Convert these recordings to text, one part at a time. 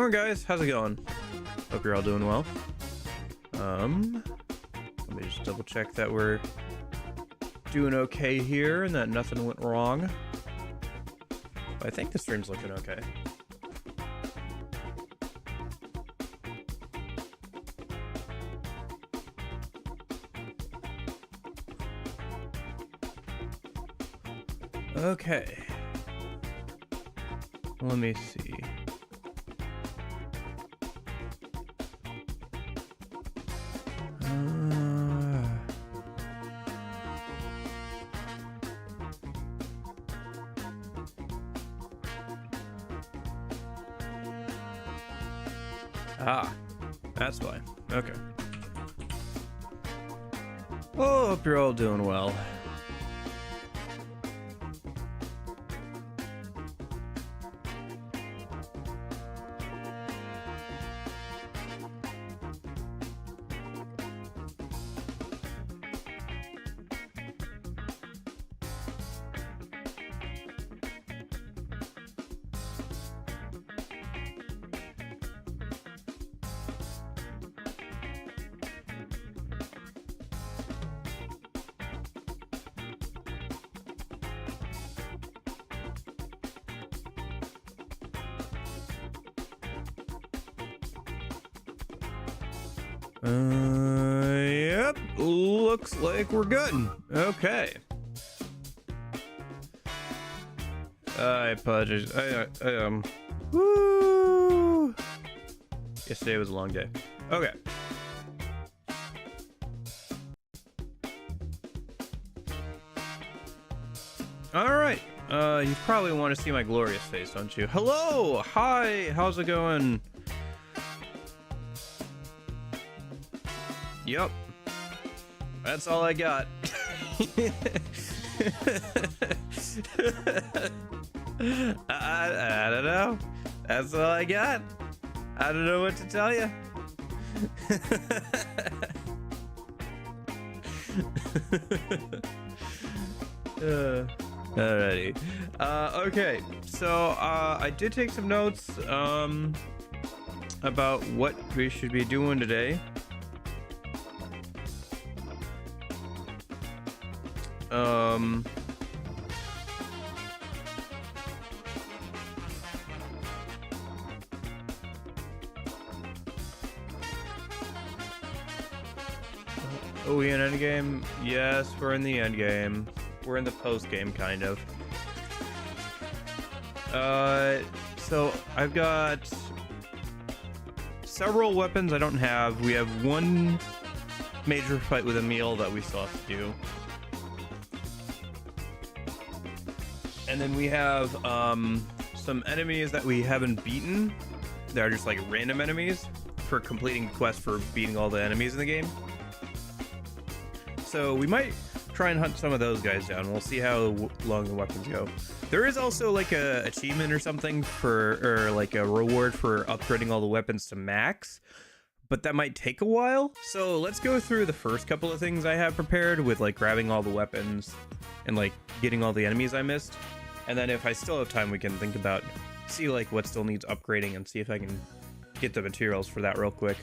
Alright guys, how's it going? Hope you're all doing well. Let me just double check that we're doing okay here and that nothing went wrong. I think the stream's looking okay. Okay. Let me see. That's why. Okay. Oh, hope you're all doing well. Yep, looks like we're good. Okay. I apologize. Woo! Yesterday was a long day. Okay. All right. You probably want to see my glorious face, don't you? Hello! Hi! How's it going? Yep. That's all I got. I don't know. That's all I got. I don't know what to tell you. Alrighty. Okay. So I did take some notes about what we should be doing today. Are we in endgame? Yes, we're in the endgame. We're in the post-game, kind of. So I've got several weapons I don't have. We have one major fight with Emil that we still have to do. And then we have some enemies that we haven't beaten. They're just like random enemies for completing quests for beating all the enemies in the game. So we might try and hunt some of those guys down. We'll see how long the weapons go. There is also like a achievement or something for, or like a reward for upgrading all the weapons to max, but that might take a while. So let's go through the first couple of things I have prepared with like grabbing all the weapons and like getting all the enemies I missed. And then if I still have time, we can think about, see like what still needs upgrading and see if I can get the materials for that real quick.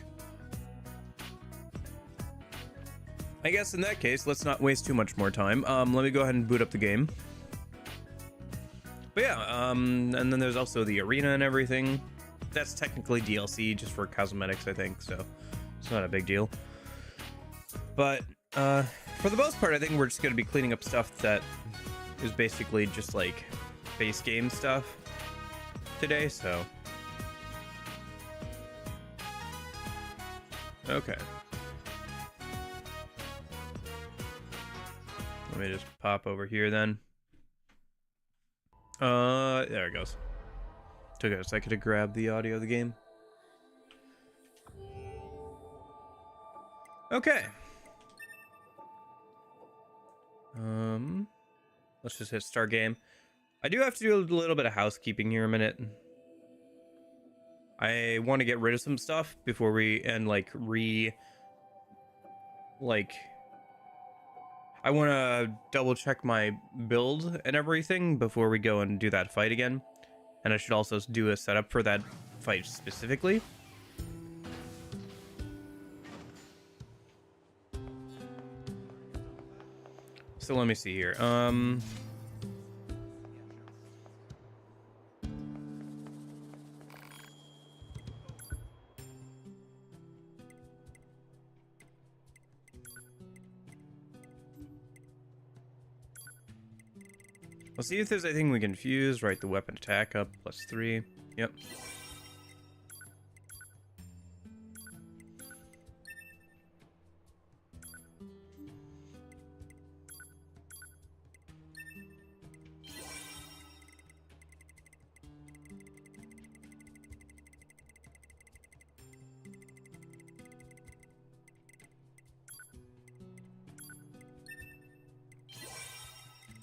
I guess in that case, let's not waste too much more time. Let me go ahead and boot up the game. But yeah, and then there's also the arena and everything. That's technically DLC just for cosmetics, I think, so it's not a big deal. But for the most part, I think we're just going to be cleaning up stuff that is basically just like base game stuff today, so. Okay. Let me just pop over here then. There it goes. Took a second to grab the audio of the game. Okay. Let's just hit start game. I do have to do a little bit of housekeeping here a minute. I want to get rid of some stuff before we I want to double check my build and everything before we go and do that fight again. And I should also do a setup for that fight specifically. So let me see here. We'll see if there's anything we can fuse. Right, the weapon attack up, +3. Yep.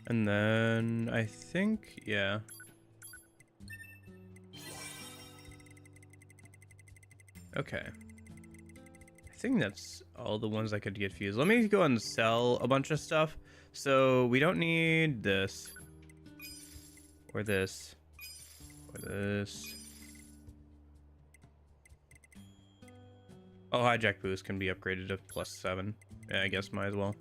And then I think, yeah. Okay. I think that's all the ones I could get fused. Let me go and sell a bunch of stuff. So we don't need this. Or this. Or this. Oh, hijack boost can be upgraded to +7. Yeah, I guess might as well.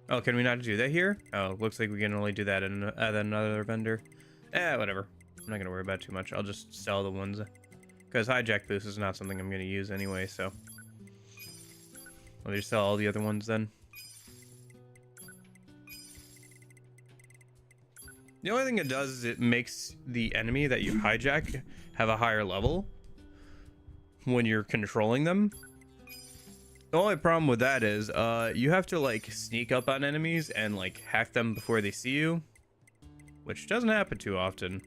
Oh, can we not do that here? Oh, looks like we can only do that at another vendor. Whatever. I'm not gonna worry about it too much. I'll just sell the ones. Because hijack boost is not something I'm gonna use anyway, so. I'll just sell all the other ones then. The only thing it does is it makes the enemy that you hijack have a higher level when you're controlling them. The only problem with that is you have to like sneak up on enemies and like hack them before they see you, which doesn't happen too often.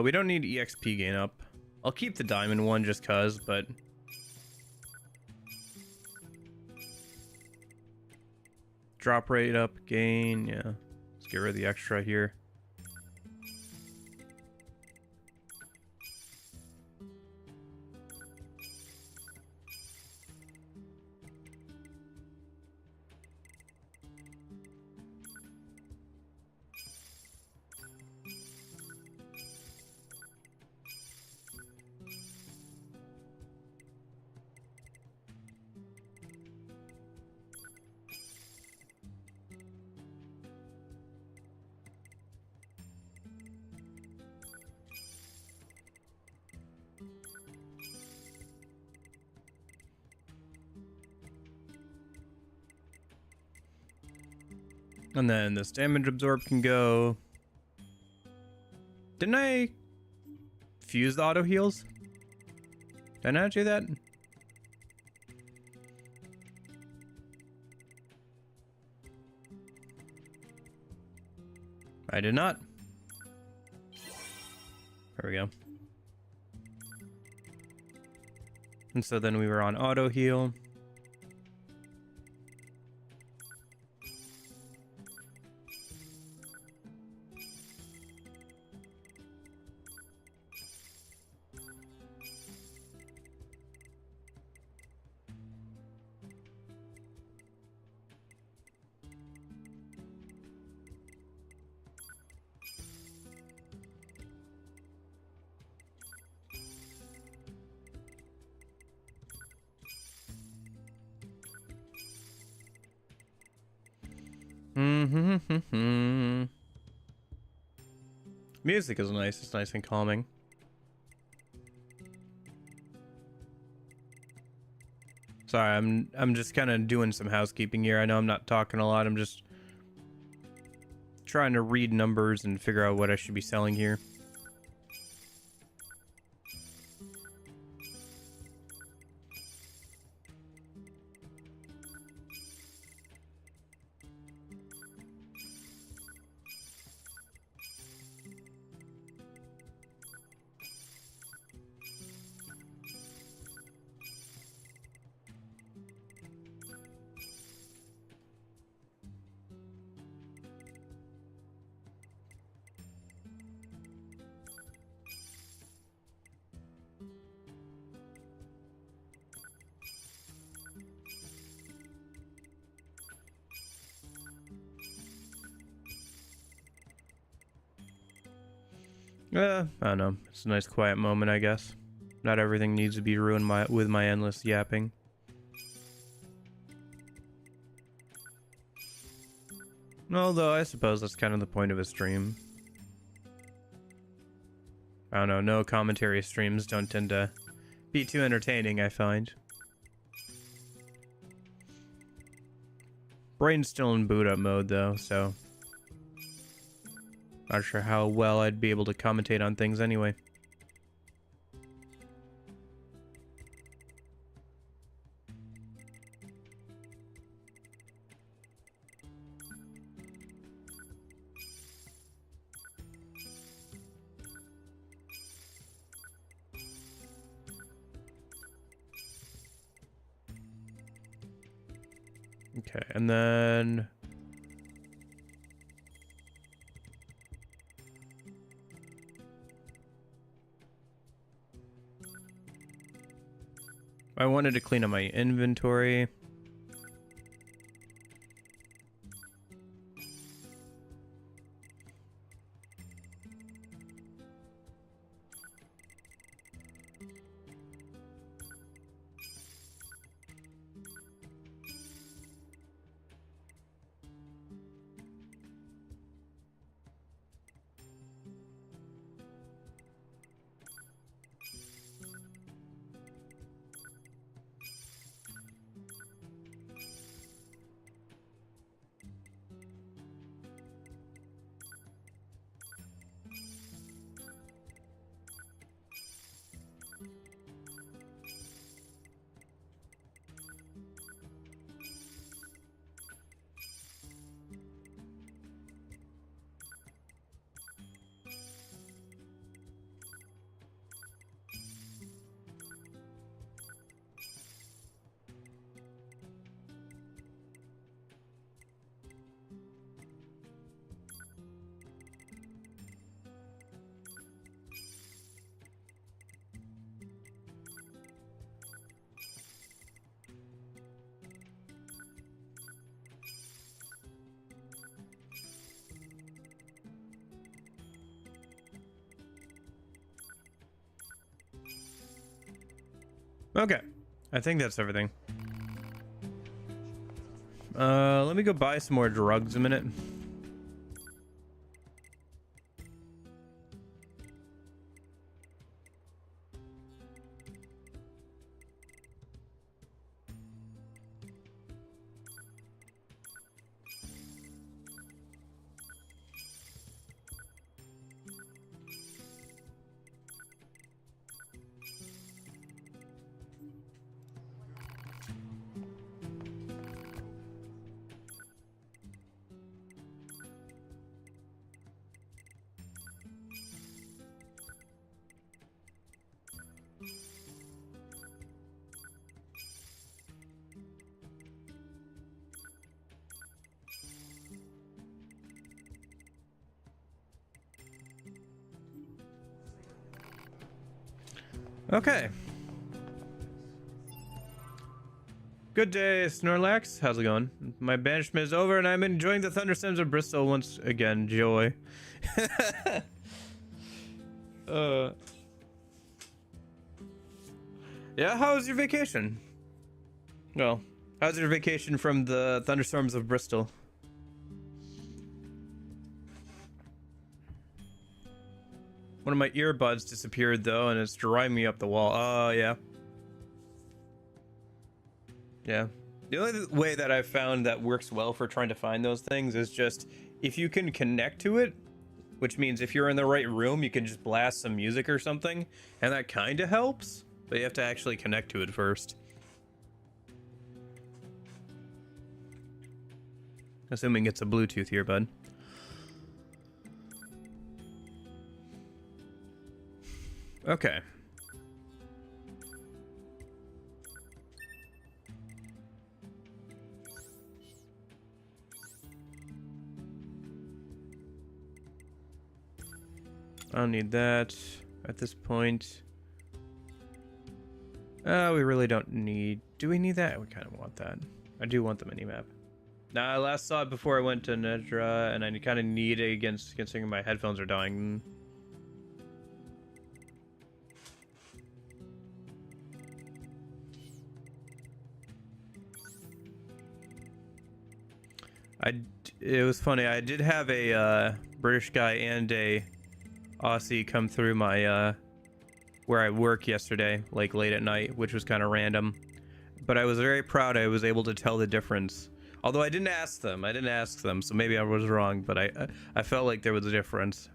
We don't need EXP gain up. I'll keep the diamond one just cuz, but drop rate up, gain, yeah. Let's get rid of the extra here. And then this damage absorb can go. Didn't I fuse the auto heals? Did I not do that? I did not. There we go. And so then we were on auto heal. Music is nice. It's nice and calming. Sorry, I'm just kind of doing some housekeeping here. I know I'm not talking a lot. I'm just trying to read numbers and figure out what I should be selling here. I don't know. It's a nice quiet moment, I guess. Not everything needs to be ruined with my endless yapping. Although, I suppose that's kind of the point of a stream. I don't know, no commentary streams don't tend to be too entertaining, I find. Brain's still in boot up mode, though, so... Not sure how well I'd be able to commentate on things anyway. Okay, and then... I wanted to clean up my inventory. Okay, I think that's everything. Let me go buy some more drugs a minute. Okay. Good day, Snorlax. How's it going? My banishment is over and I'm enjoying the thunderstorms of Bristol once again. Joy. Yeah, how was your vacation? Well, how's your vacation from the thunderstorms of Bristol? One of my earbuds disappeared though, and it's driving me up the wall. Oh, yeah. Yeah. The only way that I've found that works well for trying to find those things is just if you can connect to it, which means if you're in the right room, you can just blast some music or something, and that kind of helps, but you have to actually connect to it first. Assuming it's a Bluetooth earbud. Okay. I don't need that at this point. We really don't need... Do we need that? We kind of want that. I do want the minimap. Nah, I last saw it before I went to Nedra, and I kind of need it against considering my headphones are dying. It was funny. I did have a British guy and a Aussie come through my where I work yesterday, like late at night, which was kind of random. But I was very proud I was able to tell the difference. Although I didn't ask them. So maybe I was wrong, but I felt like there was a difference.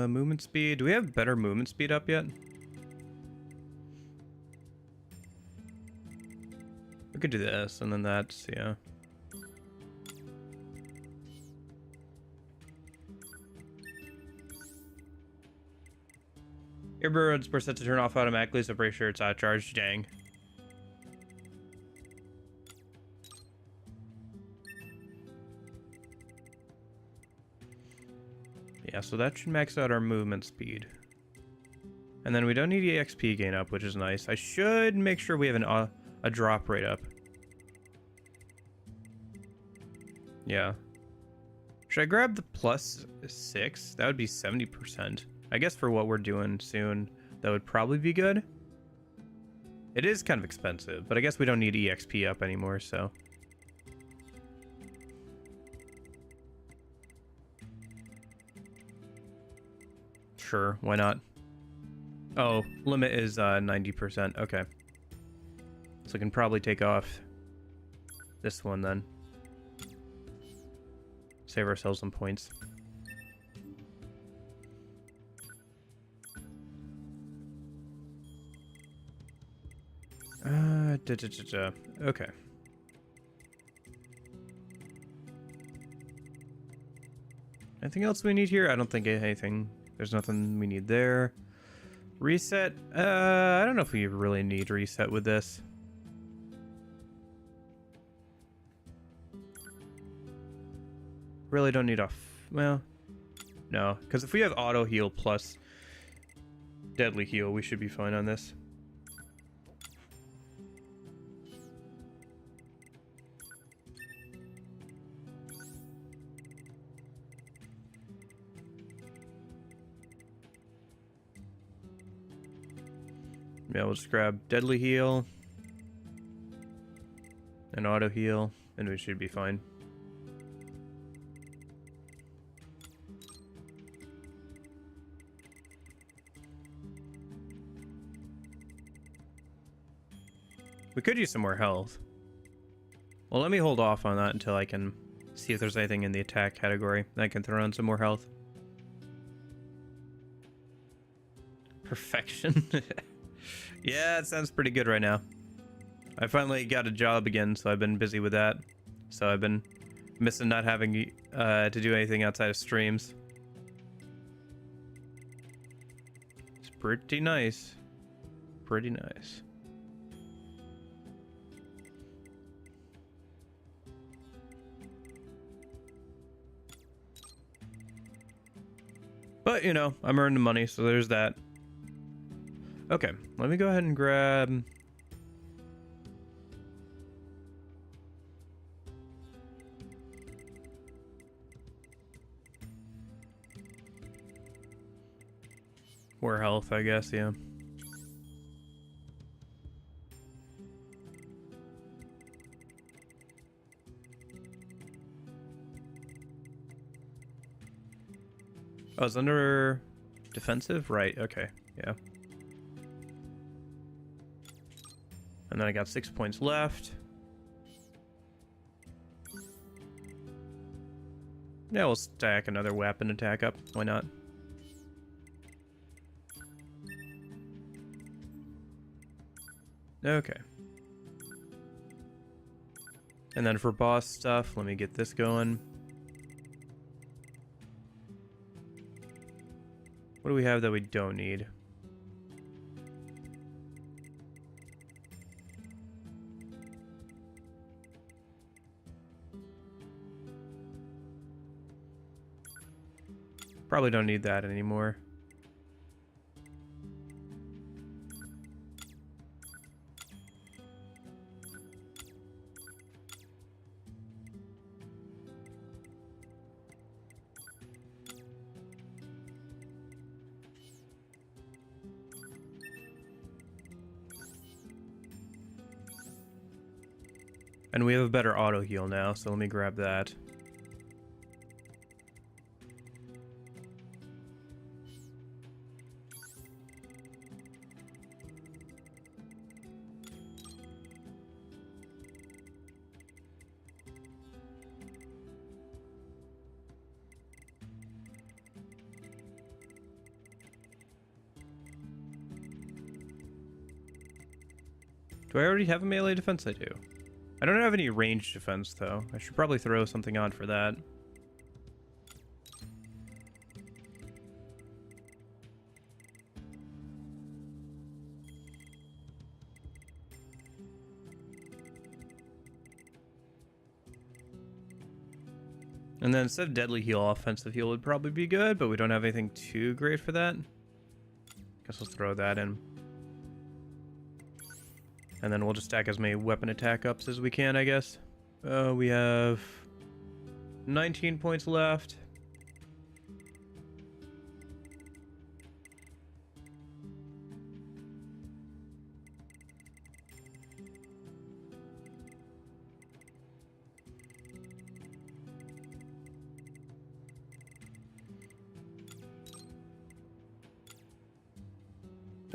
Movement speed. Do we have better movement speed up yet? We could do this, and then that's, yeah. Earbuds were set to turn off automatically, so pretty sure it's out of charge. Dang. Yeah, so that should max out our movement speed. And then we don't need EXP gain up, which is nice. I should make sure we have a drop rate up. Yeah. Should I grab the +6? That would be 70%. I guess for what we're doing soon, that would probably be good. It is kind of expensive, but I guess we don't need EXP up anymore, so. Sure, why not? Oh, limit is 90%. Okay. So we can probably take off this one then. Save ourselves some points. Okay. Anything else we need here? I don't think anything. There's nothing we need there. Reset? I don't know if we really need reset with this. Really don't need well, no. Because if we have auto heal plus deadly heal, we should be fine on this. Yeah, we'll just grab deadly heal and auto heal, and we should be fine. We could use some more health. Well, let me hold off on that until I can see if there's anything in the attack category that I can throw on some more health. Perfection. Yeah, it sounds pretty good right now. I finally got a job again, so I've been busy with that. So I've been missing not having to do anything outside of streams. It's pretty nice. Pretty nice. But, you know, I'm earning money, so there's that. Okay, let me go ahead and grab... more health, I guess, yeah. Oh, it's under defensive? Right, okay, yeah. And then I got 6 points left. Yeah, we'll stack another weapon attack up. Why not? Okay. And then for boss stuff, let me get this going. What do we have that we don't need? Probably don't need that anymore. And we have a better auto heal now, so let me grab that. Do I already have a melee defense? I do. I don't have any ranged defense, though. I should probably throw something on for that. And then instead of deadly heal, offensive heal would probably be good, but we don't have anything too great for that. Guess let's throw that in. And then we'll just stack as many weapon attack ups as we can, I guess. We have 19 points left.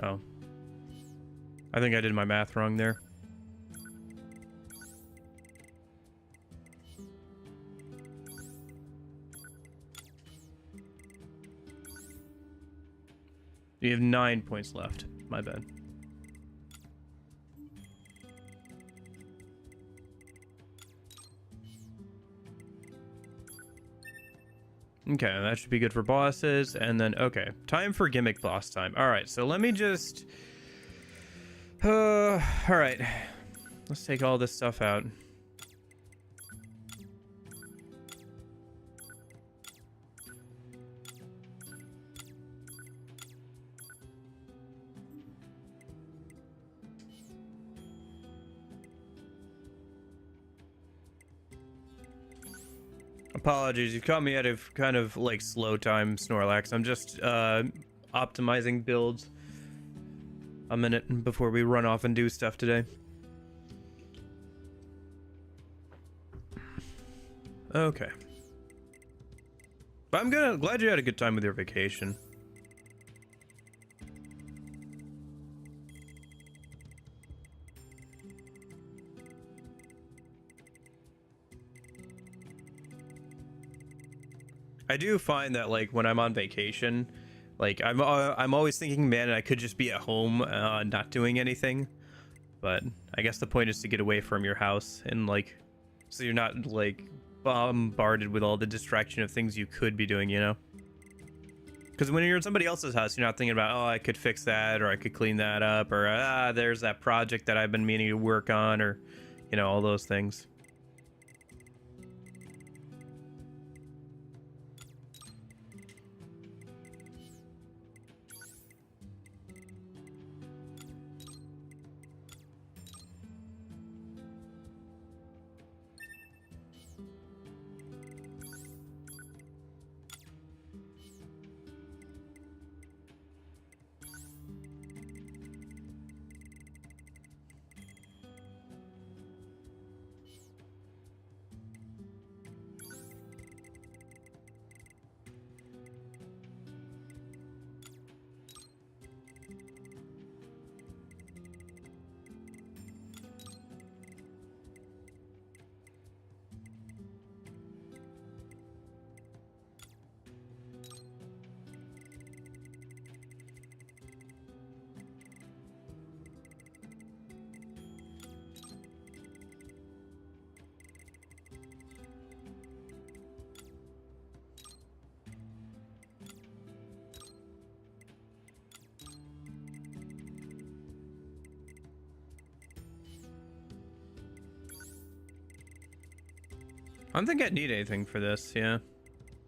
Oh. I think I did my math wrong there. You have 9 points left. My bad. Okay, that should be good for bosses. And then, okay, time for gimmick boss time. All right, so let me just... all right. Let's take all this stuff out. Apologies, you caught me at a kind of like slow time, Snorlax. I'm just optimizing builds a minute before we run off and do stuff today. Okay. But I'm glad you had a good time with your vacation. I do find that like when I'm on vacation, like I'm always thinking, man, I could just be at home, not doing anything. But I guess the point is to get away from your house and like, so you're not like bombarded with all the distraction of things you could be doing, you know? Because when you're in somebody else's house, you're not thinking about, oh, I could fix that, or I could clean that up, or there's that project that I've been meaning to work on, or, you know, all those things. I don't think I need anything for this, yeah.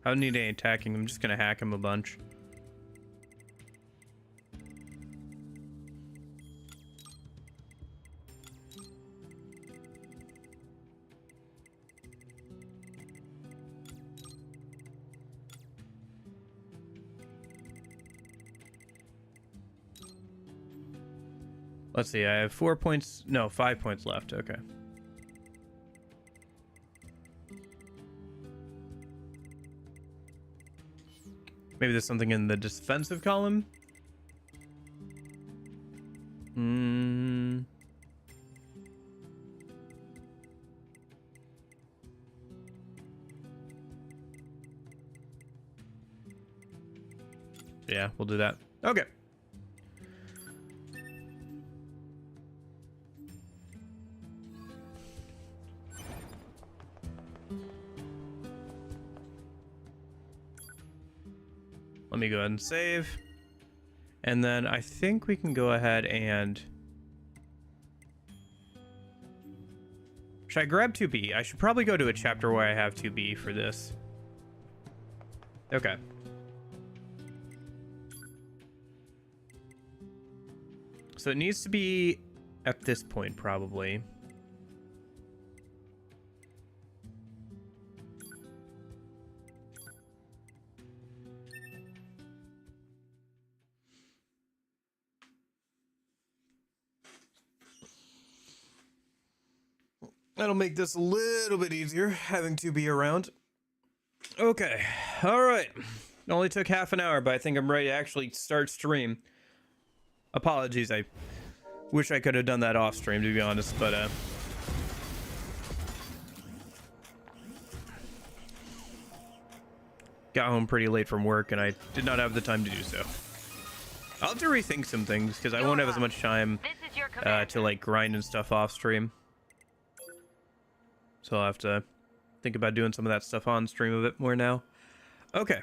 I don't need any attacking, I'm just gonna hack him a bunch. Let's see, I have 4 points, no, 5 points left, okay. Maybe there's something in the defensive column. Hmm. Yeah, we'll do that. Okay. Let me go ahead and save. And then I think we can go ahead and... Should I grab 2B? I should probably go to a chapter where I have 2B for this. Okay. So it needs to be at this point, probably. That'll make this a little bit easier, having to be around. Okay, all right. It only took half an hour, but I think I'm ready to actually start stream. Apologies, I wish I could have done that off stream, to be honest, but got home pretty late from work, and I did not have the time to do so. I'll have to rethink some things, because I won't have as much time to, like, grind and stuff off stream. So I'll have to think about doing some of that stuff on stream a bit more now. Okay.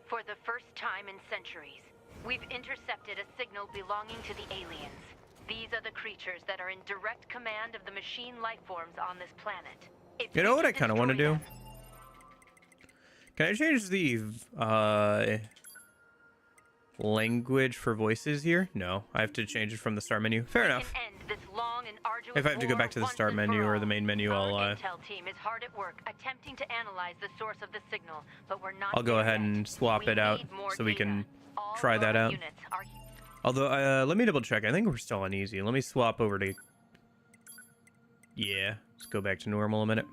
For the first time in centuries, we've intercepted a signal belonging to the aliens. These are the creatures that are in direct command of the machine life forms on this planet. You know what I kind of want to do? Can I change the language for voices here? No, I have to change it from the start menu. Fair enough. If I have to go back to the start menu or the main menu, I'll go ahead and swap it out so we can try that out. Although, let me double check. I think we're still on easy. Let me swap over to... Yeah, let's go back to normal a minute.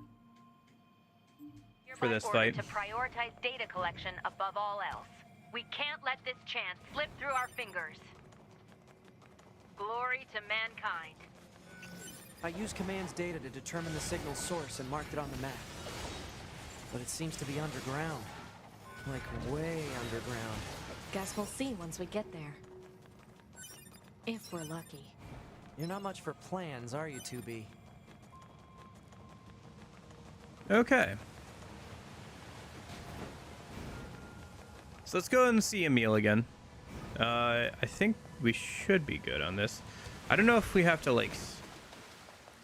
For this fight. To prioritize data collection above all else. We can't let this chance slip through our fingers. Glory to mankind. I used command's data to determine the signal's source and marked it on the map. But it seems to be underground. Like, way underground. Guess we'll see once we get there. If we're lucky. You're not much for plans, are you, 2B? Okay. So let's go and see Emil again. I think we should be good on this. I don't know if we have to, like,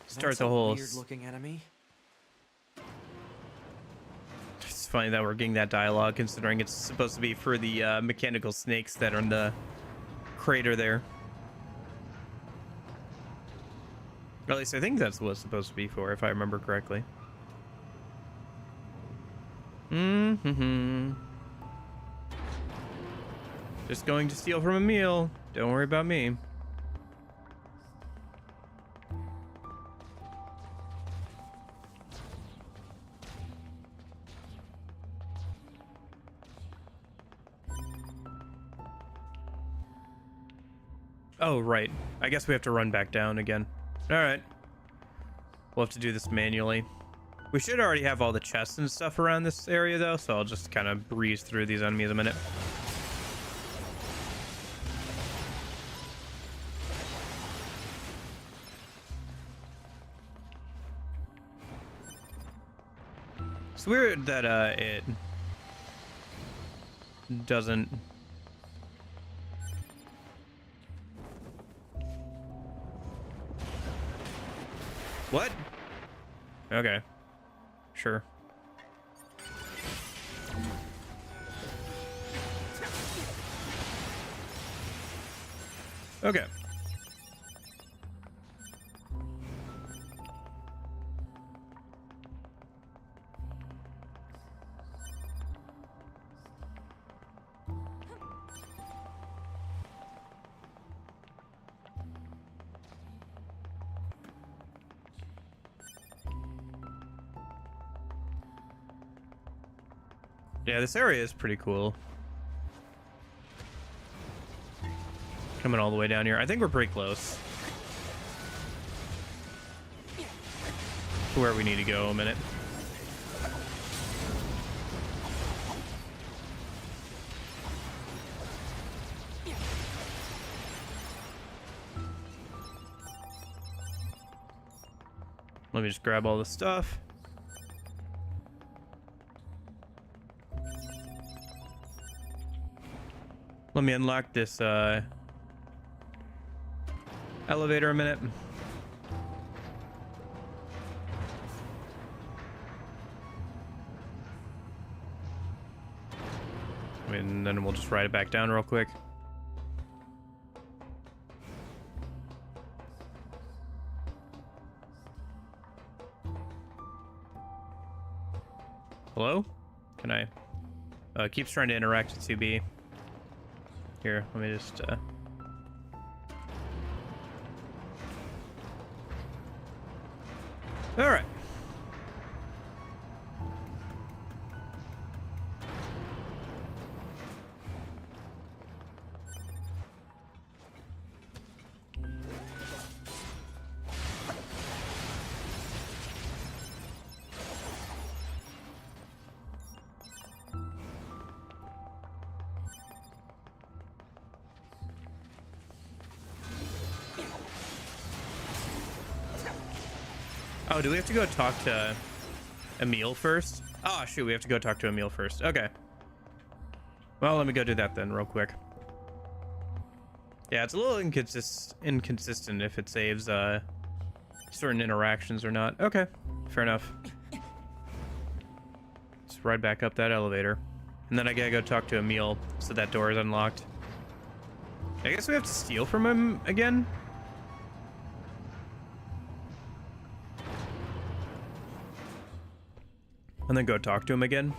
start the whole... Weird looking enemy. It's funny that we're getting that dialogue, considering it's supposed to be for the mechanical snakes that are in the crater there. Or at least I think that's what it's supposed to be for, if I remember correctly. Just going to steal from Emil. Don't worry about me. Oh, right. I guess we have to run back down again. All right. We'll have to do this manually. We should already have all the chests and stuff around this area, though, so I'll just kind of breeze through these enemies a minute. It's weird that it doesn't... What? Okay. Sure. Okay. Yeah, this area is pretty cool. Coming all the way down here. I think we're pretty close to where we need to go a minute. Let me just grab all the stuff. Let me unlock this elevator a minute. And then we'll just ride it back down real quick. Hello? Can I? Keeps trying to interact with 2B. Here, let me just all right. Oh, do we have to go talk to Emil first? Oh, shoot, we have to go talk to Emil first. Okay. Well, let me go do that then real quick. Yeah, it's a little inconsistent if it saves certain interactions or not. Okay, fair enough. Let's ride back up that elevator. And then I gotta go talk to Emil so that door is unlocked. I guess we have to steal from him again? And then go talk to him again.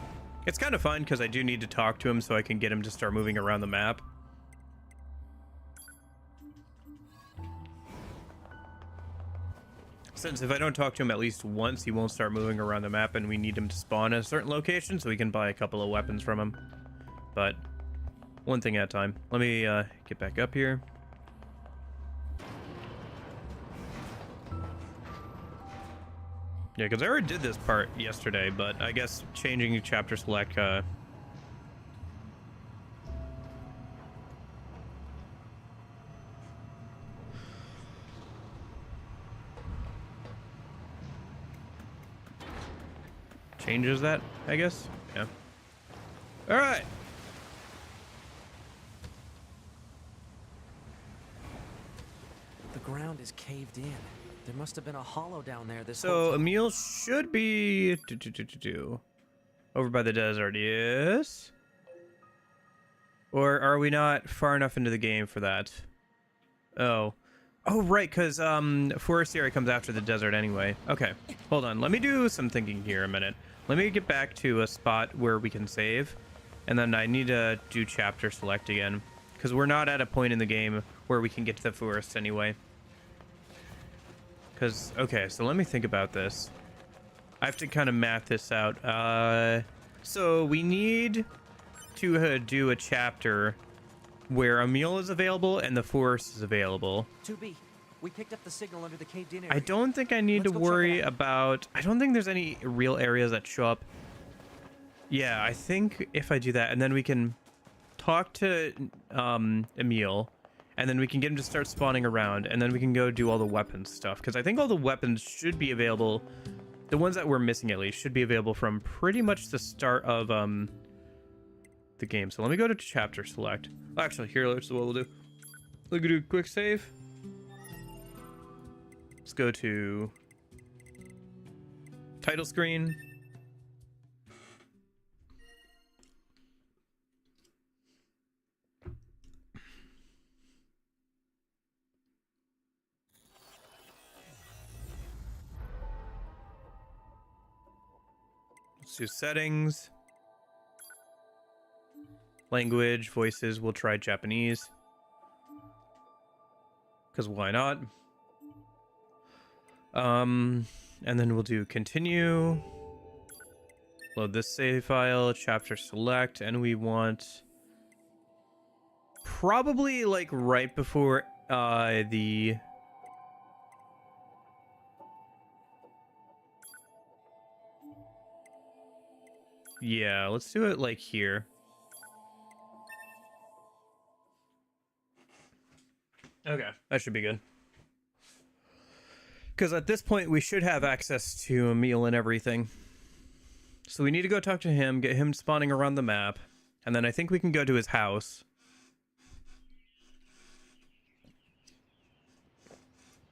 It's kind of fun because I do need to talk to him so I can get him to start moving around the map. Since if I don't talk to him at least once, he won't start moving around the map, and we need him to spawn at a certain location so we can buy a couple of weapons from him. But one thing at a time. Let me get back up here. Yeah, because I already did this part yesterday, but I guess changing chapter select changes that, I guess. Yeah. All right. The ground is caved in. There must have been a hollow down there this whole So time. Emil should be over by the desert, yes? Or are we not far enough into the game for that? Oh. Oh, right, because Forest area comes after the desert anyway. Okay, hold on. Let me do some thinking here a minute. Let me get back to a spot where we can save, and then I need to do chapter select again, because we're not at a point in the game where we can get to the forest anyway. Because, okay, so let me think about this. I have to kind of math this out. So we need to do a chapter where Emil is available and the forest is available. 2B, we picked up the signal under the caved-in area. I don't think I need to Let's go check it worry out. about... I don't think there's any real areas that show up. Yeah, I think if I do that, and then we can talk to Emil, and then we can get him to start spawning around, and then we can go do all the weapons stuff, because I think all the weapons should be available. The ones that we're missing, at least, should be available from pretty much the start of the game. So let me go to chapter select. Actually, here, that's what we'll do. We'll do a quick save. Let's go to title screen. Let's do settings. Language, voices, we'll try Japanese. Because why not? And then we'll do continue. Load this save file, chapter select, and we want probably like right before the yeah, let's do it like here. Okay, that should be good. Because at this point, we should have access to a meal and everything. So we need to go talk to him, get him spawning around the map, and then I think we can go to his house.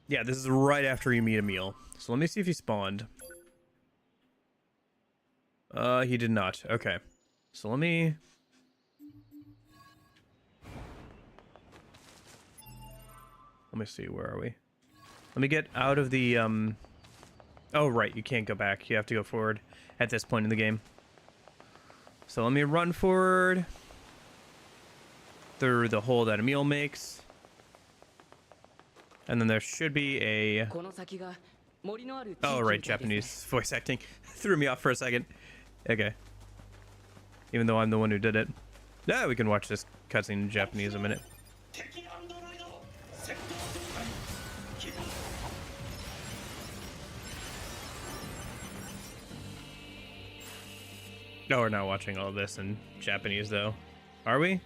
Yeah, this is right after you meet Emil. So let me see if he spawned. He did not. Okay. So let me see, where are we? Let me get out of the, oh, right, you can't go back. You have to go forward at this point in the game. So let me run forward through the hole that Emil makes. And then there should be a... Oh, right, Japanese voice acting. Threw me off for a second. Okay. Even though I'm the one who did it. Yeah, we can watch this cutscene in Japanese in a minute. No, we're not watching all this in Japanese, though. Are we?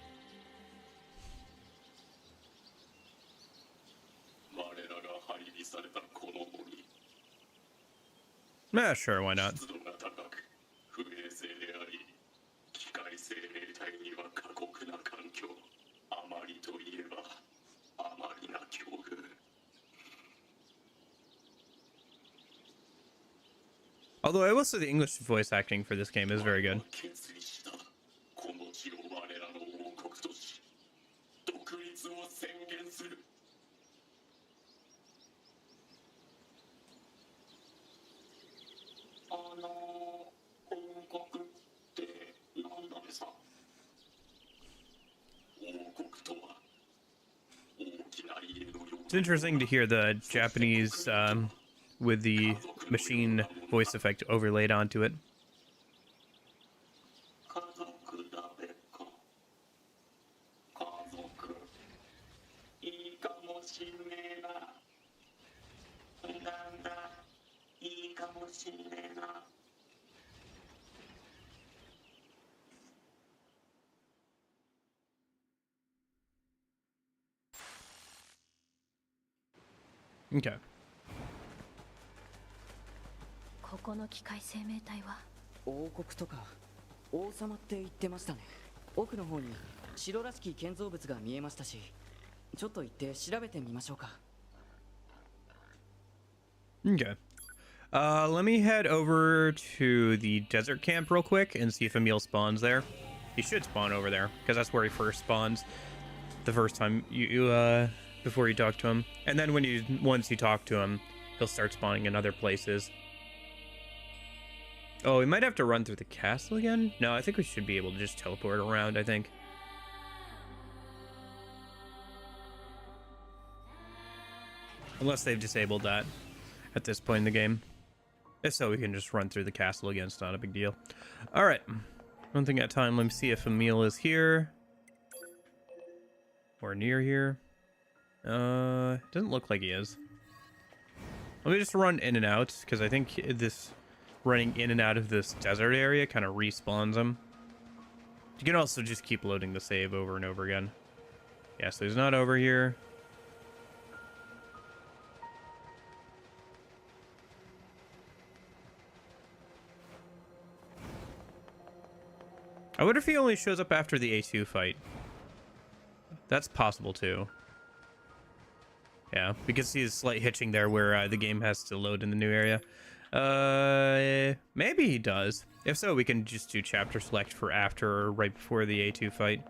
Nah, sure, why not? Although I will say the English voice acting for this game is very good. It's interesting to hear the Japanese with the machine voice effect overlaid onto it. Okay. ここの機械生命体は王国とか王様って言ってましたね。奥の方に城らしき建造物が見えましたし、ちょっと行って調べてみましょうか。Okay. Let me head over to the desert camp real quick and see if Emil spawns there. He should spawn over there, because that's where he first spawns. The first time before you talk to him. And then once you talk to him, he'll start spawning in other places. Oh, we might have to run through the castle again? No, I think we should be able to just teleport around, I think. Unless they've disabled that at this point in the game. If so, we can just run through the castle again. It's not a big deal. Alright. One thing at a time. Let me see if Emil is here. Or near here. Doesn't look like he is. Let me just run in and out, because I think this running in and out of this desert area kind of respawns him. You can also just keep loading the save over and over again. Yeah, so he's not over here. I wonder if he only shows up after the A2 fight. That's possible too. Yeah, because he's slight hitching there where the game has to load in the new area. Maybe he does. If so, we can just do chapter select for after or right before the A2 fight.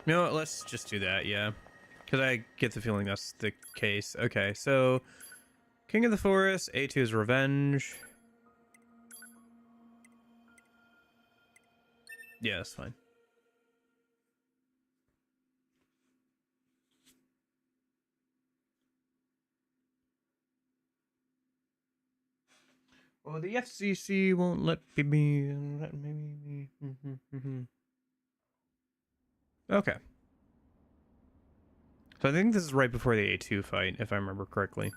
You know what, let's just do that, yeah. Because I get the feeling that's the case. Okay, so King of the Forest, A2 is Revenge. Yeah, that's fine. Oh, the FCC won't let me. Okay. So I think this is right before the A2 fight, if I remember correctly.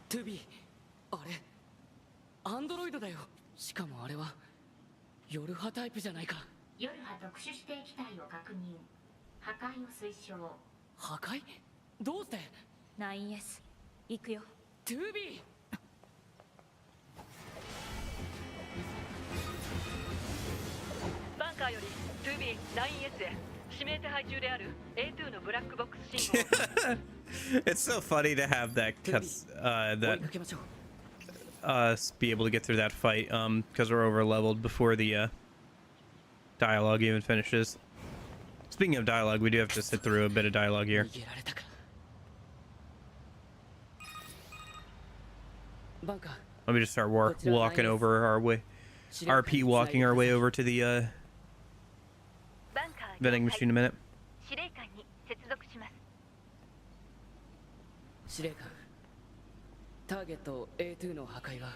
トゥビー、あれアンドロイドだよ。しかもあれはヨルハタイプじゃないか。ヨルハ特殊指定機体を確認。破壊を推奨。破壊？どうして？ 9S 行くよ。トゥビー、バンカーより 2B9S へ指名手配中である A2 のブラックボックス信号。It's so funny to have that cuts, 追い that かけましょう。 us be able to get through that fight, because we're over leveled before the dialogue even finishes. Speaking of dialogue, we do have to sit through a bit of dialogue here. 逃げられたか。バンカー、 Let me just start walking over our way, RP walking our way over to the バンカー vending machine in a minute. 司令官に接続します。司令官、ターゲット A2 の破壊は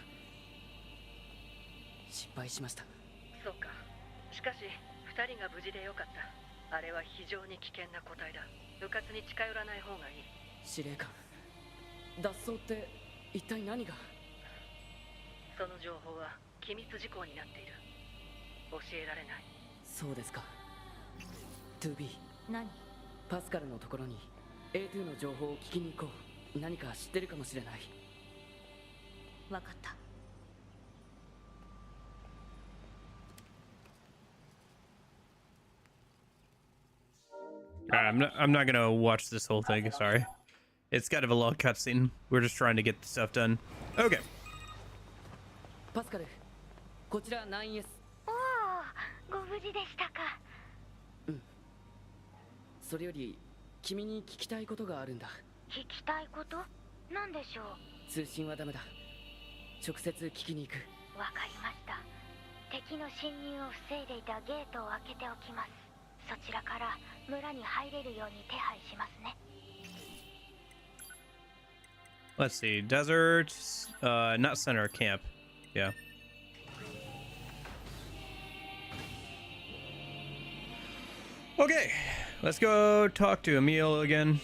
失敗しました。そうか。しかし2人が無事でよかった。あれは非常に危険な個体だ。部活に近寄らない方がいい。司令官、脱走って一体何が？その情報は機密事項になっている。教えられない。そうですか。トゥビー、何？パスカルのところに A2 の情報を聞きに行こう。何か知ってるかもしれない。わかった。I'm not gonna watch this whole thing. Sorry, it's kind of a long cutscene. We're just trying to get the stuff done. Okay. パスカル、こちら 9S。 おお、ご無事でしたか。それより君に聞きたいことがあるんだ。聞きたいこと？何でしょう？通信はダメだ。直接聞きに行く。わかりました。敵の侵入を防いでいたゲートを開けておきます。そちらから村に入れるように手配しますね。Let's see. Desert, not center, camp. Yeah. Okay, let's go talk to Emil again.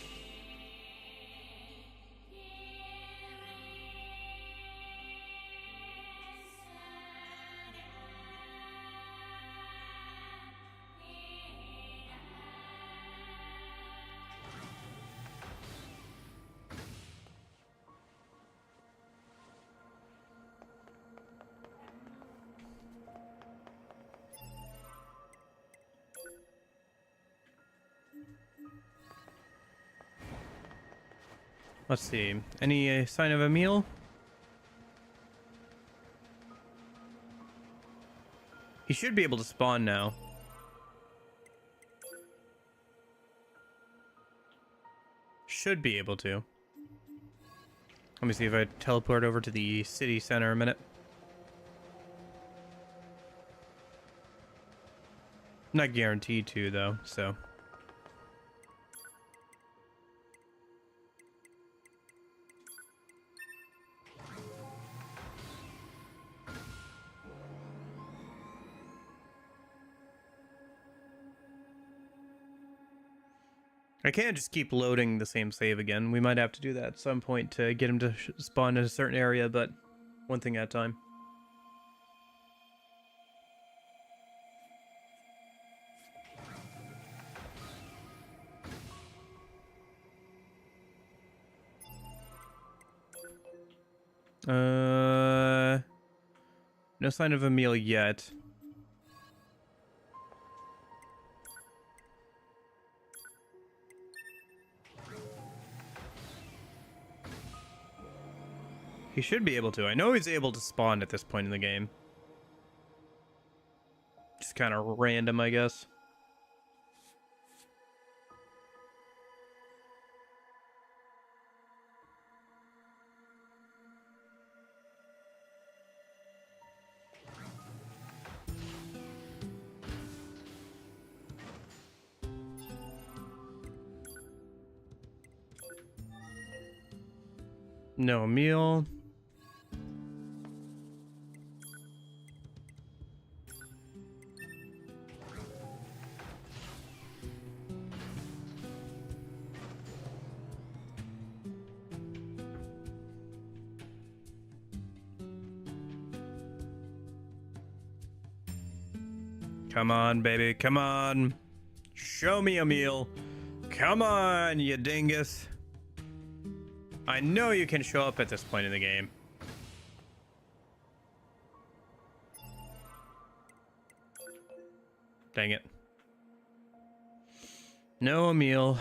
Let's see. Any sign of Emil? He should be able to spawn now. Should be able to. Let me see if I teleport over to the city center a minute. Not guaranteed to, though, so... I can't just keep loading the same save again. We might have to do that at some point to get him to spawn in a certain area, but one thing at a time. No sign of Emil yet. He should be able to. I know he's able to spawn at this point in the game. Just kind of random, I guess. No meal. Come on, baby. Come on. Show me a meal. Come on, you dingus. I know you can show up at this point in the game. Dang it. No meal.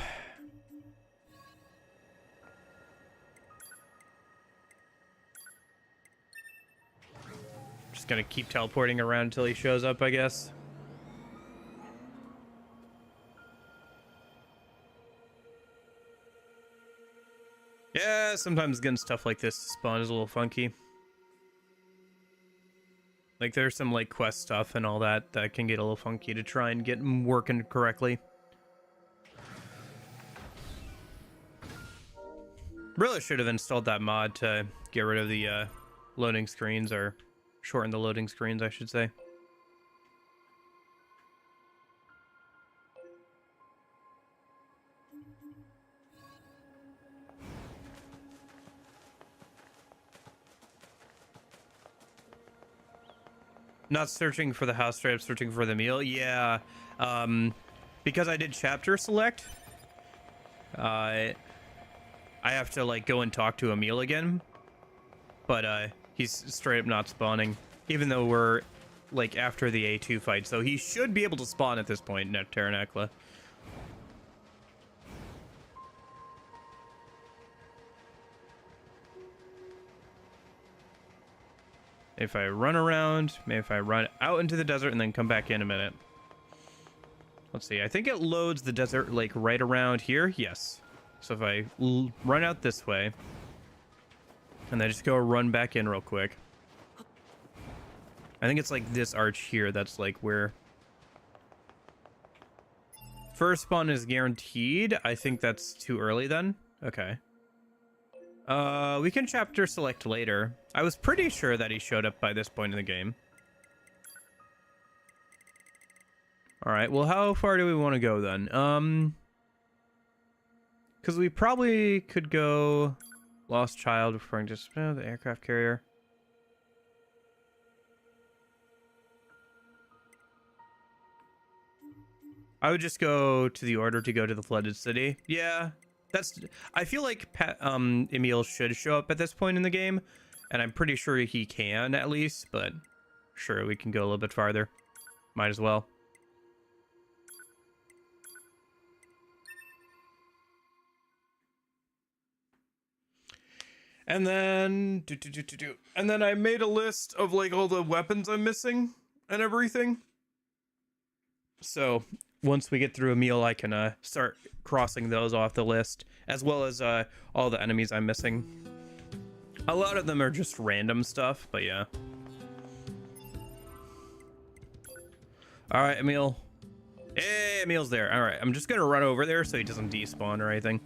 Just gonna keep teleporting around until he shows up, I guess. Yeah, sometimes getting stuff like this to spawn is a little funky. Like, there's some, like, quest stuff and all that that can get a little funky to try and get them working correctly. Really should have installed that mod to get rid of the loading screens, or shorten the loading screens, I should say. Not searching for the house, straight up searching for the meal. Yeah, because I did chapter select, I have to like go and talk to Emil again, but he's straight up not spawning, even though we're like after the A2 fight, so he should be able to spawn at this point in Terranakla. If I run around, maybe if I run out into the desert and then come back in a minute. Let's see, I think it loads the desert like right around here. Yes. So if I run out this way and then just go run back in real quick. I think it's like this arch here. That's like where first spawn is guaranteed. I think that's too early then. Okay. We can chapter select later. I was pretty sure that he showed up by this point in the game. Alright, well, how far do we want to go then? Because we probably could go Lost Child before I just the aircraft carrier. I would just go to the order to go to the flooded city. Yeah. I feel like Emil should show up at this point in the game, and I'm pretty sure he can at least, but sure, we can go a little bit farther. Might as well. And then and then I made a list of like all the weapons I'm missing and everything. So once we get through Emil, I can start crossing those off the list, as well as all the enemies I'm missing. A lot of them are just random stuff, but yeah. All right, Emil. Hey, Emil's there. All right, I'm just gonna run over there so he doesn't despawn or anything.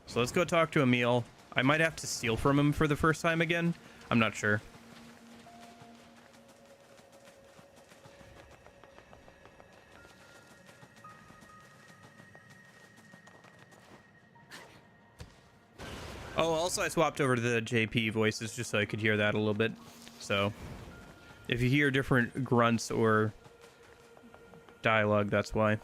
So let's go talk to Emil. I might have to steal from him for the first time again. I'm not sure. Oh, also I swapped over to the JP voices just so I could hear that a little bit. So if you hear different grunts or dialogue, that's why.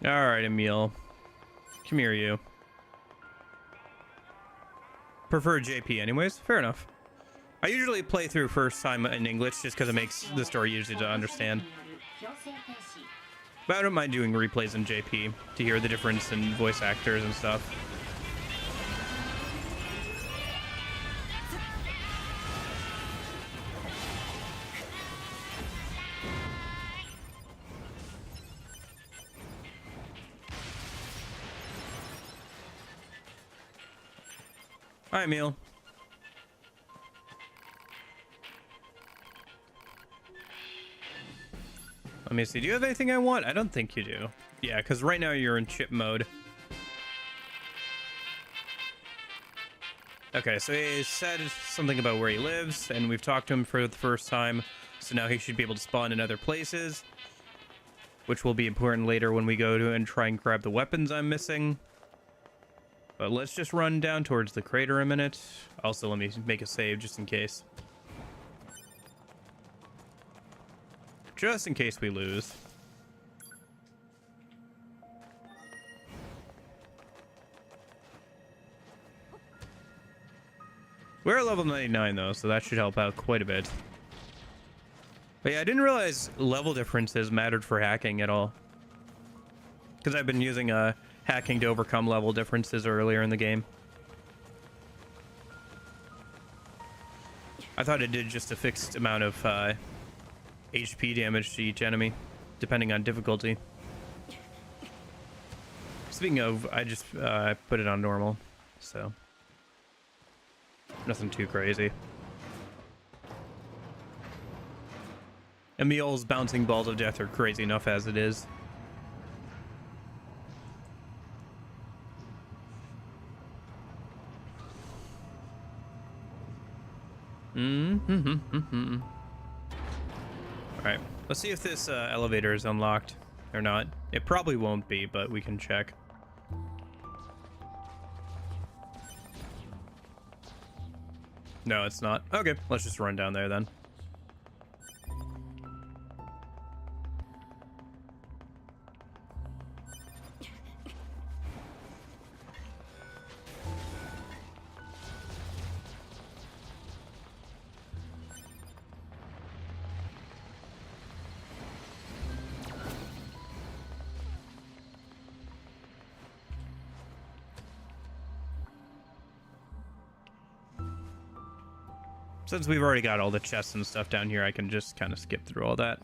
Alright, Emil. Come here, you. Prefer JP anyways? Fair enough. I usually play through first time in English just because it makes the story easy to understand. But I don't mind doing replays in JP to hear the difference in voice actors and stuff. Hi, Emil. Let me see. Do you have anything I want? I don't think you do. Yeah, because right now you're in chip mode. Okay, so he said something about where he lives, and we've talked to him for the first time. So now he should be able to spawn in other places, which will be important later when we go to and try and grab the weapons I'm missing. But let's just run down towards the crater a minute. Also, let me make a save just in case. Just in case we lose. We're at level 99 though, so that should help out quite a bit. But yeah, I didn't realize level differences mattered for hacking at all. Because I've been using hacking to overcome level differences earlier in the game. I thought it did just a fixed amount of HP damage to each enemy, depending on difficulty. Speaking of, I just put it on normal, so nothing too crazy. Emil's bouncing balls of death are crazy enough as it is. Alright, let's see if this elevator is unlocked or not. It probably won't be, but we can check. No, it's not. Okay, let's just run down there then. Since we've already got all the chests and stuff down here, I can just kind of skip through all that.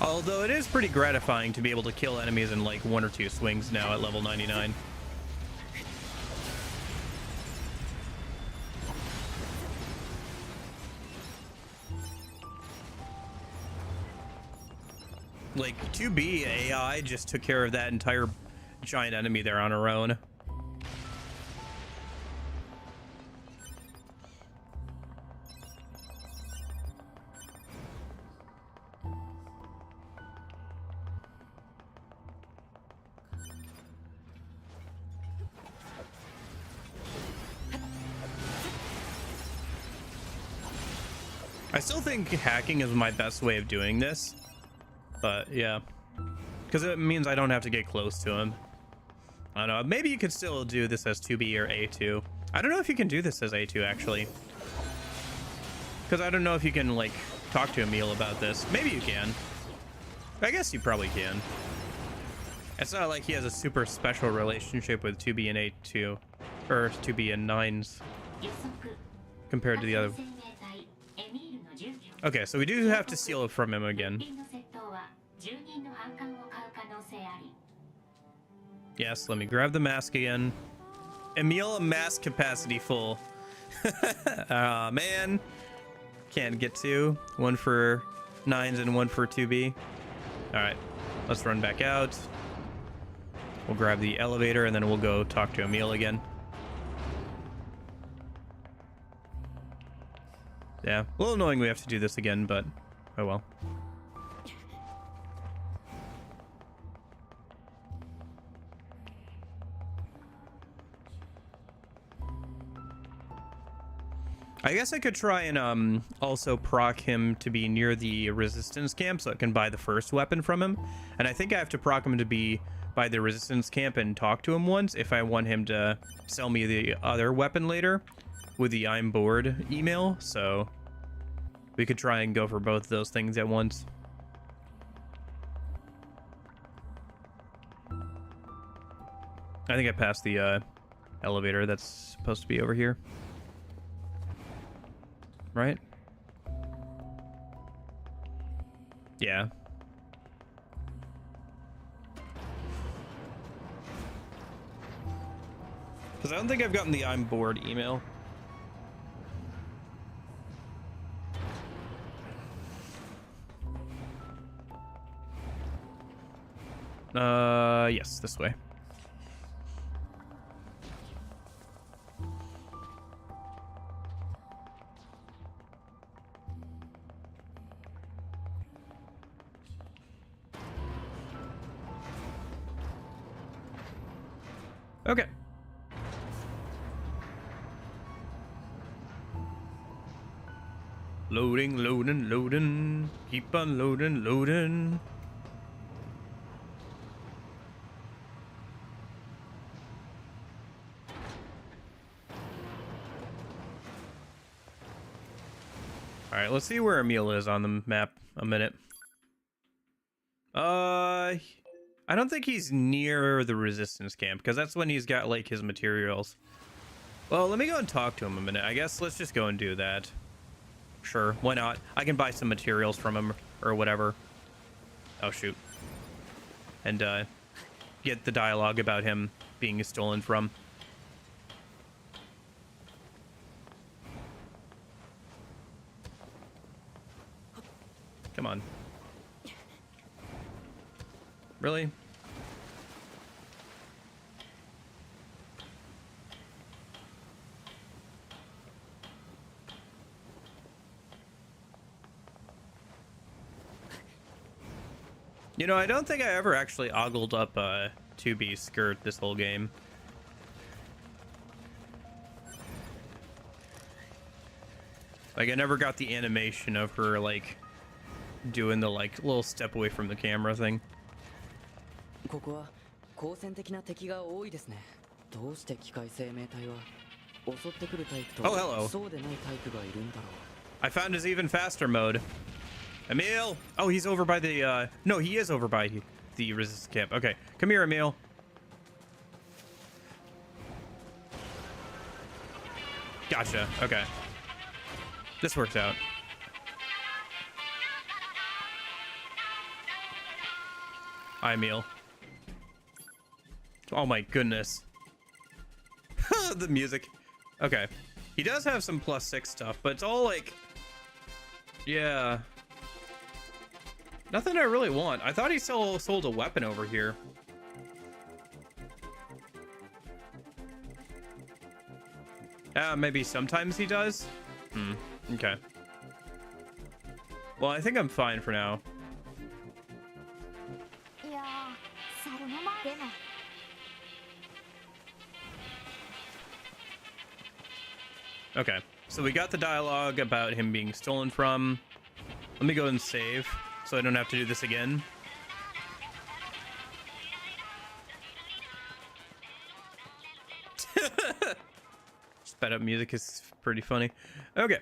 Although it is pretty gratifying to be able to kill enemies in like 1 or 2 swings now at level 99. Like, 2B AI just took care of that entire giant enemy there on her own. I still think hacking is my best way of doing this. But yeah, because it means I don't have to get close to him. I don't know. Maybe you could still do this as 2B or A2. I don't know if you can do this as A2 actually, because I don't know if you can like talk to Emil about this. Maybe you can. I guess you probably can. It's not like he has a super special relationship with 2B and A2, or 2B and 9s compared to the other. Okay, so we do have to steal it from him again. Yes, let me grab the mask again. Emil, mask capacity full. Aw, man. can't get to. One for 9s and one for 2B. All right, let's run back out. We'll grab the elevator and then we'll go talk to Emil again. Yeah, a little annoying we have to do this again, but oh well. I guess I could try and also proc him to be near the resistance camp so I can buy the first weapon from him. And I think I have to proc him to be by the resistance camp and talk to him once if I want him to sell me the other weapon later with the I'm bored email. So we could try and go for both of those things at once. I think I passed the elevator that's supposed to be over here. Right? Yeah. Because I don't think I've gotten the I'm bored email. Yes, this way. Okay. Loading, loading, loading. Keep on loading, loading. All right, let's see where Emil is on the map. A minute. I don't think he's near the resistance camp because that's when he's got like his materials. Well, let me go and talk to him a minute. I guess let's just go and do that. Sure, why not? I can buy some materials from him or whatever. Oh shoot. And get the dialogue about him being stolen from. Come on. Really? You know, I don't think I ever actually ogled up 2B skirt this whole game. Like, I never got the animation of her, like, doing the, like, little step away from the camera thing. ここは好戦的な敵が多いですね。どうして機械生命体は襲ってくるタイプ Oh, hello. とそうでないタイプがいるんだろう。I found his even faster mode. Emil! Oh, he's over by the, no, he is over by the resistance camp. Okay, come here, Emil. Gotcha, okay. This works out. Hi, Emil. Oh my goodness. The music. Okay. He does have some +6 stuff, but it's all like... Yeah. Nothing I really want. I thought he sold a weapon over here. Maybe sometimes he does? Okay. Well, I think I'm fine for now. Okay, so we got the dialogue about him being stolen from. Let me go and save, so I don't have to do this again. Sped up music is pretty funny. Okay.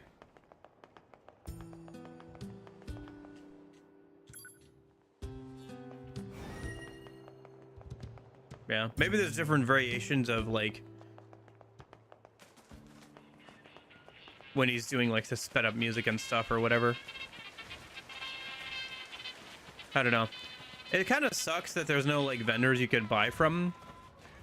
Yeah, maybe there's different variations of like when he's doing like the sped up music and stuff or whatever. I don't know. It kind of sucks that there's no like vendors you could buy from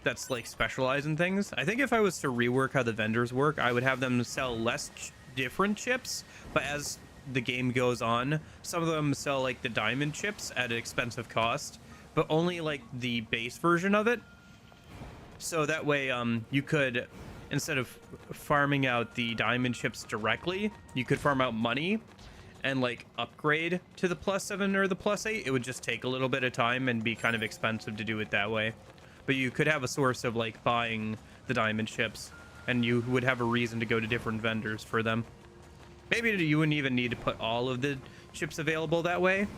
that's like specialized in things. I think if I was to rework how the vendors work, I would have them sell less different chips, but as the game goes on, some of them sell like the diamond chips at an expensive cost, but only like the base version of it. So that way you could, instead of farming out the diamond chips directly, you could farm out money and like upgrade to the +7 or the +8. It would just take a little bit of time and be kind of expensive to do it that way. But you could have a source of like buying the diamond chips, and you would have a reason to go to different vendors for them. Maybe you wouldn't even need to put all of the chips available that way,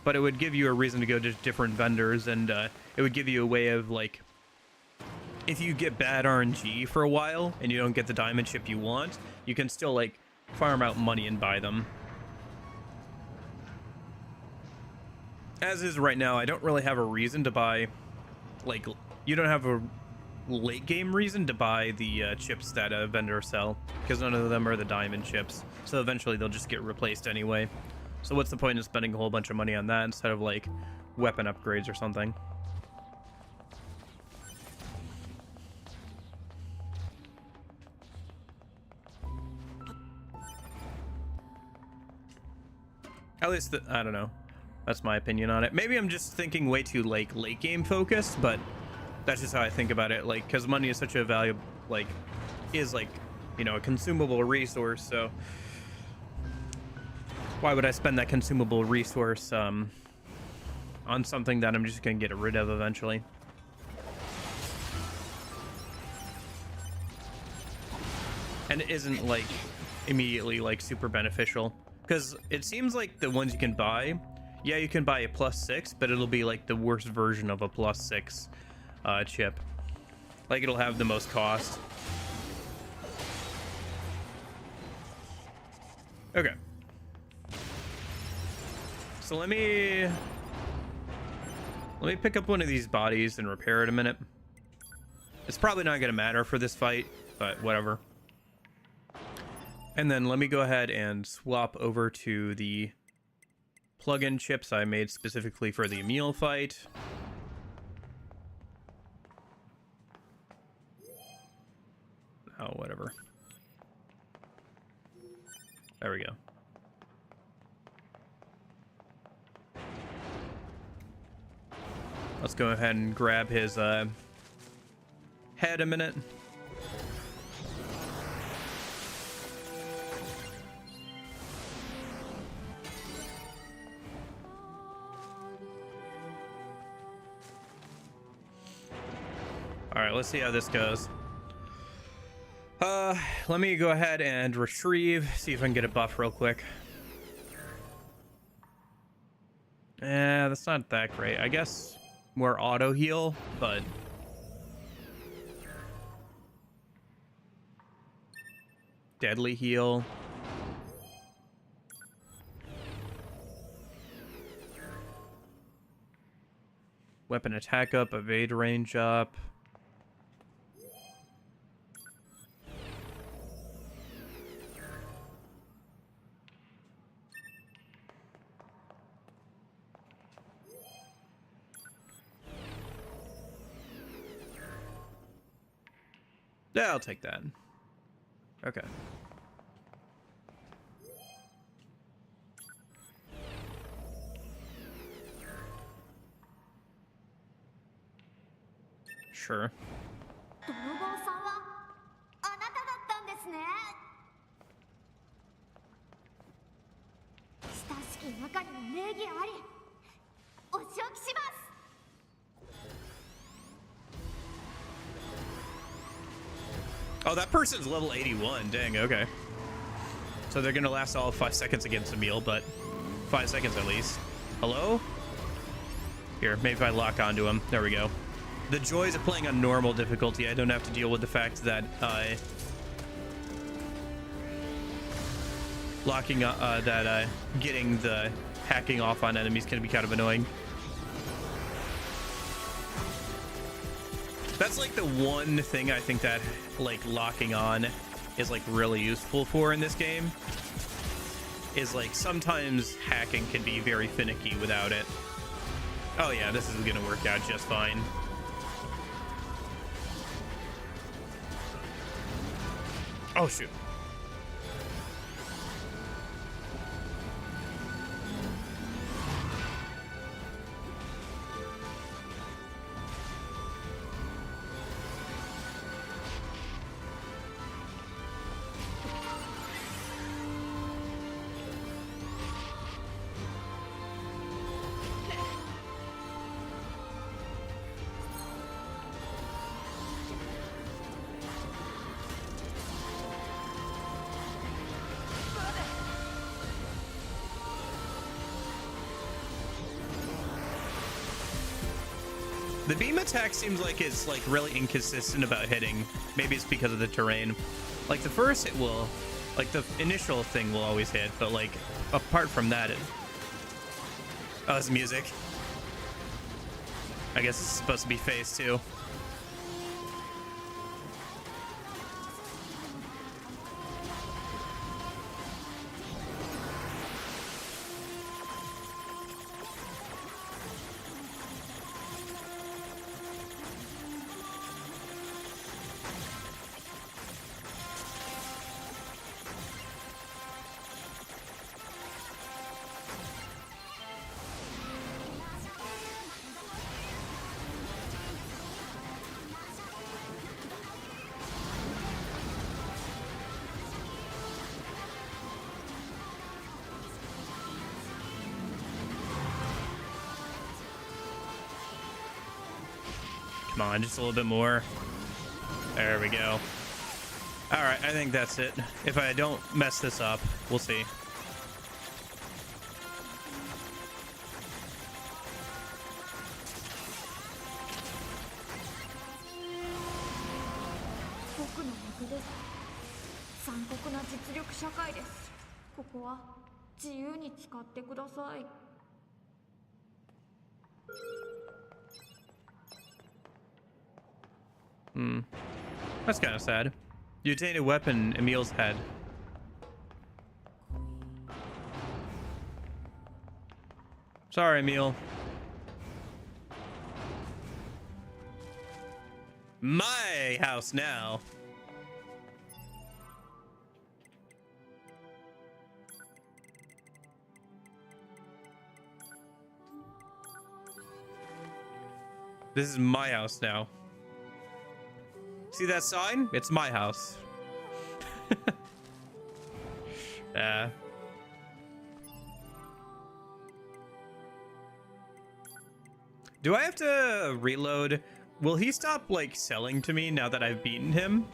but it would give you a reason to go to different vendors, and it would give you a way of like, if you get bad RNG for a while and you don't get the diamond chip you want, you can still like farm out money and buy them. As is right now, I don't really have a reason to buy, like, you don't have a late game reason to buy the chips that vendors sell, because none of them are the diamond chips, so eventually they'll just get replaced anyway. So what's the point of spending a whole bunch of money on that instead of like weapon upgrades or something? At least I don't know, that's my opinion on it. Maybe I'm just thinking way too like late game focused, but that's just how I think about it. Like, because money is such a valuable, like, is like, you know, a consumable resource. So why would I spend that consumable resource on something that I'm just gonna get rid of eventually? And it isn't like immediately like super beneficial, because it seems like the ones you can buy, yeah, you can buy a +6, but it'll be like the worst version of a +6 chip. Like, it'll have the most cost. Okay. So let me pick up one of these bodies and repair it a minute. It's probably not gonna matter for this fight, but whatever. And then let me go ahead and swap over to the plug-in chips I made specifically for the Emil fight. Oh, whatever. There we go. Let's go ahead and grab his head a minute. All right, let's see how this goes. Let me go ahead and retrieve, see if I can get a buff real quick. Yeah, that's not that great. I guess more auto heal, but deadly heal. Weapon attack up, evade range up. Yeah, I'll take that. Okay. Sure. 泥棒さんはあなただったんですね。親しき中にも名義あり。お仕置きします。 Oh, that person's level 81. Dang, okay. So they're gonna last all 5 seconds against Emil, but 5 seconds at least. Hello? Here, maybe if I lock onto him. There we go. The joys of playing on normal difficulty. I don't have to deal with the fact that getting the hacking off on enemies can be kind of annoying. That's like the one thing I think that like locking on is like really useful for in this game, is like sometimes hacking can be very finicky without it. Oh yeah, this is gonna work out just fine. Oh shoot. The beam attack seems like it's like really inconsistent about hitting. Maybe it's because of the terrain. Like the first hit will, like the initial thing will always hit, but like apart from that, oh, it's music. I guess it's supposed to be phase 2. Come on, just a little bit more. There we go. All right, I think that's it. If I don't mess this up, we'll see. That's kind of sad. You obtained a weapon, Emil's head. Sorry, Emil. My house now. This is my house now. See that sign? It's my house. Do I have to reload? Will he stop like selling to me now that I've beaten him?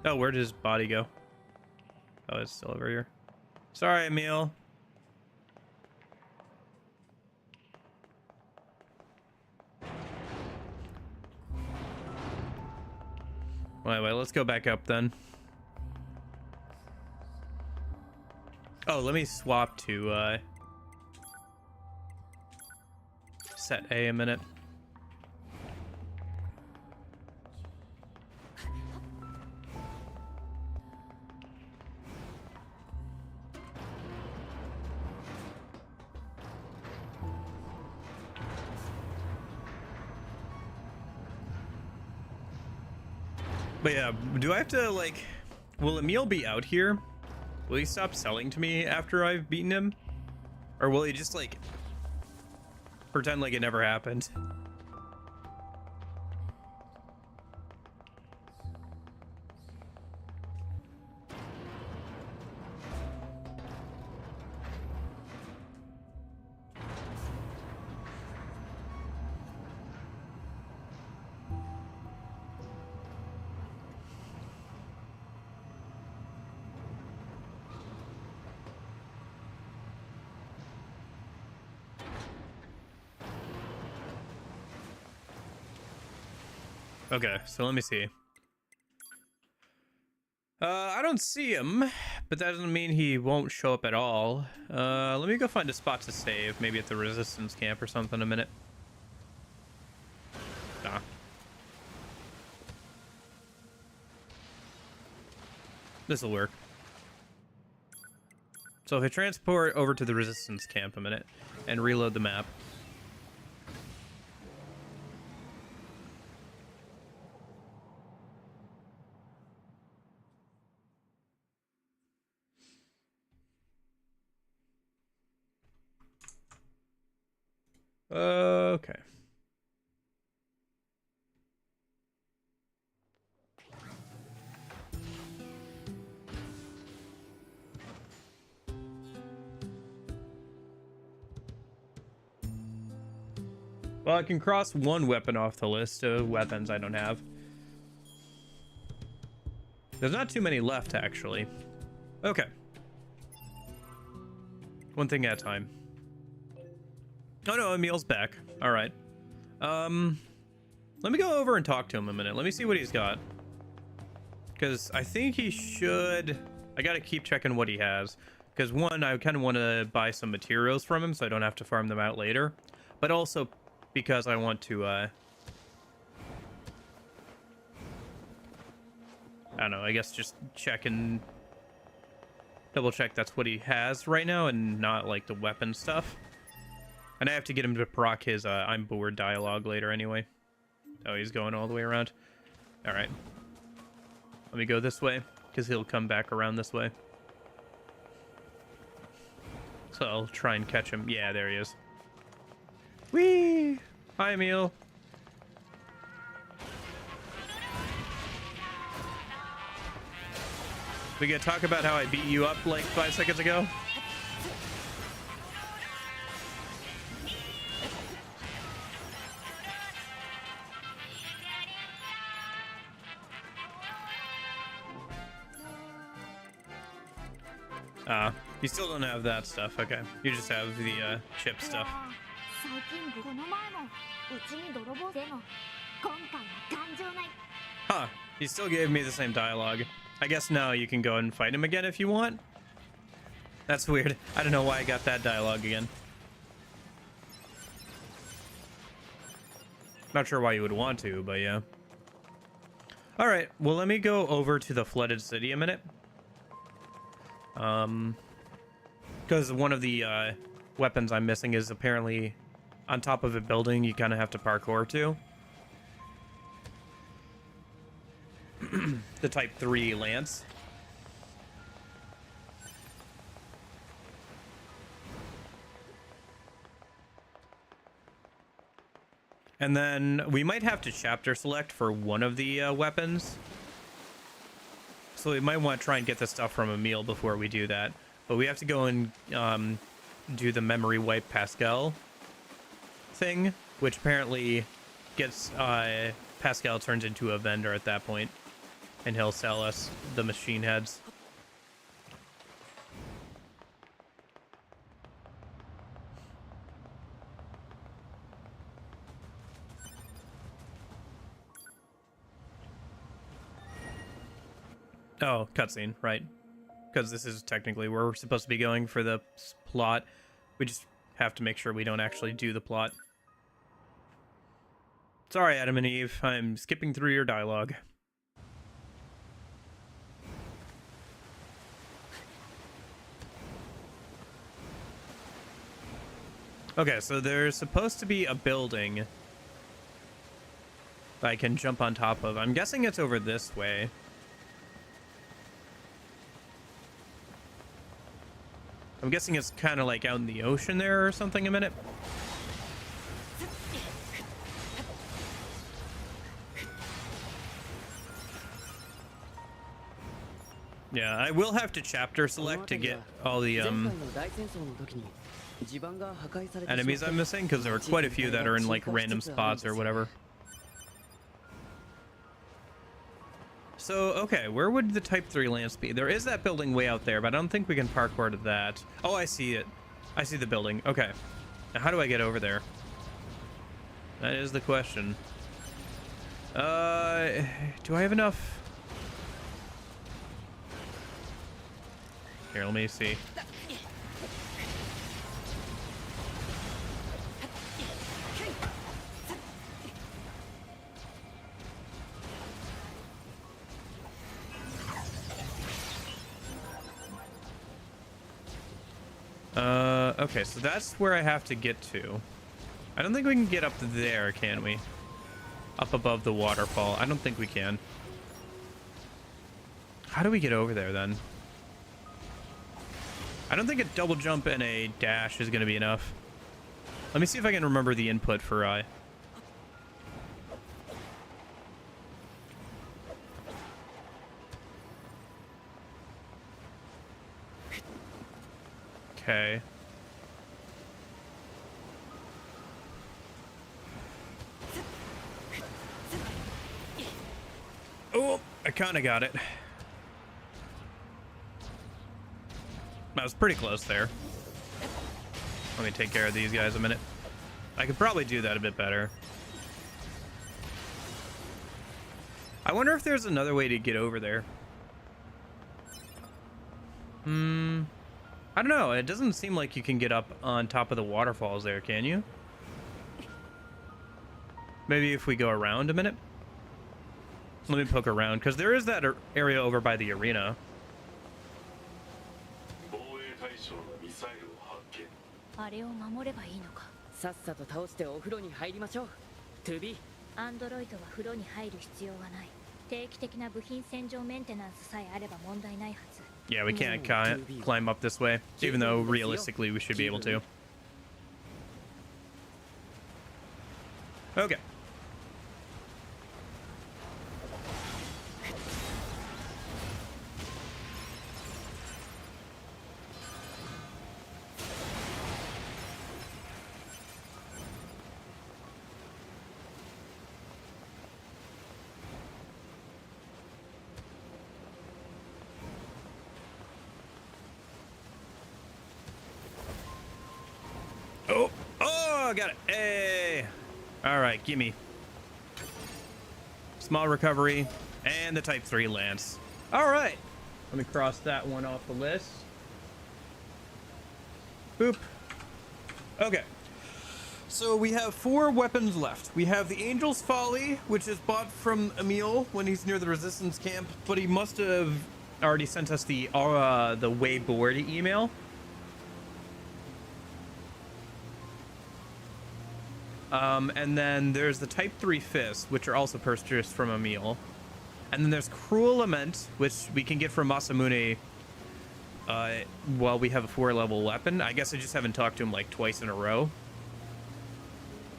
Oh, where did his body go? Oh, it's still over here. Sorry, Emil. Wait, let's go back up then. Oh, let me swap to set A a minute. But yeah, do I have to like, will Emil be out here? Will he stop selling to me after I've beaten him? Or will he just like pretend like it never happened? Okay, so let me see. I don't see him, but that doesn't mean he won't show up at all. Let me go find a spot to save, maybe at the resistance camp or something in a minute. Nah. This'll work. So if I transport over to the resistance camp a minute and reload the map. Okay. Well, I can cross one weapon off the list of weapons I don't have. There's not too many left, actually. Okay. One thing at a time. Oh no, Emil's back. All right. Let me go over and talk to him a minute. Let me see what he's got. Because I think he should... I got to keep checking what he has. Because one, I kind of want to buy some materials from him so I don't have to farm them out later. But also because I want to... I don't know, I guess just check and... double check that's what he has right now and not like the weapon stuff. And I have to get him to proc his I'm bored dialogue later anyway. Oh, he's going all the way around. All right. Let me go this way, because he'll come back around this way. So I'll try and catch him. Yeah, there he is. Whee! Hi, Emil. We gonna talk about how I beat you up like 5 seconds ago? You still don't have that stuff. Okay. You just have the chip stuff. 最近この前もうちに泥棒でも今回は頑丈ない Huh. He still gave me the same dialogue. I guess now you can go and fight him again if you want. That's weird. I don't know why I got that dialogue again. Not sure why you would want to, but yeah. Alright, well let me go over to the flooded city a minute. Because one of the weapons I'm missing is apparently on top of a building you kind of have to parkour to. The Type 3 Lance. And then we might have to chapter select for one of the weapons. So we might want to try and get the stuff from Emil before we do that. But we have to go and do the memory wipe Pascal thing, which apparently gets Pascal turns into a vendor at that point, and he'll sell us the machine heads. Oh, cutscene, right. Because this is technically where we're supposed to be going for the plot. We just have to make sure we don't actually do the plot. Sorry, Adam and Eve. I'm skipping through your dialogue. Okay, so there's supposed to be a building that I can jump on top of. I'm guessing it's over this way. I'm guessing it's kind of like out in the ocean there or something a minute. Yeah, I will have to chapter select to get all the enemies I'm missing, because there are quite a few that are in like random spots or whatever. So, okay, where would the Type 3 Lance be? There is that building way out there, but I don't think we can parkour to that. Oh, I see it. I see the building. Okay. Now, how do I get over there? That is the question. Do I have enough? Here, let me see. Okay, so that's where I have to get to. I don't think we can get up there, can we? Up above the waterfall. I don't think we can. How do we get over there, then? I don't think a double jump and a dash is going to be enough. Let me see if I can remember the input for Okay. Oh, I kind of got it. I was pretty close there. Let me take care of these guys a minute. I could probably do that a bit better. I wonder if there's another way to get over there. I don't know. It doesn't seem like you can get up on top of the waterfalls there, can you? Maybe if we go around a minute? Let me poke around, because there is that area over by the arena. 防衛対象のミサイルを発見。あれを守ればいいのか。さっさと倒してお風呂に入りましょう。トゥビー。アンドロイドは風呂に入る必要はない。定期的な部品洗浄メンテナンスさえあれば問題ないはず。 Yeah, we can't climb up this way, even though realistically we should be able to. Okay. Oh, I got it. Hey. All right, gimme. Small recovery and the Type 3 Lance. All right. Let me cross that one off the list. Boop. Okay. So we have 4 weapons left. We have the Angel's Folly, which is bought from Emil when he's near the Resistance camp, but he must have already sent us the way board email. And then there's the Type 3 Fist, which are also purchased from Emil. And then there's Cruel Lament, which we can get from Masamune while we have a 4-level weapon. I guess I just haven't talked to him like twice in a row.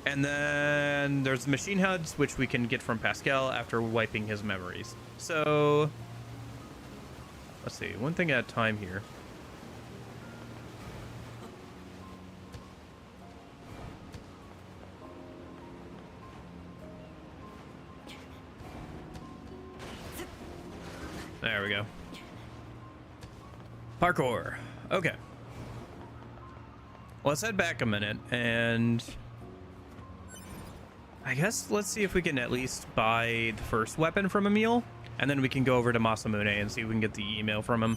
And then there's the Machine Heads, which we can get from Pascal after wiping his memories. So, let's see, one thing at a time here. There we go. Parkour. Okay. Let's head back a minute and I guess let's see if we can at least buy the first weapon from Emil, and then we can go over to Masamune and see if we can get the email from him.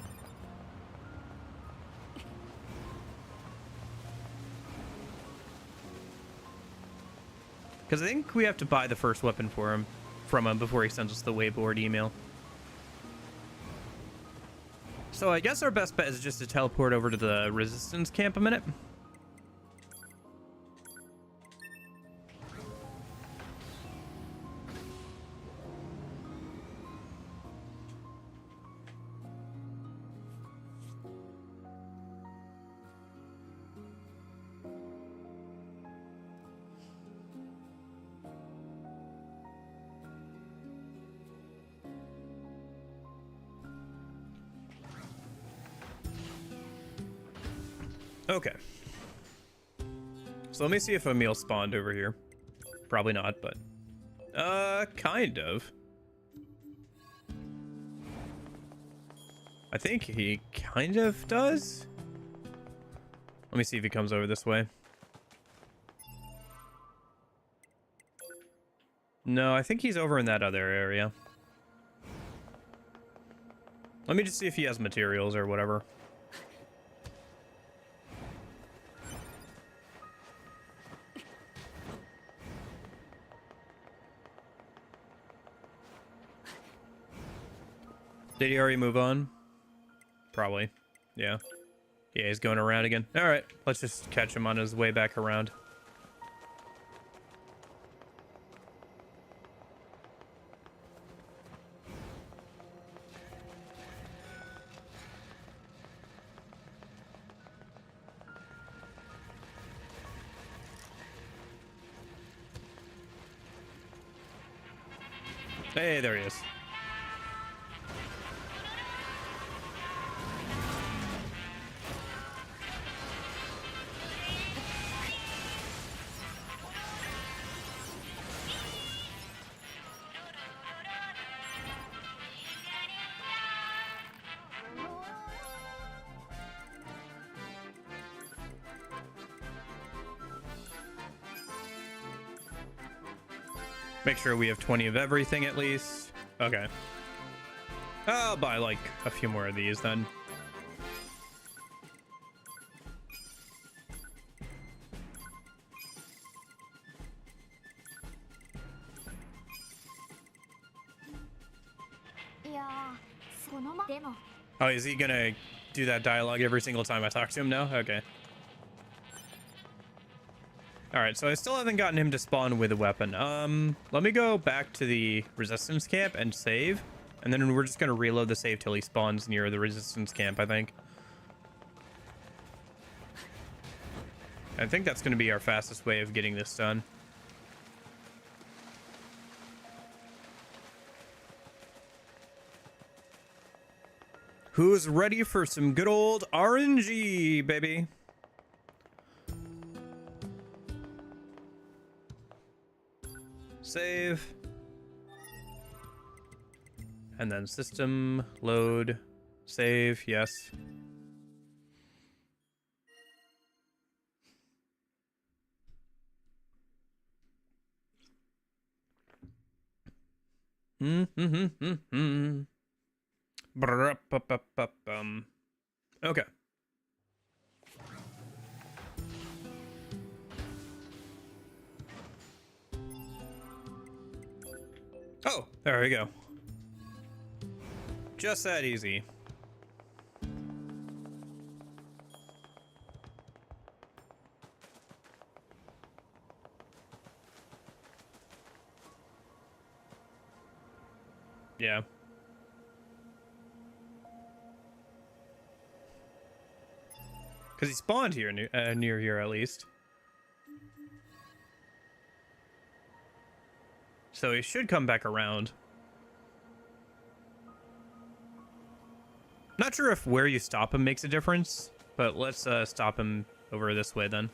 Because I think we have to buy the first weapon from him before he sends us the wayboard email. So I guess our best bet is just to teleport over to the Resistance camp a minute. Okay. So let me see if Emil spawned over here. Probably not, but... kind of. I think he kind of does. Let me see if he comes over this way. No, I think he's over in that other area. Let me just see if he has materials or whatever. Did he already move on? Probably. Yeah. Yeah, he's going around again. All right, let's just catch him on his way back around. Hey, there he is. Make sure we have 20 of everything at least. Okay. I'll buy like a few more of these then. Oh, is he gonna do that dialogue every single time I talk to him now? Okay. Alright, so I still haven't gotten him to spawn with a weapon. Let me go back to the resistance camp and save. And then we're just gonna reload the save till he spawns near the resistance camp, I think. I think that's gonna be our fastest way of getting this done. Who's ready for some good old RNG, baby? Save. And then system, load, save, yes. Okay. Oh, there we go. Just that easy. Yeah. Because he spawned here, near here at least. So he should come back around. Not sure if where you stop him makes a difference, but let's stop him over this way then.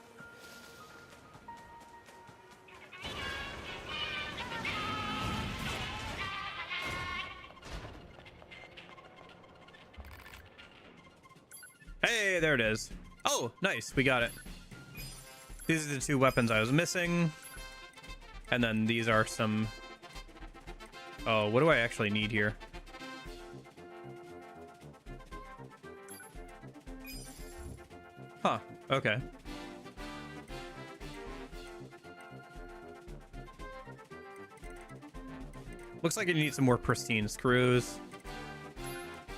Hey, there it is. Oh, nice, we got it. These are the two weapons I was missing. And then these are some... Oh, what do I actually need here? Huh, okay. Looks like you need some more pristine screws.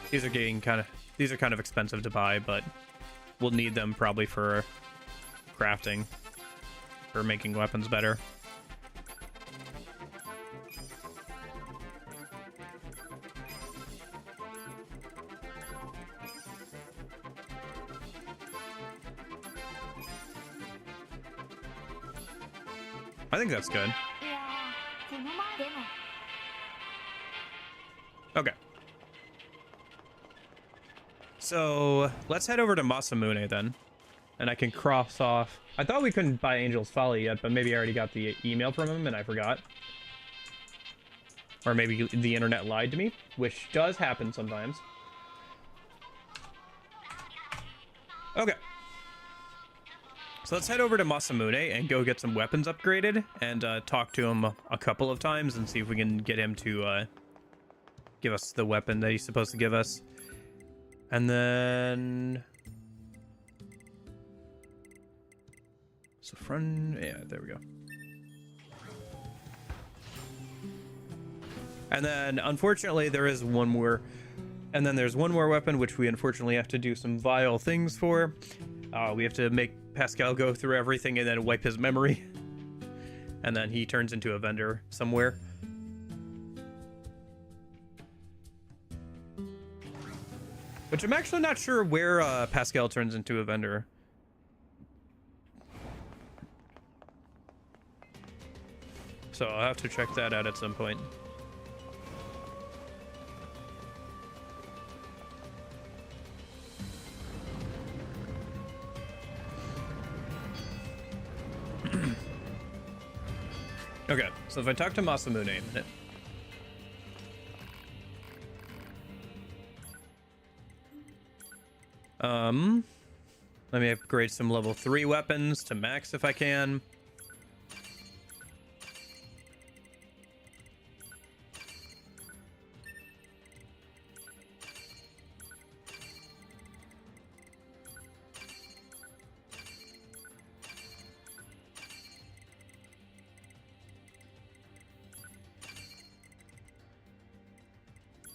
These are kind of expensive to buy, but we'll need them probably for crafting, for making weapons better. I think that's good. Okay. So let's head over to Masamune then. And I can cross off. I thought we couldn't buy Angel's Folly yet, but maybe I already got the email from him and I forgot. Or maybe the internet lied to me, which does happen sometimes. Okay. So let's head over to Masamune and go get some weapons upgraded and talk to him a couple of times and see if we can get him to give us the weapon that he's supposed to give us. And then... So front... Yeah, there we go. And then, unfortunately, there is one more... And then there's one more weapon, which we unfortunately have to do some vile things for. We have to make Pascal go through everything and then wipe his memory. And then he turns into a vendor somewhere. Which I'm actually not sure where Pascal turns into a vendor. So I'll have to check that out at some point. Okay, so if I talk to Masamune in a minute. Let me upgrade some level 3 weapons to max if I can.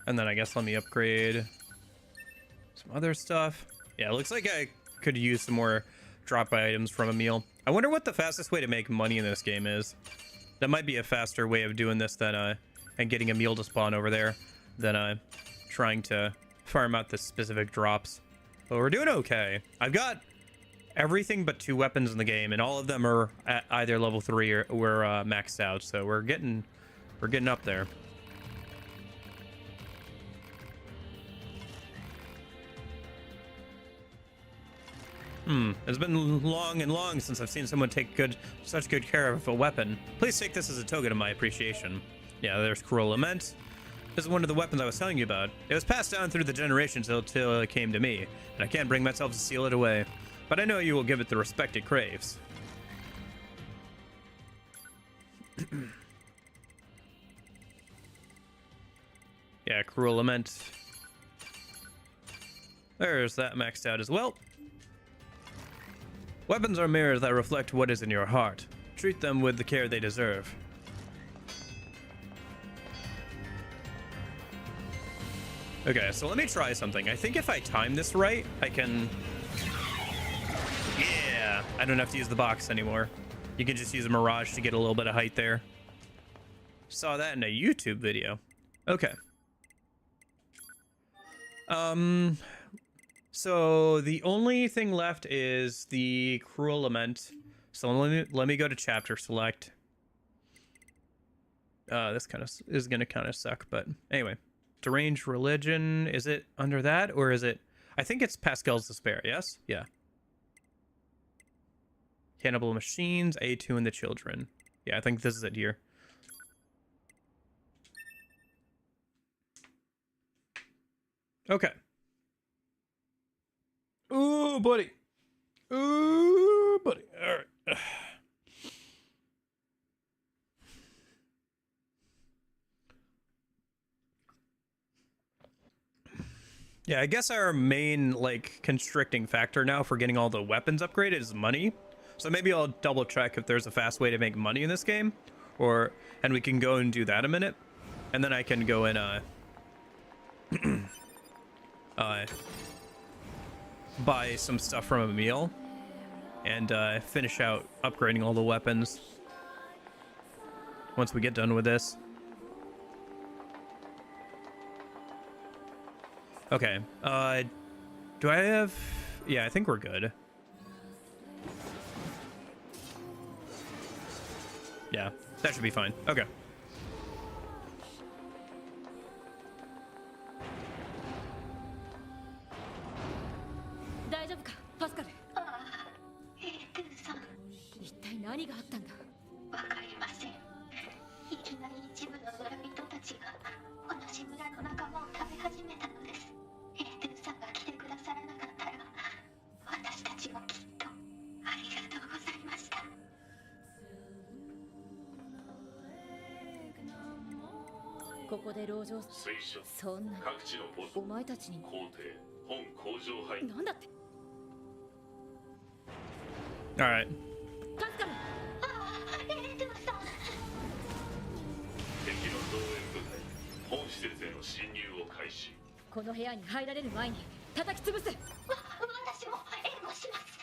And then I guess let me upgrade some other stuff. Yeah, it looks like I could use some more drop items from a meal. I wonder what the fastest way to make money in this game is. That might be a faster way of doing this than and getting a meal to spawn over there than trying to farm out the specific drops. But we're doing okay. I've got everything but 2 weapons in the game, and all of them are at either level 3 or we're maxed out. So we're getting up there. It's been long since I've seen someone take such good care of a weapon. Please take this as a token of my appreciation. Yeah, there's Cruel Lament. This is one of the weapons I was telling you about. It was passed down through the generations until it came to me, and I can't bring myself to seal it away. But I know you will give it the respect it craves. Yeah, Cruel Lament. There's that maxed out as well. Weapons are mirrors that reflect what is in your heart. Treat them with the care they deserve. Okay, so let me try something. I think if I time this right, I can... Yeah! I don't have to use the box anymore. You can just use a Mirage to get a little bit of height there. Saw that in a YouTube video. Okay. So the only thing left is the Cruel Lament. So let me go to chapter select. This kind of is gonna kind of suck, but anyway. Deranged Religion, is it under that, or is it? I think it's Pascal's Despair. Yes, yeah. Cannibal Machines, A2 and the Children. Yeah, I think this is it here. Okay. Ooh, buddy. Ooh, buddy. All right. Yeah, I guess our main, like, constricting factor now for getting all the weapons upgraded is money. So maybe I'll double check if there's a fast way to make money in this game. And we can go and do that a minute. And then I can go and, buy some stuff from a meal. And, finish out upgrading all the weapons. Once we get done with this. Okay, do I have... Yeah, I think we're good. Yeah, that should be fine. Okay. All right. この部屋に入られる前に叩き潰す。私も援護します。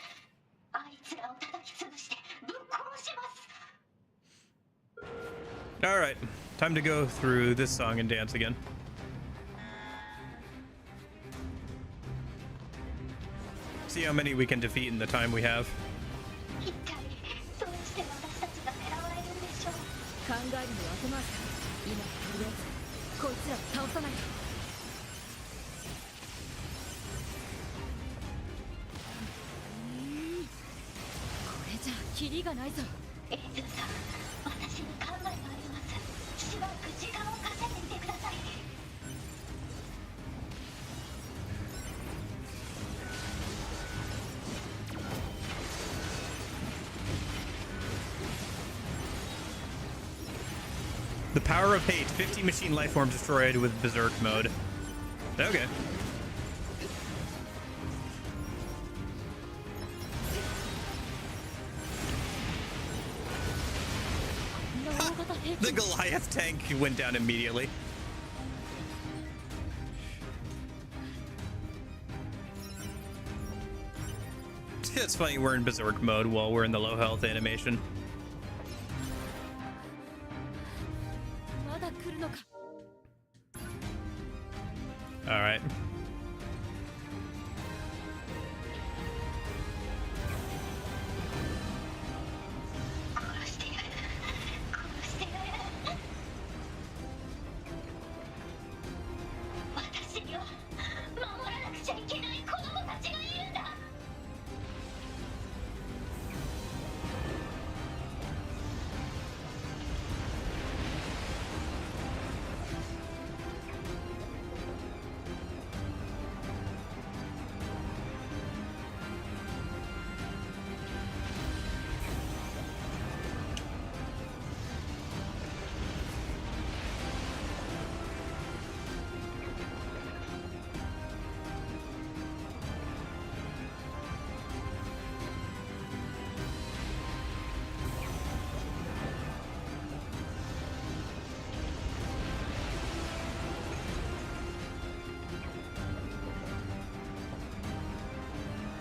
あいつらを叩き潰してぶっ殺します。All right, time to go through this song and dance again. See how many we can defeat in the time we have. 一体どうして私たちが狙われるんでしょう。考えるのは後回しだ。今とりあえずこいつらを倒さないと。 キリがないぞ。エイズさん、私に考えがあります。しばらく時間を稼いでいてください。The power of hate. 50 machine life forms destroyed with berserk mode. Okay. The Goliath tank went down immediately. It's funny we're in berserk mode while we're in the low health animation. まだ来るのか。 All right. 殺してやる殺してやる私には守らなくちゃいけない子供たちがいるんだ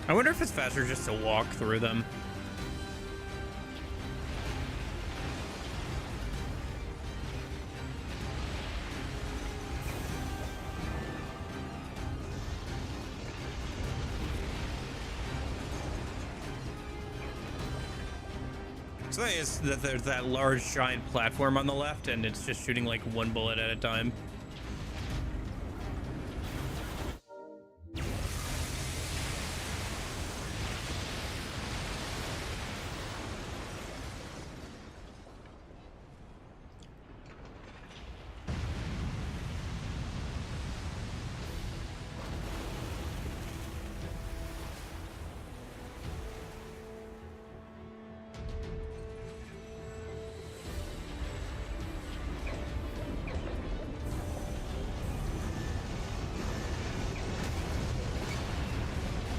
I wonder if it's faster just to walk through them. So is that there's that large giant platform on the left, and it's just shooting like one bullet at a time.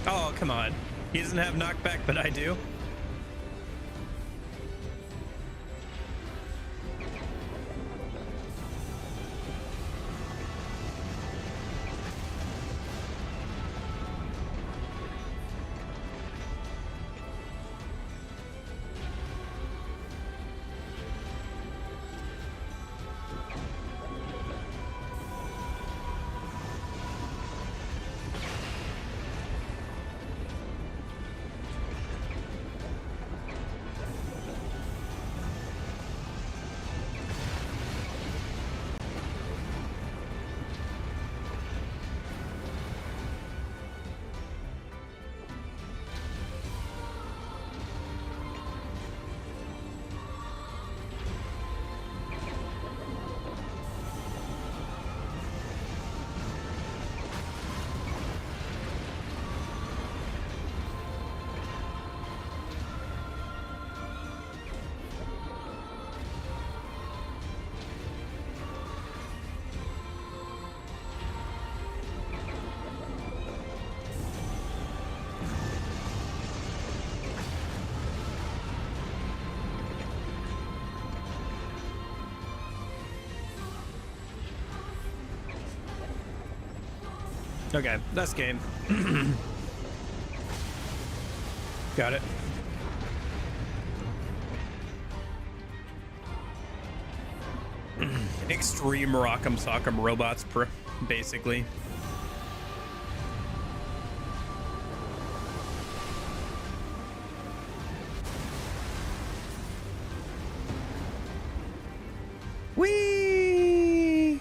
Oh, come on. He doesn't have knockback, but I do. Okay, that's game. Got it. Extreme Rock'em Sock'em robots, basically. Whee!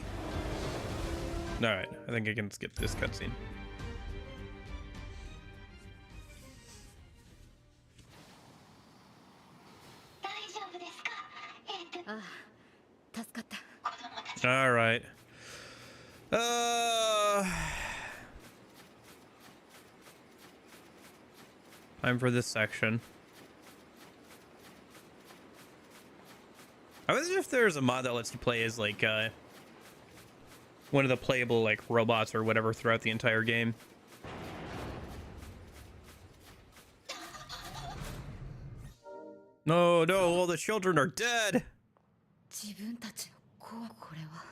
Alright, I think I can skip this cutscene. All right. Time for this section. I wonder if there's a mod that lets you play as like one of the playable like robots or whatever throughout the entire game. No, no, all the children are dead. 自分たちの子はこれは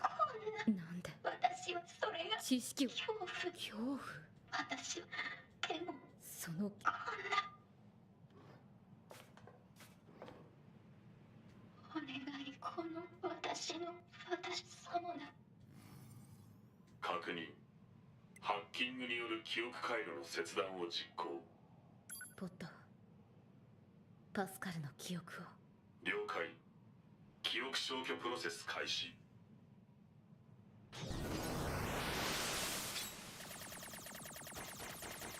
なんで私はそれが知識を恐怖恐怖私はでもそのこんな私様だ。確認。ハッキングによる記憶回路の切断を実行。ポット、パスカルの記憶を。了解。記憶消去プロセス開始。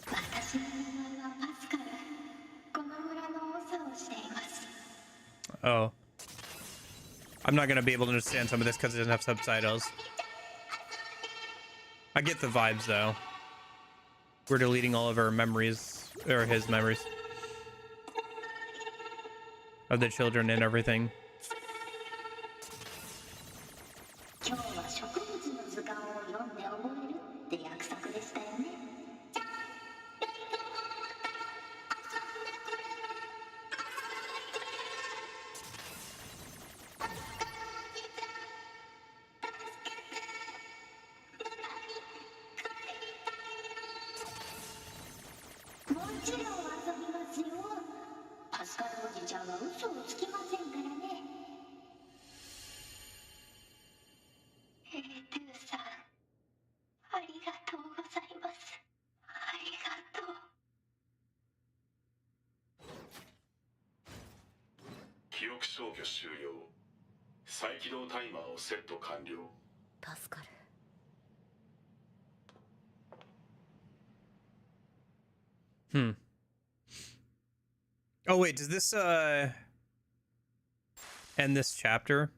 私の名前はパスカル。この村の長をしています。 Oh. I'm not gonna be able to understand some of this because it doesn't have subtitles. I get the vibes though. We're deleting all of our memories, or his memories of the children and everything. 今日は植物の図鑑を読んで覚えるって約束でしたよね。もちろん遊びますよ。パスカルおじちゃんは嘘をつきませんからね。トゥーさん、ありがとうございます。ありがとう。記憶消去終了。再起動タイマーをセット完了。パスカル。Oh wait, does this end this chapter?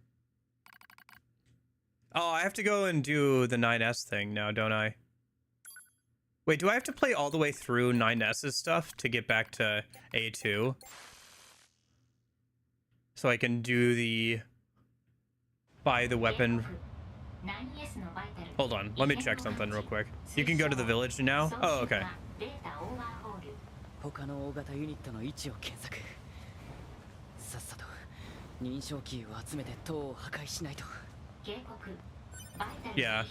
Oh, I have to go and do the 9S thing now, don't I? Wait, do I have to play all the way through 9S's stuff to get back to A2? So I can do the buy the weapon. Hold on, let me check something real quick. You can go to the village now? Oh, okay. 他の大型ユニットの位置を検索。さっさと認証キーを集めて塔を破壊しないと。 Yeah,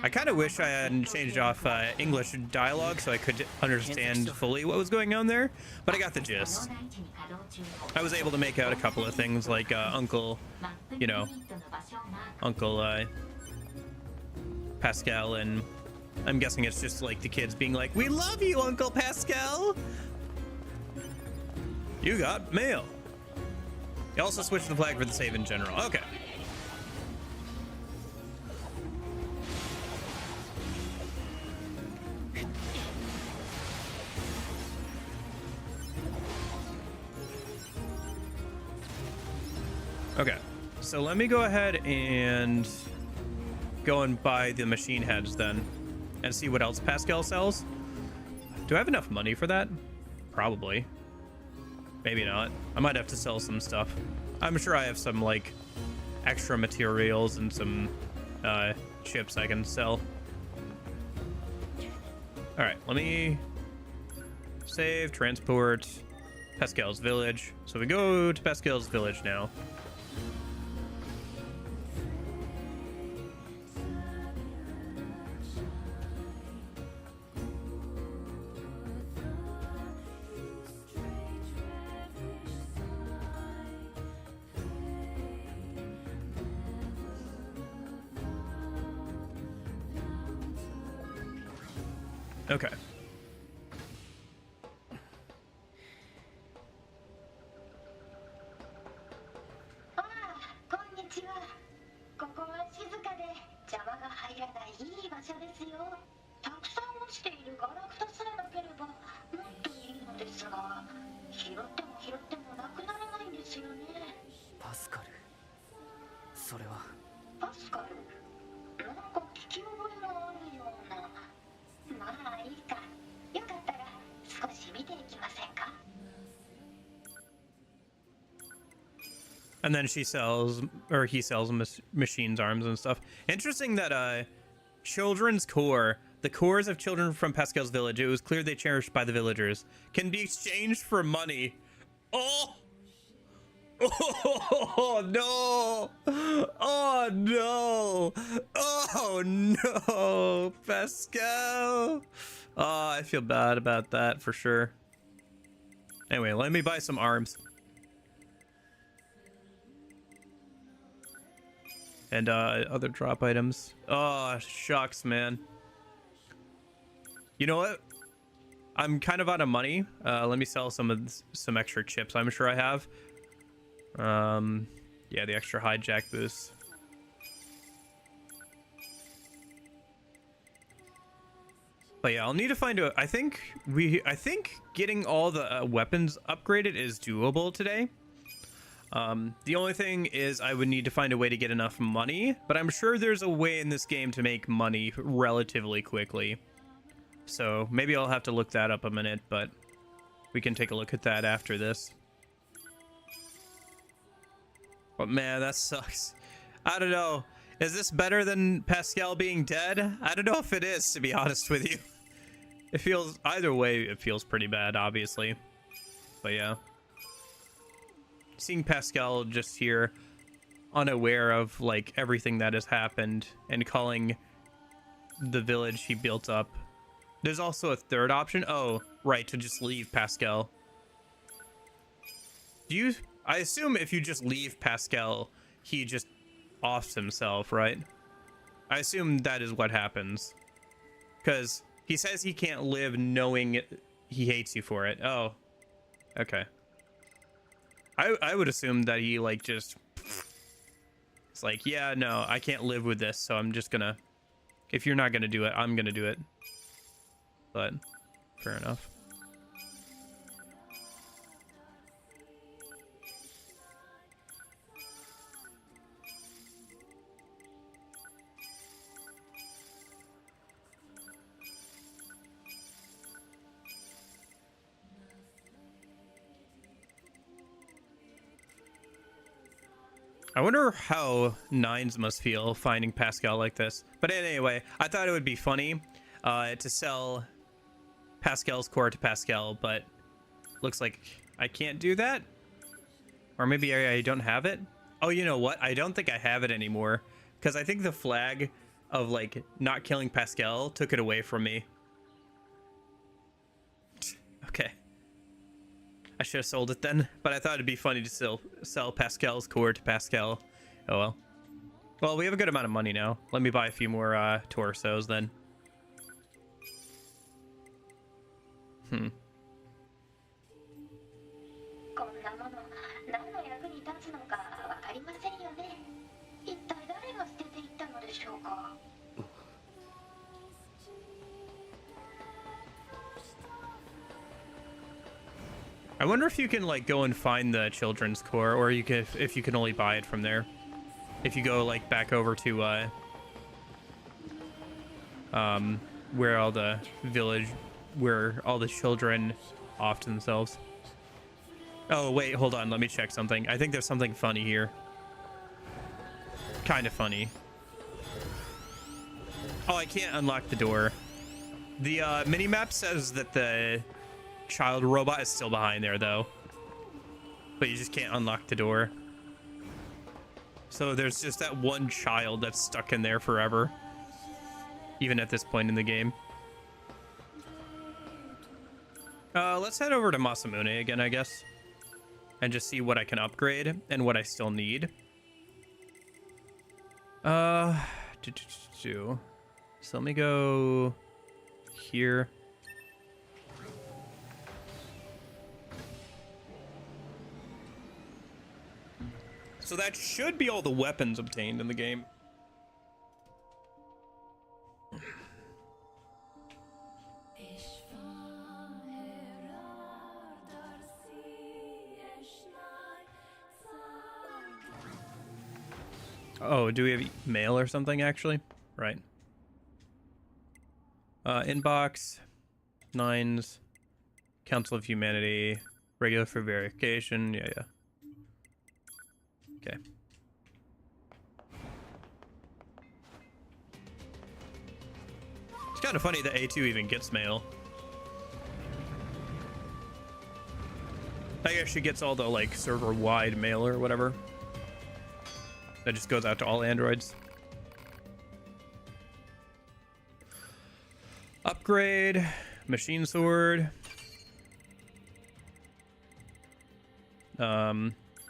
I kind of wish I hadn't changed off English dialogue so I could understand fully what was going on there, but I got the gist. I was able to make out a couple of things like Uncle, you know, Uncle Pascal, and I'm guessing it's just like the kids being like, "We love you, Uncle Pascal! You got mail." You also switched the flag for the save in general. Okay. Okay, so let me go ahead and go and buy the machine heads then and see what else Pascal sells. Do I have enough money for that? Probably. Maybe not. I might have to sell some stuff. I'm sure I have some like extra materials and some chips I can sell. All right, let me save, transport, Pascal's village. So we go to Pascal's village now. Okay. ああ、こんにちは。ここは静かで邪魔が入らないいい場所ですよ。たくさん落ちているガラクタさえなければもっといいのですが、拾ってもなくならないんですよね。パスカル。それは。パスカル？なんか聞き覚えがあるような。まあいいか。よかったら少し見ていきませんか？ And then she sells, or he sells machines, arms, and stuff. Interesting that children's core, the cores of children from Pascal's village, it was clear they cherished by the villagers, can be exchanged for money. Oh! Oh no! Oh no! Oh no! Pascal! Oh, I feel bad about that for sure. Anyway, let me buy some arms. And other drop items. Oh, shucks, man. You know what? I'm kind of out of money. Let me sell some extra chips. I'm sure I have. Yeah, the extra hijack boost. But yeah, I'll need to find a. I think getting all the weapons upgraded is doable today. The only thing is I would need to find a way to get enough money, but I'm sure there's a way in this game to make money relatively quickly. So maybe I'll have to look that up a minute, but we can take a look at that after this. But man, that sucks. I don't know. Is this better than Pascal being dead? I don't know if it is, to be honest with you. It feels, either way, it feels pretty bad, obviously. But yeah. Seeing Pascal just here, unaware of, like, everything that has happened, and calling the village he built up. There's also a third option. Oh, right, to just leave Pascal. I assume if you just leave Pascal, he just offs himself, right? I assume that is what happens. Because he says he can't live knowing he hates you for it. Oh, okay. I would assume that he, like, just... It's like, yeah, no, I can't live with this, so I'm just gonna... If you're not gonna do it, I'm gonna do it. But, fair enough. I wonder how Nines must feel finding Pascal like this. But anyway, I thought it would be funny to sell Pascal's core to Pascal, but looks like I can't do that. Or maybe I don't have it. Oh, you know what? I don't think I have it anymore. Because I think the flag of, like, not killing Pascal took it away from me. Okay. I should have sold it then, but I thought it'd be funny to sell Pascal's core to Pascal. Oh well. Well, we have a good amount of money now. Let me buy a few more torsos then. こんなもの何の役に立つのかわかりませんよね。一体誰が捨てていったのでしょうか。I wonder if you can, like, go and find the children's core, or you can, if you can only buy it from there. If you go, like, back over to where all the village, where all the children off to themselves. Oh wait, hold on, let me check something. I think there's something funny here. Kind of funny. Oh, I can't unlock the door. The minimap says that the child robot is still behind there though, but you just can't unlock the door. So there's just that one child that's stuck in there forever, even at this point in the game. Let's head over to Masamune again, I guess, and just see what I can upgrade and what I still need. So let me go here. So that should be all the weapons obtained in the game. Oh, do we have mail or something, actually? Right. Inbox, Nines, Council of Humanity, regular for verification. Yeah. Okay. It's kind of funny that A2 even gets mail. I guess she gets all the, like, server-wide mail or whatever. That just goes out to all androids. Upgrade. Machine sword.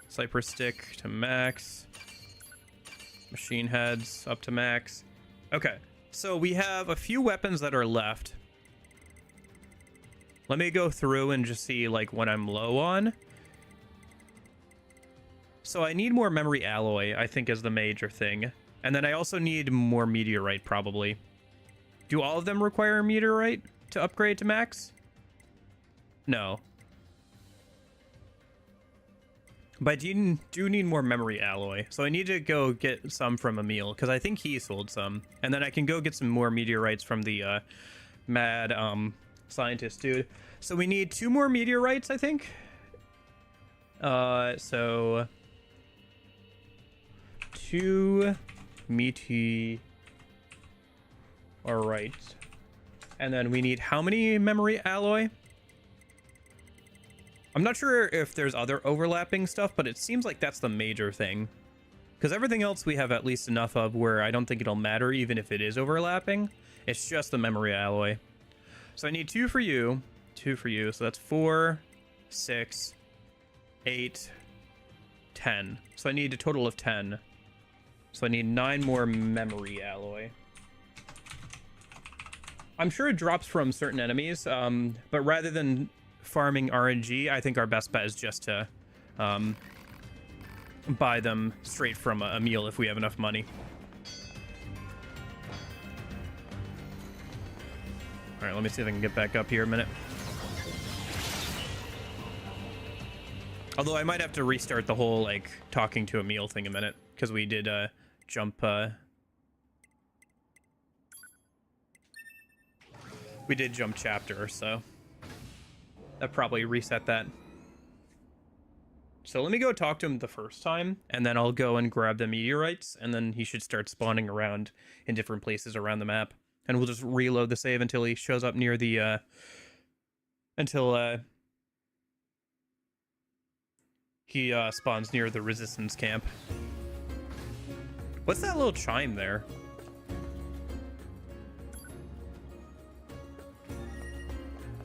Cypress stick to max. Machine heads up to max. Okay, so we have a few weapons that are left. Let me go through and just see like what I'm low on. So I need more memory alloy, I think, is the major thing. And then I also need more meteorite, probably. Do all of them require meteorite to upgrade to max? No. But I do need more memory alloy. So I need to go get some from Emil, because I think he sold some. And then I can go get some more meteorites from the mad scientist dude. So we need 2 more meteorites, I think. So 2 meteorites. And then we need how many memory alloy? I'm not sure if there's other overlapping stuff, but it seems like that's the major thing. Because everything else we have at least enough of where I don't think it'll matter even if it is overlapping. It's just the memory alloy. So I need 2 for you. 2 for you. So that's 4, 6, 8, 10. So I need a total of 10. So I need 9 more memory alloy. I'm sure it drops from certain enemies, but rather than farming RNG, I think our best bet is just to buy them straight from a meal if we have enough money. All right, let me see if I can get back up here a minute. Although I might have to restart the whole, like, talking to Emil thing a minute, because we did jump... we did jump chapter, so that probably reset that. So let me go talk to him the first time, and then I'll go and grab the meteorites, and then he should start spawning around in different places around the map. And we'll just reload the save until he shows up near the, he spawns near the resistance camp. What's that little chime there?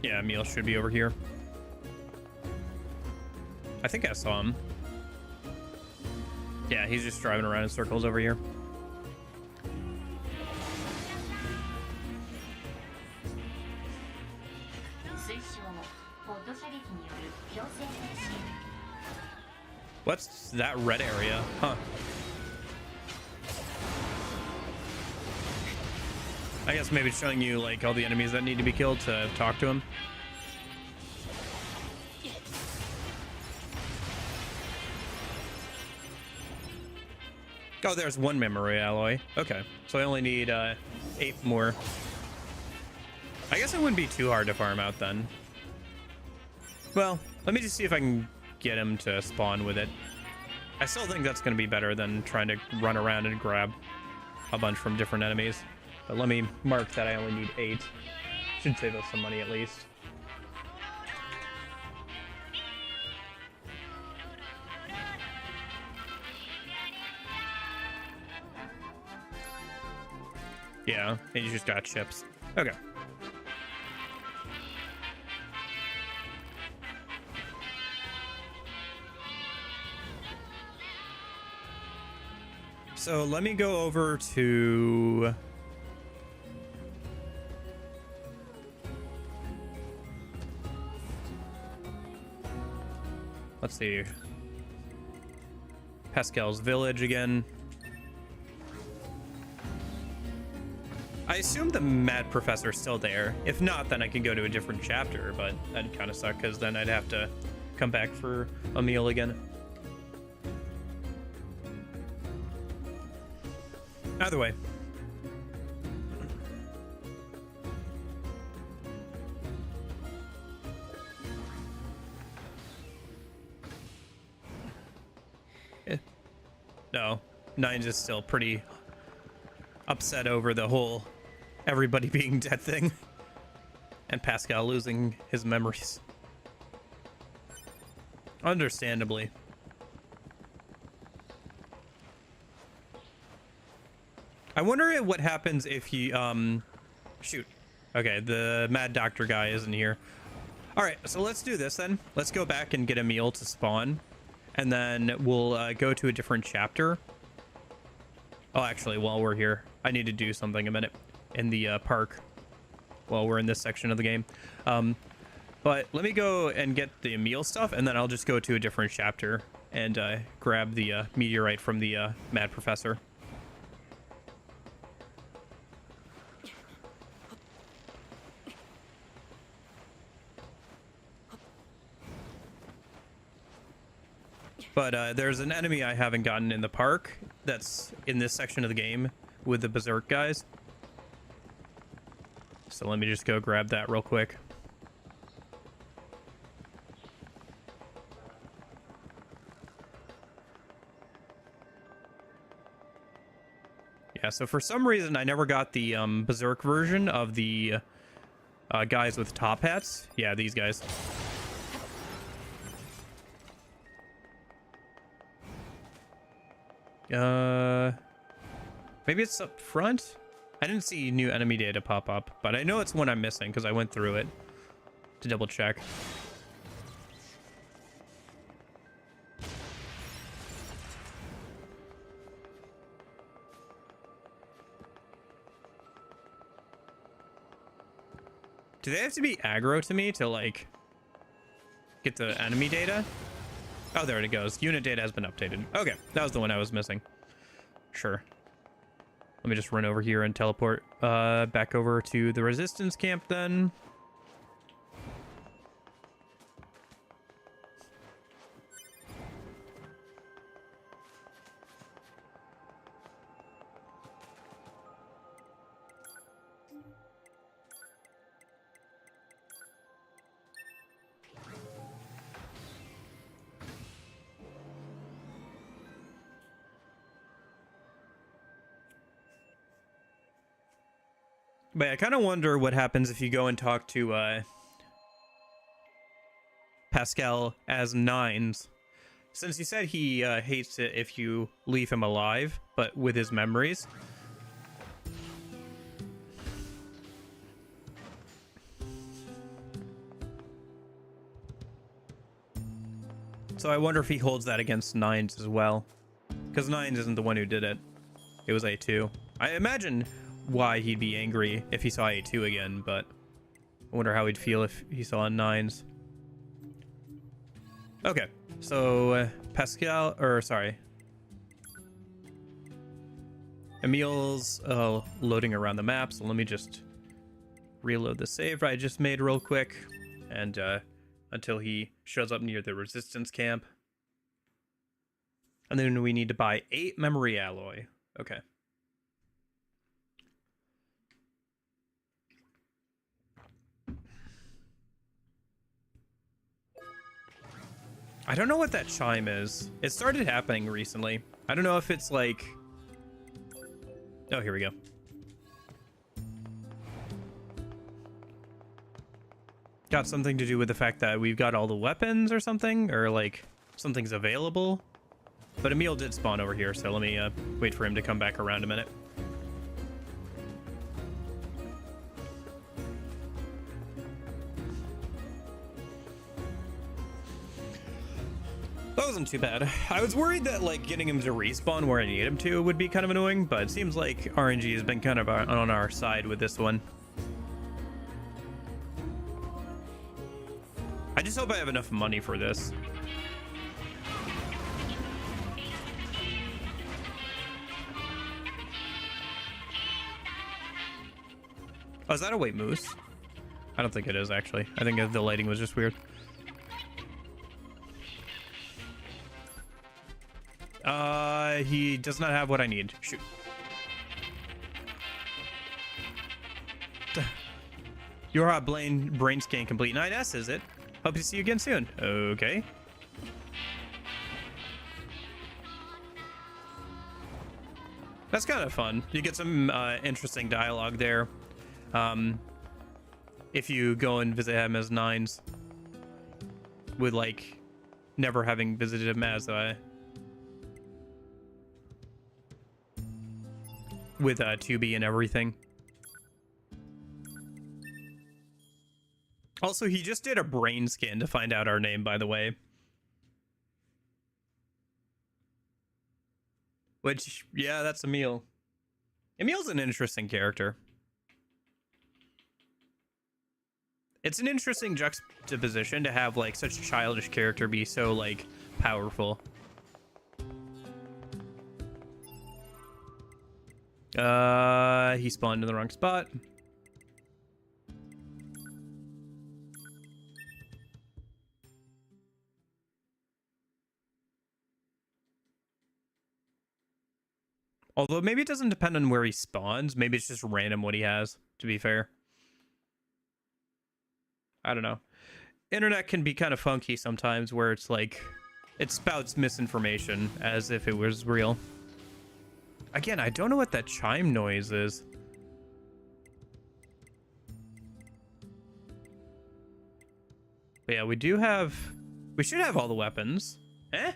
Yeah, Emil should be over here. I think I saw him. Yeah, he's just driving around in circles over here. What's that red area? Huh. I guess maybe it's showing you like all the enemies that need to be killed to talk to him. Oh, there's 1 memory alloy. Okay, so I only need 8 more. I guess it wouldn't be too hard to farm out then. Well, let me just see if I can get him to spawn with it. I still think that's going to be better than trying to run around and grab a bunch from different enemies. But let me mark that I only need 8. Should save us some money at least. Yeah, and you just got chips. Okay. So let me go over to... let's see. Pascal's village again. I assume the mad professor's still there. If not, then I can go to a different chapter, but that'd kind of suck because then I'd have to come back for a meal again. Either way. No, Nines is still pretty upset over the whole everybody being dead thing and Pascal losing his memories. Understandably. I wonder what happens if he shoot. Okay, the mad doctor guy isn't here. All right, so let's do this then. Let's go back and get a meal to spawn, and then we'll go to a different chapter Oh, actually, while we're here, I need to do something a minute in the park while we're in this section of the game. But let me go and get the Emil stuff, and then I'll just go to a different chapter and grab the meteorite from the Mad Professor. But there's an enemy I haven't gotten in the park that's in this section of the game with the Berserk guys. So let me just go grab that real quick. Yeah, so for some reason I never got the Berserk version of the guys with top hats. Yeah, these guys. Maybe it's up front? I didn't see new enemy data pop up, but I know it's one I'm missing because I went through it to double check. Do they have to be aggro to me to, like, get the enemy data? Oh, there it goes. Unit data has been updated. Okay, that was the one I was missing. Sure. Let me just run over here and teleport back over to the resistance camp then. But I kind of wonder what happens if you go and talk to Pascal as Nines. Since he said he hates it if you leave him alive, but with his memories. So I wonder if he holds that against Nines as well. Because Nines isn't the one who did it. It was A2. I imagine why he'd be angry if he saw A2 again, but I wonder how he'd feel if he saw Nines. Okay, so Pascal, or sorry, Emil's loading around the map, so let me just reload the save I just made real quick, and until he shows up near the resistance camp. And then we need to buy 8 memory alloy. Okay. I don't know what that chime is. It started happening recently. I don't know if it's like... Oh, here we go. Got something to do with the fact that we've got all the weapons or something? Or like something's available? But Emil did spawn over here, so let me wait for him to come back around a minute. That wasn't too bad. I was worried that like getting him to respawn where I need him to would be kind of annoying, but it seems like RNG has been kind of on our side with this one. I just hope I have enough money for this. Oh, is that a white moose? I don't think it is, actually. I think the lighting was just weird. He does not have what I need. Shoot. Your brain scan complete. 9S, is it? Hope to see you again soon. Okay. That's kind of fun. You get some interesting dialogue there. If you go and visit him as Nines. With, like, never having visited him as with 2B and everything. Also, he just did a brain scan to find out our name, by the way. Which, yeah, that's Emil. Emil's an interesting character. It's an interesting juxtaposition to have, like, such a childish character be so, like, powerful. He spawned in the wrong spot. Although maybe it doesn't depend on where he spawns. Maybe it's just random what he has, to be fair. I don't know. Internet can be kind of funky sometimes where it's like, it spouts misinformation as if it was real. Again, I don't know what that chime noise is. But yeah, we should have all the weapons. Eh?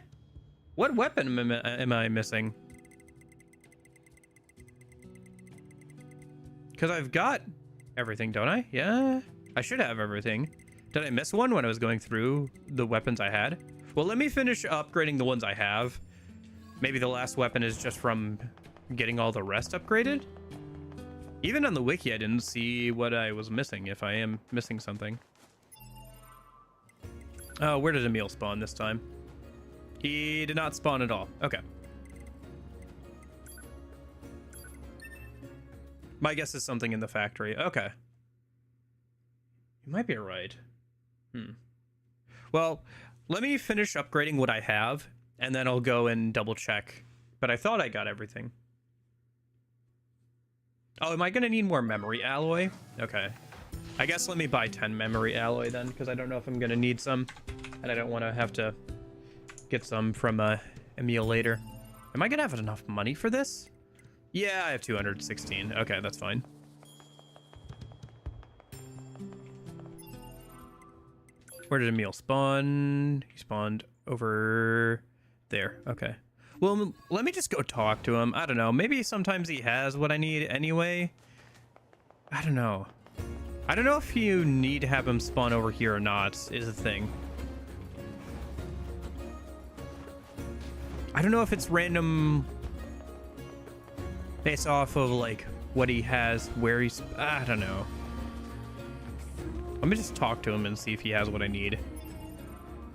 What weapon am I missing? Because I've got everything, don't I? Yeah, I should have everything. Did I miss one when I was going through the weapons I had? Well, let me finish upgrading the ones I have. Maybe the last weapon is just from getting all the rest upgraded? Even on the wiki, I didn't see what I was missing, if I am missing something. Oh, where did Emil spawn this time? He did not spawn at all. Okay. My guess is something in the factory. Okay. You might be right. Well, let me finish upgrading what I have, and then I'll go and double check. But I thought I got everything. Oh, am I going to need more memory alloy? Okay. I guess let me buy 10 memory alloy then, because I don't know if I'm going to need some. And I don't want to have to get some from Emil later. Am I going to have enough money for this? Yeah, I have 216. Okay, that's fine. Where did Emil spawn? He spawned over there. Okay. Well, let me just go talk to him. I don't know. Maybe sometimes he has what I need anyway. I don't know. I don't know if you need to have him spawn over here or not, is the thing. I don't know if it's random based off of, like, what he has, where he's... I don't know. Let me just talk to him and see if he has what I need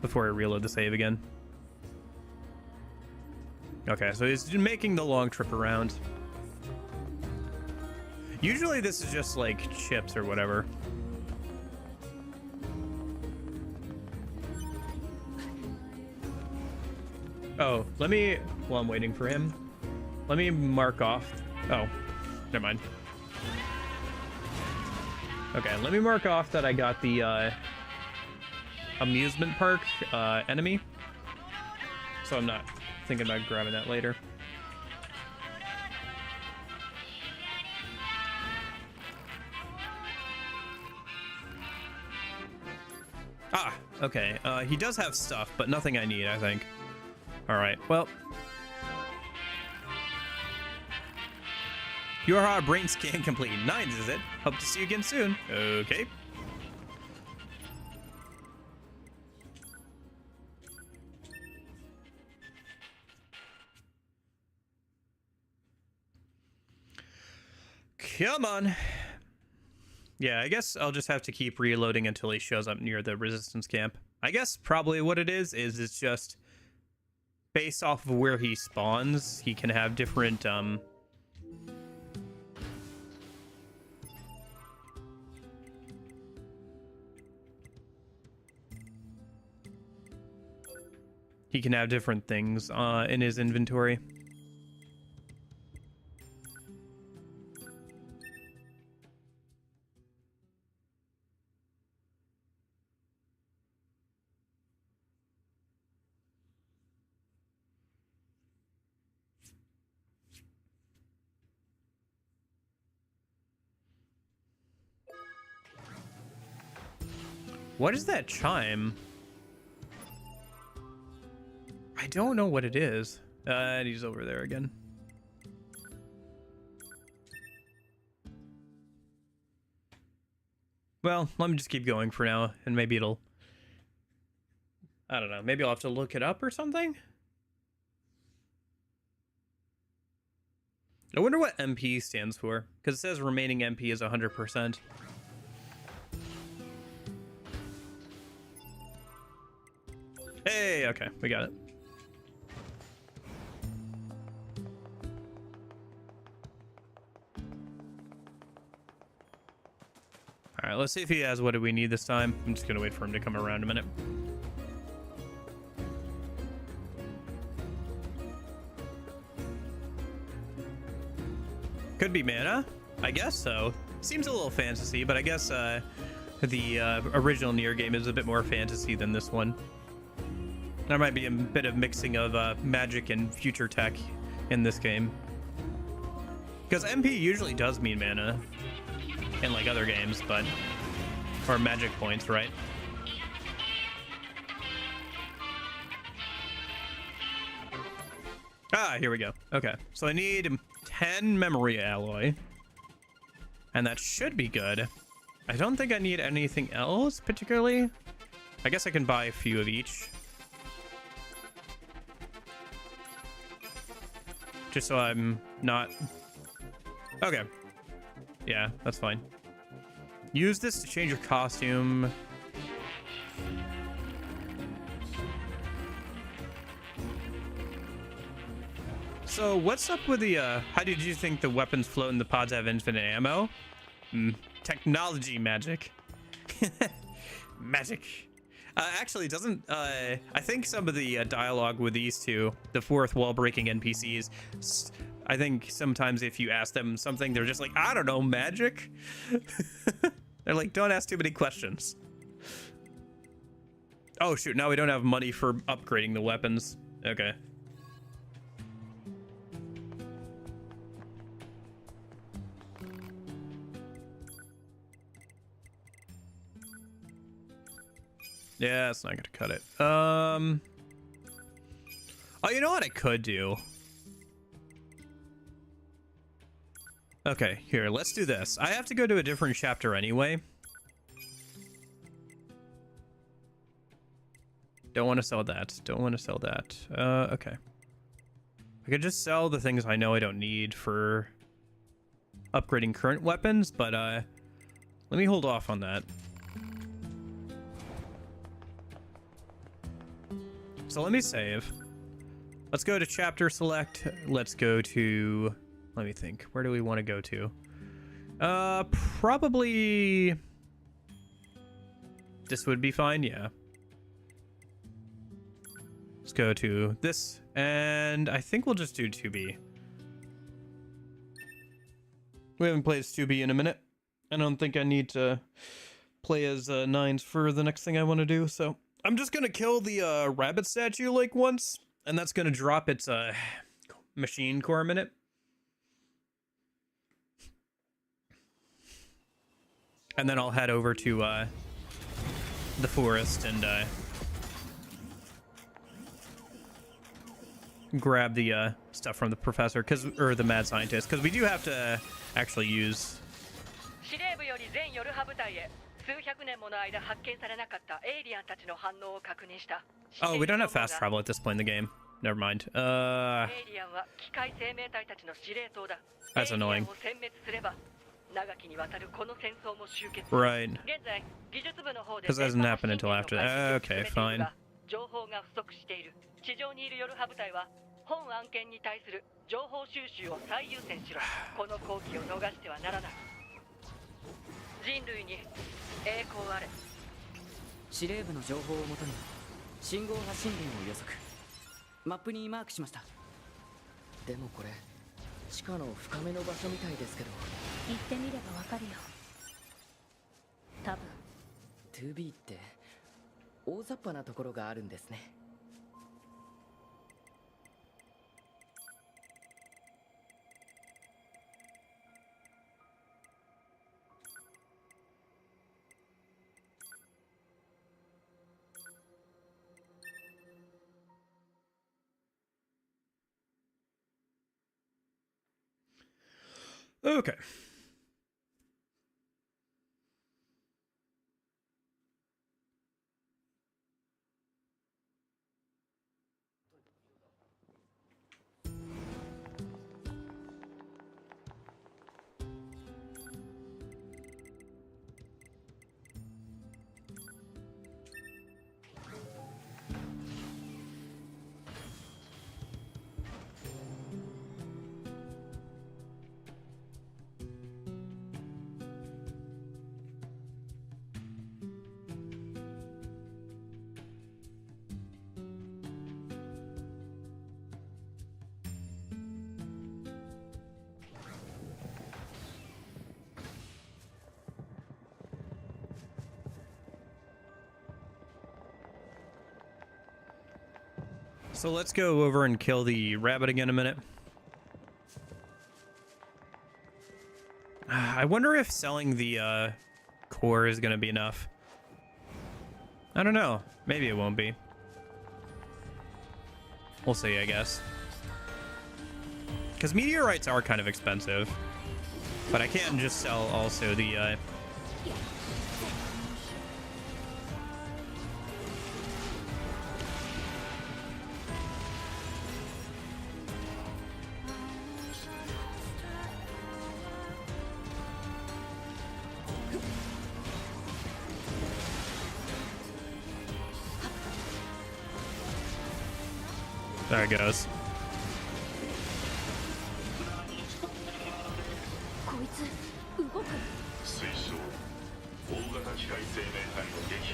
before I reload the save again. Okay, so he's making the long trip around. Usually this is just, like, chips or whatever. Oh, let me... While I'm waiting for him, let me mark off... Oh, never mind. Okay, let me mark off that I got the amusement park enemy. So I'm not thinking about grabbing that later. Ah, okay. He does have stuff, but nothing I need, I think. Alright, well... Your brain scan complete. 9, is it? Hope to see you again soon. Okay. Come on. Yeah, I guess I'll just have to keep reloading until he shows up near the resistance camp. I guess probably what it is it's just based off of where he spawns, he can have different he can have different things in his inventory. What is that chime? I don't know what it is. And he's over there again. Well, let me just keep going for now, and maybe it'll... I don't know. Maybe I'll have to look it up or something? I wonder what MP stands for, because it says remaining MP is 100%. Hey, okay, we got it. All right, let's see if he has what do we need this time. I'm just gonna wait for him to come around a minute. Could be mana, I guess so. Seems a little fantasy, but I guess the original Nier game is a bit more fantasy than this one. There might be a bit of mixing of magic and future tech in this game. Because MP usually does mean mana in like other games, but... or magic points, right? Ah, here we go. Okay, so I need 10 memory alloy. And that should be good. I don't think I need anything else particularly. I guess I can buy a few of each. Just so I'm not... okay. Yeah, that's fine. Use this to change your costume. So what's up with the, how did you think the weapons float and the pods have infinite ammo? Technology magic. Magic. Actually, doesn't, I think some of the dialogue with these two, the fourth wall breaking NPCs, I think sometimes if you ask them something, they're just like, I don't know, magic? They're like, don't ask too many questions. Oh, shoot, now we don't have money for upgrading the weapons. Okay. Yeah, it's not gonna cut it. Oh, you know what I could do? Okay, here, let's do this. I have to go to a different chapter anyway. Don't want to sell that. Don't want to sell that. Okay. I could just sell the things I know I don't need for upgrading current weapons, but let me hold off on that. So let me save. Let's go to chapter select. Let's go to... let me think. Where do we want to go to? Probably... this would be fine, yeah. Let's go to this, and I think we'll just do 2B. We haven't played as 2B in a minute. I don't think I need to play as 9s for the next thing I want to do, so... I'm just gonna kill the rabbit statue like once, and that's gonna drop its machine core minute. And then I'll head over to the forest and grab the stuff from the professor, or the mad scientist, because we do have to actually use. Oh, we don't have fast travel at this point in the game. Never mind. That's annoying. Right. Because that doesn't happen until after that. Okay, fine.2B って大雑把なところがあるんですね。Okay. So let's go over and kill the rabbit again in a minute. I wonder if selling the core is going to be enough. I don't know. Maybe it won't be. We'll see, I guess. Because meteorites are kind of expensive. But I can just sell also the... There it goes. こいつ動く。推奨大型機械生命体の撃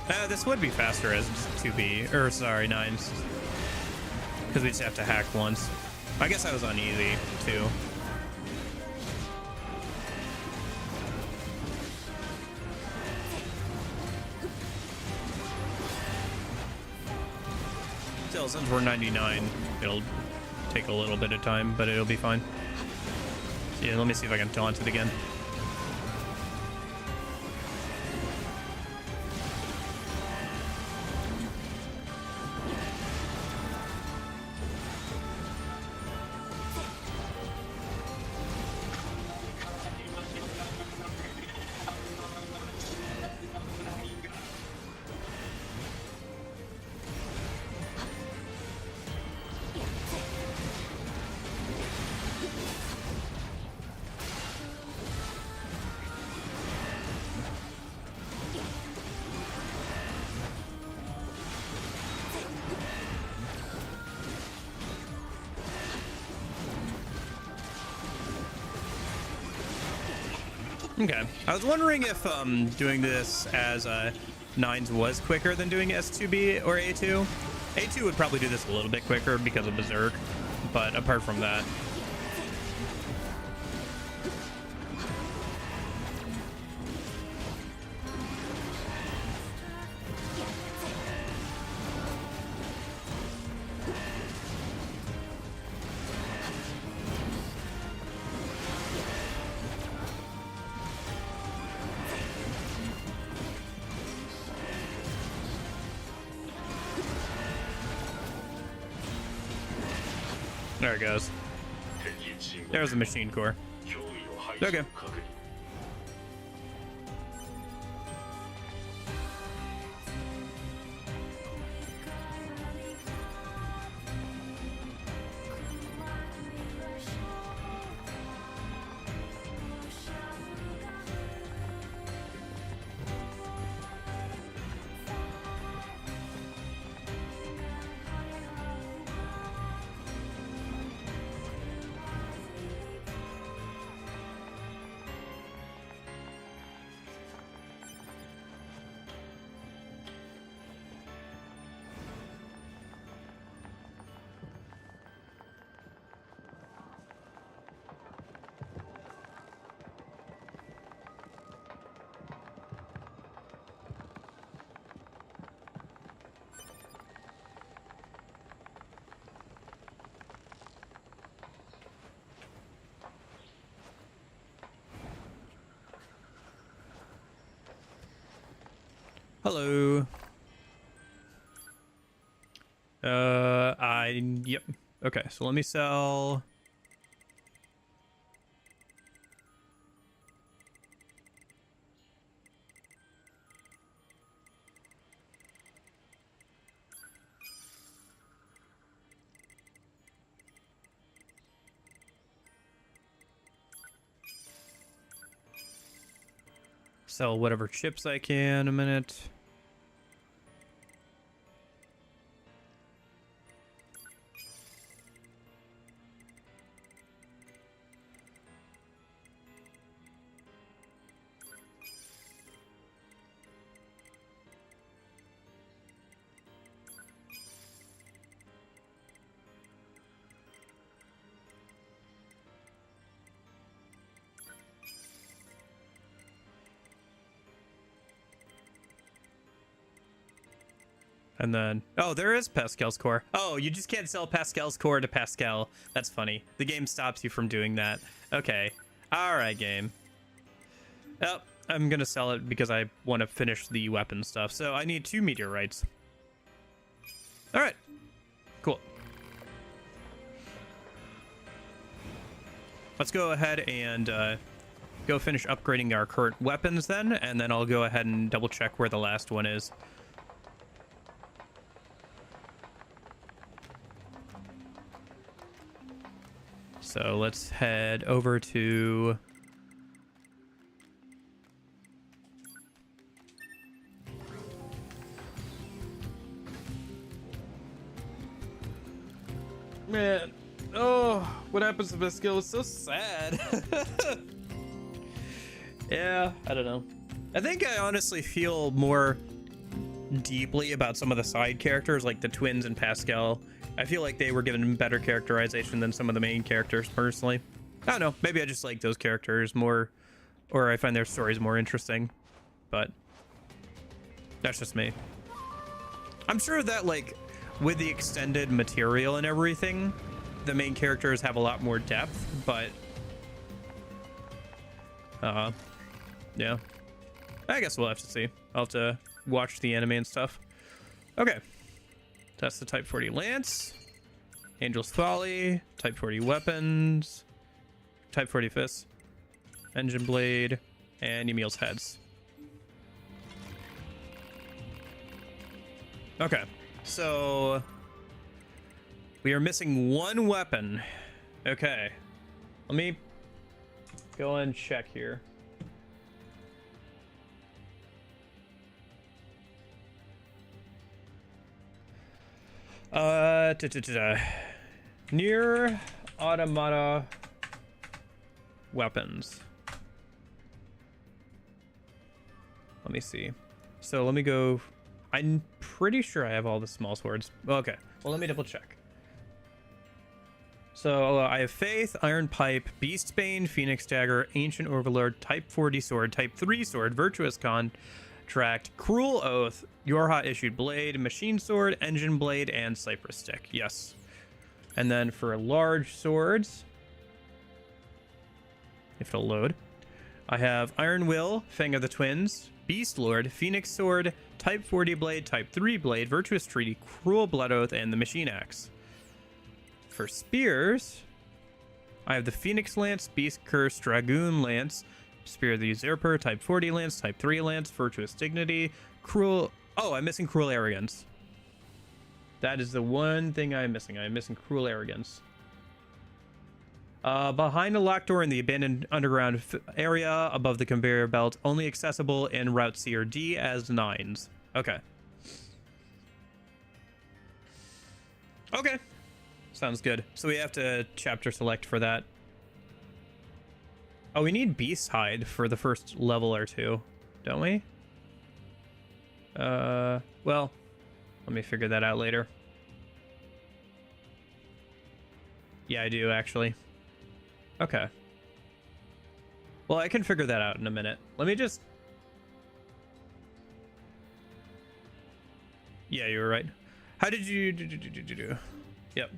破 This would be faster as 2B, or sorry, 9s. Because we just have to hack once. I guess I was on easy, too. Still, since we're 99, it'll take a little bit of time, but it'll be fine. Yeah, let me see if I can taunt it again. Okay, I was wondering if doing this as 9s was quicker than doing S2B or A2. A2 would probably do this a little bit quicker because of Berserk, but apart from that. There it goes. There's the machine core. Okay. Hello. Yep. Okay, so let me sell. Sell whatever chips I can a minute. And then, oh, there is Pascal's core. Oh, you just can't sell Pascal's core to Pascal. That's funny. The game stops you from doing that. Okay. All right, game. Oh, I'm going to sell it because I want to finish the weapon stuff. So I need 2 meteorites. All right. Cool. Let's go ahead and go finish upgrading our current weapons then. And then I'll go ahead and double check where the last one is. So let's head over to... Man, oh, what happens to this skill is so sad. Yeah, I don't know. I think I honestly feel more deeply about some of the side characters, like the twins and Pascal. I feel like they were given better characterization than some of the main characters, personally. I don't know. Maybe I just like those characters more, or I find their stories more interesting. But that's just me. I'm sure that, like, with the extended material and everything, the main characters have a lot more depth, but... yeah. I guess we'll have to see. I'll have to watch the anime and stuff. Okay. That's the Type 40 Lance. Angel's Folly. Type 40 Weapons. Type 40 Fists. Engine Blade. And Ymil's Heads. Okay. So... we are missing 1 weapon. Okay. Let me go and check here. Nier Automata weapons. Let me see. So let me go. I'm pretty sure I have all the small swords. Okay. Well, let me double check. So I have Faith, Iron Pipe, Beastbane, Phoenix Dagger, Ancient Overlord, Type 40 Sword, Type 3 Sword, Virtuous Contract, Cruel Oath, Yorha Issued Blade, Machine Sword, Engine Blade, and Cypress Stick. Yes. And then for large swords, if it'll load, I have Iron Will, Fang of the Twins, Beast Lord, Phoenix Sword, Type 40 Blade, Type 3 Blade, Virtuous Treaty, Cruel Blood Oath, and the Machine Axe. For spears, I have the Phoenix Lance, Beast Curse, Dragoon Lance, Spear of the Usurper, Type 40 Lance, Type 3 Lance, Virtuous Dignity, Cruel... oh, I'm missing Cruel Arrogance. That is the one thing I'm missing. I'm missing Cruel Arrogance. Behind a locked door in the abandoned underground area above the conveyor belt, only accessible in Route C or D as 9s. Okay. Okay. Sounds good. So we have to chapter select for that. Oh, we need Beast Hide for the first level or 2, don't we? Well, let me figure that out later. Yeah, I do, actually. Okay. Well, I can figure that out in a minute. Let me just... yeah, you were right. How did you do? Yep.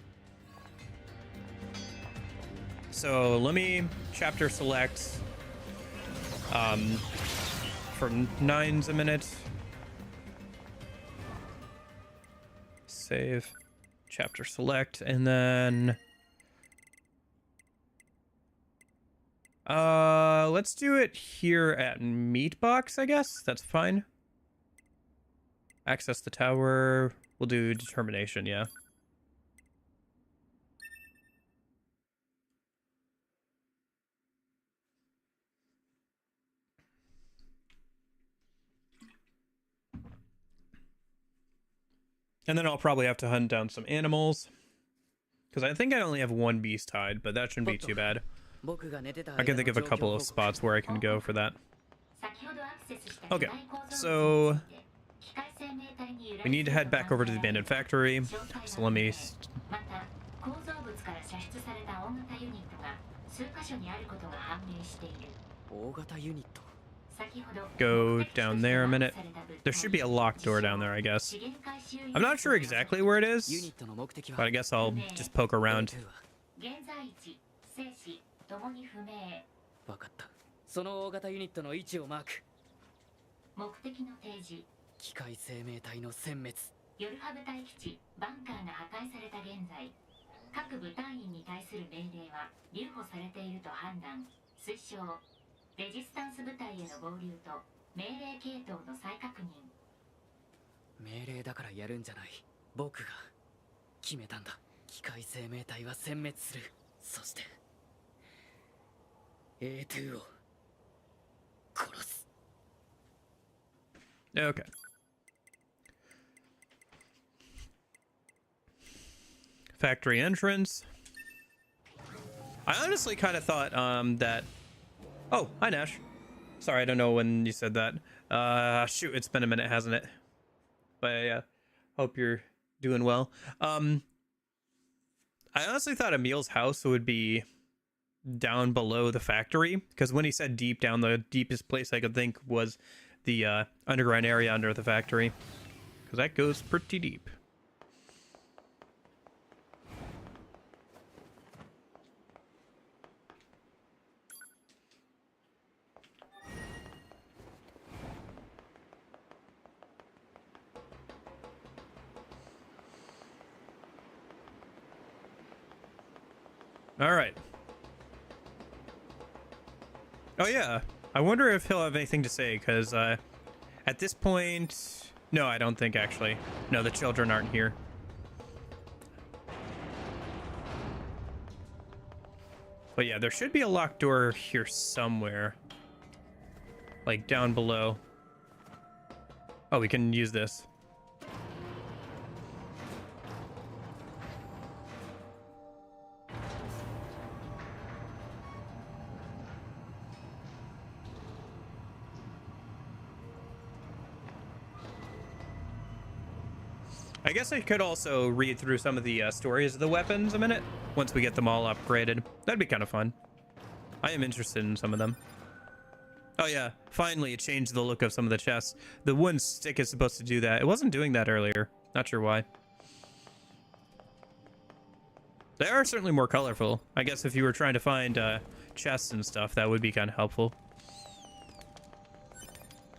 So let me chapter select for 9s a minute. Save, chapter select, and then let's do it here at Meatbox, I guess. That's fine. Access the tower. We'll do determination, yeah. And then I'll probably have to hunt down some animals. Because I think I only have 1 beast hide, but that shouldn't be too bad. I can think of a couple of spots where I can go for that. Okay, so we need to head back over to the abandoned factory. So let me... go down there a minute. There should be a locked door down there, I guess. I'm not sure exactly where it ユニ is, ットの目的は but I guess I'll just poke around. A2 は現在地生死ともに不明。分かった。その大型ユニットの位置をマーク。目的の提示。機械生命体の殲滅。ヨルハ部隊基地バンカーが破壊された現在、各部隊員に対する命令は留保されていると判断。推奨レジスタンス部隊への合流と命令系統の再確認。命令だからやるんじゃない。僕が決めたんだ。機械生命体は殲滅する。そして A2 を殺す。 Okay. Factory entrance. I honestly kind of thought that... Oh, hi Nash. Sorry, I don't know when you said that. Shoot, it's been a minute, hasn't it? But yeah, hope you're doing well. I honestly thought Emil's house would be down below the factory, because when he said deep down, the deepest place I could think was the underground area under the factory, because that goes pretty deep. All right. Oh yeah, I wonder if he'll have anything to say, because at this point... No, I don't think, actually. No, the children aren't here. But yeah, there should be a locked door here somewhere. Like, down below. Oh, we can use this. I guess I could also read through some of the stories of the weapons a minute once we get them all upgraded. That'd be kind of fun. I am interested in some of them. Oh yeah, finally it changed the look of some of the chests. The wooden stick is supposed to do that. It wasn't doing that earlier. Not sure why. They are certainly more colorful. I guess if you were trying to find chests and stuff, that would be kind of helpful.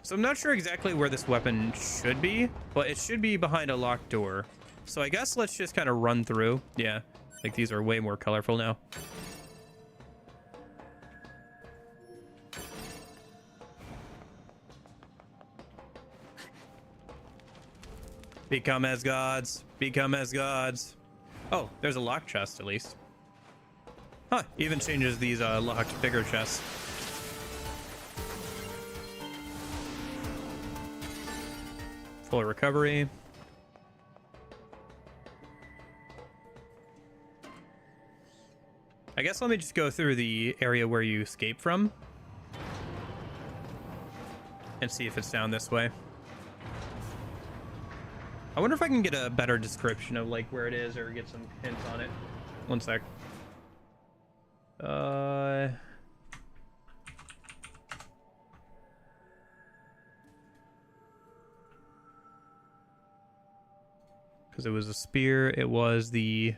So I'm not sure exactly where this weapon should be, but it should be behind a locked door. So I guess let's just kind of run through. Yeah, like these are way more colorful now. Become as gods. Become as gods. Oh, there's a locked chest at least. Huh, even changes these locked bigger chests. Full recovery. I guess let me just go through the area where you escaped from and see if it's down this way. I wonder if I can get a better description of like where it is or get some hints on it. One sec. Because it was a spear, it was the...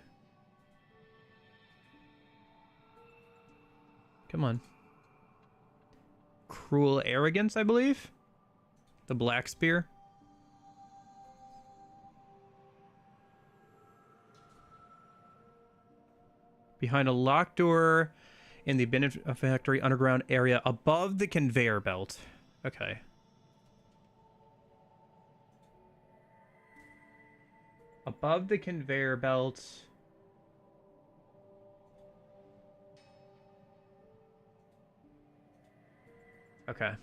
Come on. Cruel arrogance, I believe? The black spear? Behind a locked door in the benefactory underground area above the conveyor belt. Okay. Above the conveyor belt. Okay.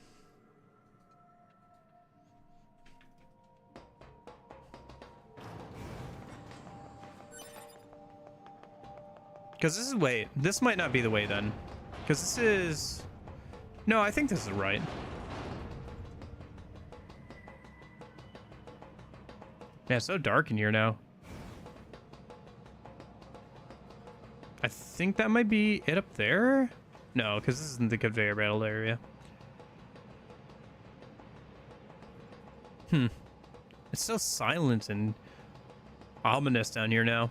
Because this is... Wait, this might not be the way then. Because this is... No, I think this is right. Yeah, it's so dark in here now. I think that might be it up there? No, because this isn't the conveyor belt area. It's so silent and ominous down here now.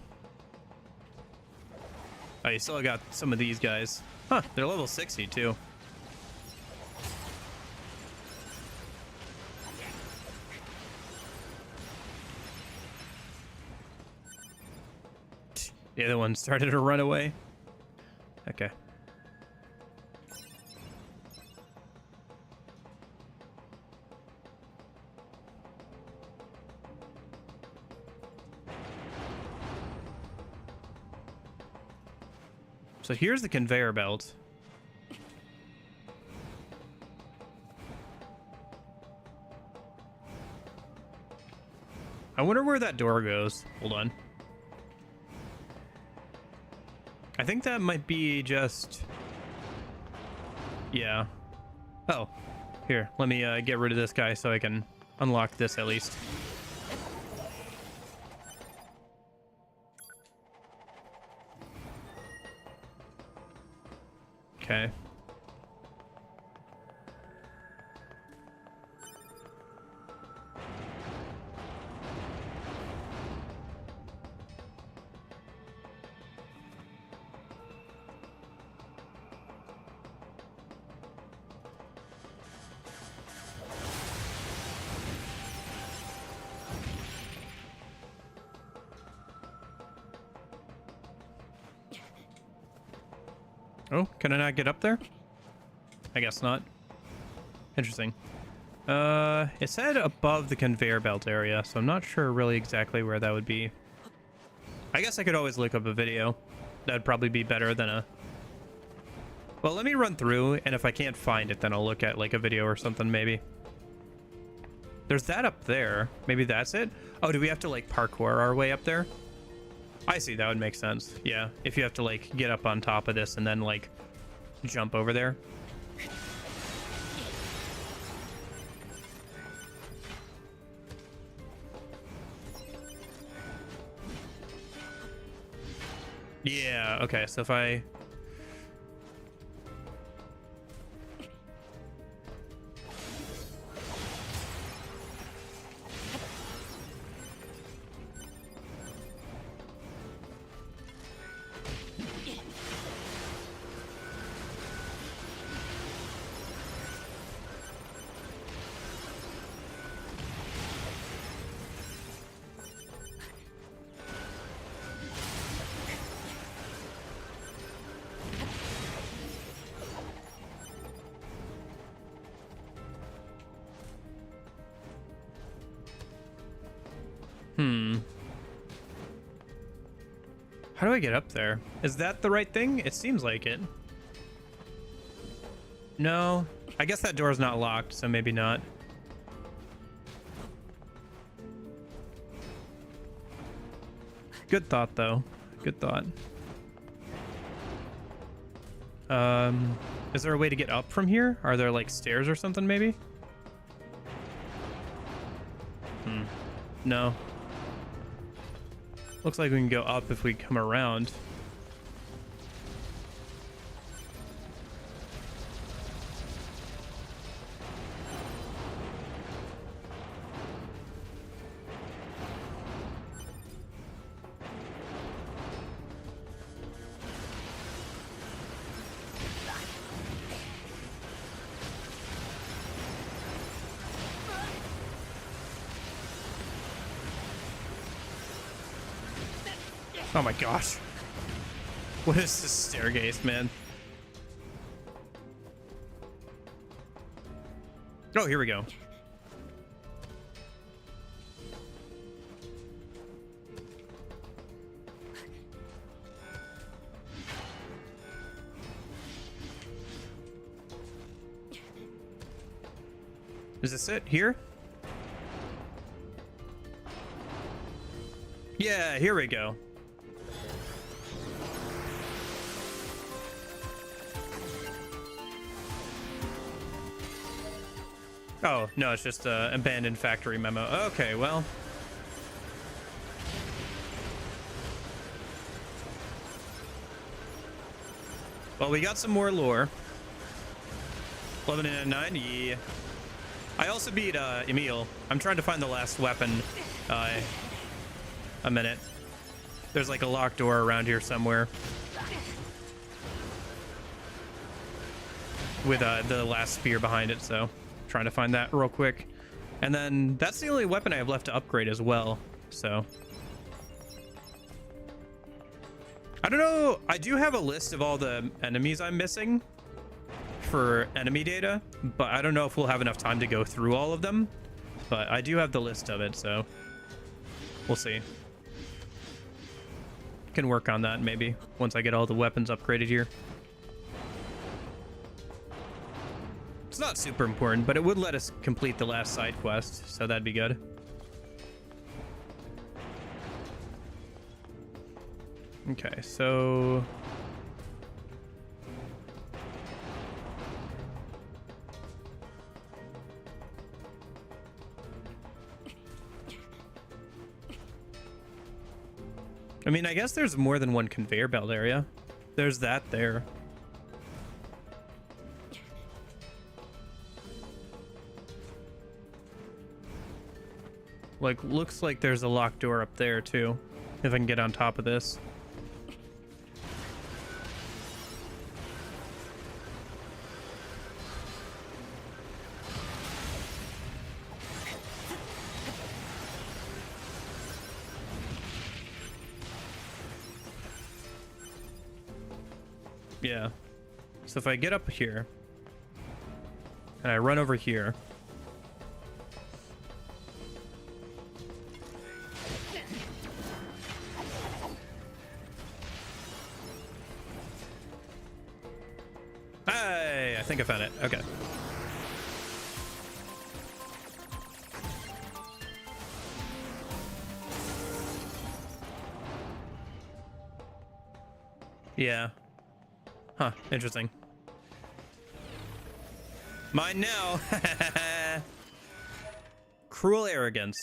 Oh, you still got some of these guys. Huh, they're level 60 too. The other one started to run away. Okay. So here's the conveyor belt. I wonder where that door goes. Hold on. I think that might be just... Yeah. Oh. Here, let me get rid of this guy so I can unlock this at least. Okay. Oh, can I not get up there? I guess not. Interesting. It said above the conveyor belt area, so I'm not sure really exactly where that would be. I guess I could always look up a video. That'd probably be better than a... Well, let me run through, and if I can't find it, then I'll look at like a video or something, maybe. There's that up there. Maybe that's it? Oh, do we have to like parkour our way up there? I see, that would make sense. Yeah, if you have to like get up on top of this and then like jump over there. Yeah, okay, so if I... How do I get up there? Is that the right thing? It seems like it. No. I guess that door's not locked, so maybe not. Good thought, though. Good thought. Is there a way to get up from here? Are there, like, stairs or something, maybe? No. Looks like we can go up if we come around. Oh my gosh. What is this staircase, man? Oh, here we go. Is this it? Here? Yeah, here we go. Oh, no, it's just an abandoned factory memo. Okay, well. Well, we got some more lore. 11 and 9, yeah. I also beat Emil. I'm trying to find the last weapon. A minute. There's like a locked door around here somewhere. With the last spear behind it, so trying to find that real quick. And then that's the only weapon I have left to upgrade as well, so. I don't know, I do have a list of all the enemies I'm missing for enemy data, but I don't know if we'll have enough time to go through all of them. But I do have the list of it, so we'll see. Can work on that maybe once I get all the weapons upgraded here. It's not super important, but it would let us complete the last side quest, so that'd be good. Okay, so I mean, I guess there's more than one conveyor belt area. There's that there. Like, looks like there's a locked door up there too, if I can get on top of this. Yeah. So if I get up here and I run over here, hey, I think I found it. Okay. Yeah. Huh, interesting. Mine now. Cruel arrogance.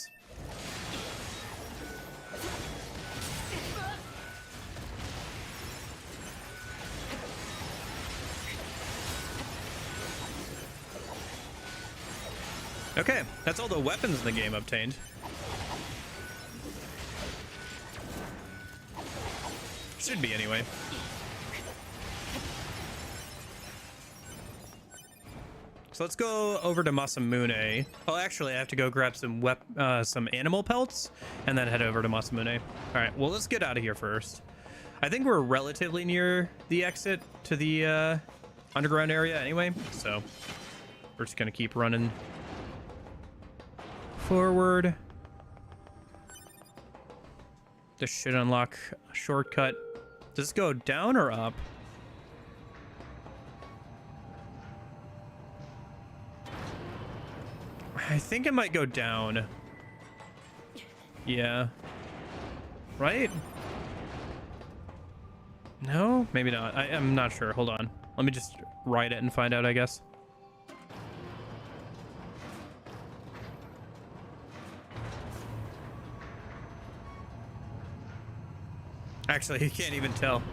Okay, that's all the weapons in the game obtained. Should be anyway. So let's go over to Masamune. Oh, actually, I have to go grab some animal pelts and then head over to Masamune. All right, well, let's get out of here first. I think we're relatively near the exit to the underground area anyway, so we're just gonna keep running forward. This should unlock a shortcut. Does this go down or up? I think it might go down. Yeah. Right? No? Maybe not. I'm not sure. Hold on. Let me just write it and find out, I guess. Actually, you can't even tell.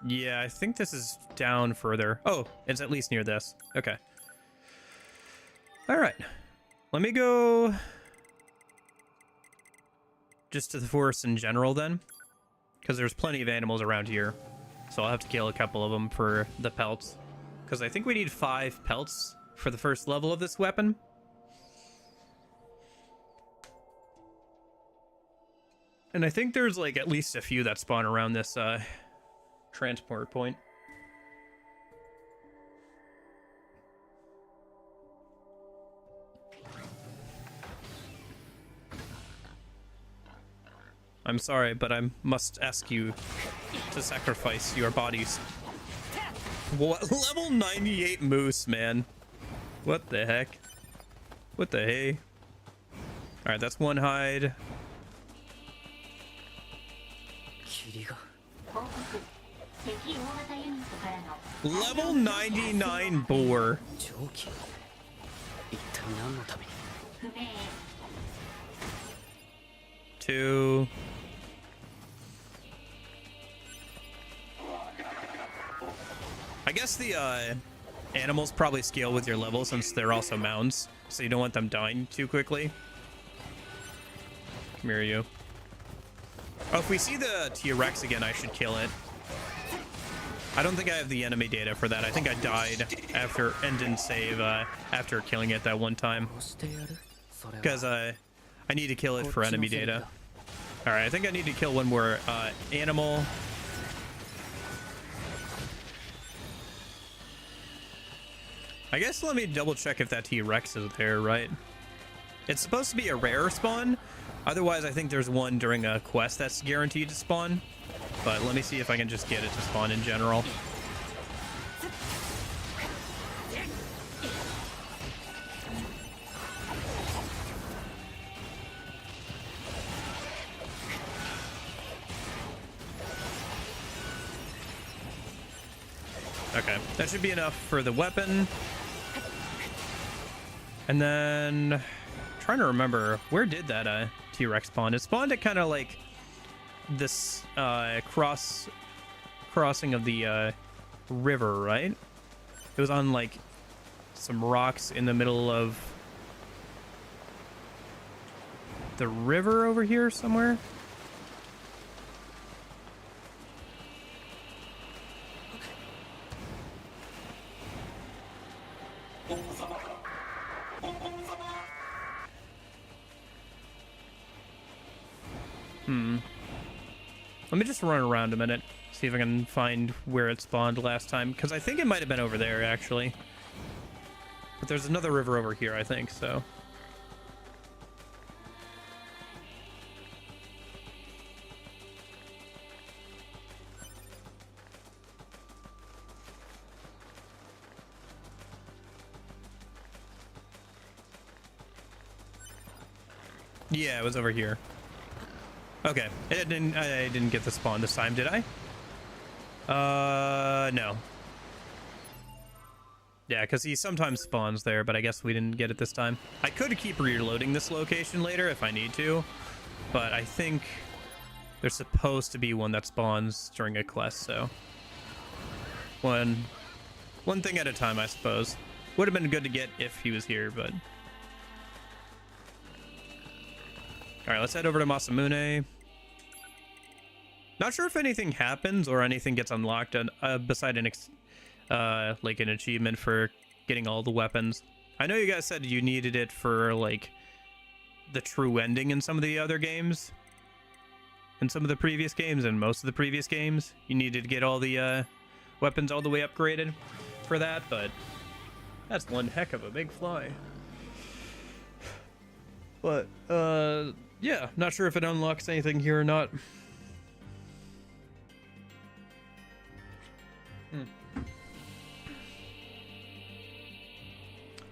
Yeah, I think this is down further. Oh, it's at least near this. Okay. All right. Let me go just to the forest in general then, because there's plenty of animals around here. So I'll have to kill a couple of them for the pelts, because I think we need 5 pelts for the first level of this weapon. And I think there's like at least a few that spawn around this transport point. I'm sorry, but I must ask you to sacrifice your bodies. What? Level 98 moose, man. What the heck? What the hey? Alright, that's one hide. Level 99 boar. 2. guess the animals probably scale with your level since they're also mounds, so you don't want them dying too quickly. Come here, you. Oh, if we see the T-Rex again, I should kill it. I don't think I have the enemy data for that. I think I died after and didn't save after killing it that one time. Because I need to kill it for enemy data. Alright, I think I need to kill one more animal. I guess let me double check if that T-Rex is there, right? It's supposed to be a rare spawn. Otherwise, I think there's one during a quest that's guaranteed to spawn. But let me see if I can just get it to spawn in general. Okay, that should be enough for the weapon. And then, trying to remember, where did that T-Rex spawn? It spawned at kind of like this crossing of the river, right? It was on like some rocks in the middle of the river over here somewhere. Let me just run around a minute, see if I can find where it spawned last time, because I think it might have been over there, actually. But there's another river over here, I think, so... Yeah, it was over here. Okay, I didn't get the spawn this time, did I? No. Yeah, because he sometimes spawns there, but I guess we didn't get it this time. I could keep reloading this location later if I need to, but I think there's supposed to be one that spawns during a quest, so... One thing at a time, I suppose. Would have been good to get if he was here, but... Alright, let's head over to Masamune. Not sure if anything happens or anything gets unlocked beside an like an achievement for getting all the weapons. I know you guys said you needed it for like the true ending in some of the other games. In some of the previous games and most of the previous games, you needed to get all the weapons all the way upgraded for that, but that's one heck of a big fly. But yeah, not sure if it unlocks anything here or not.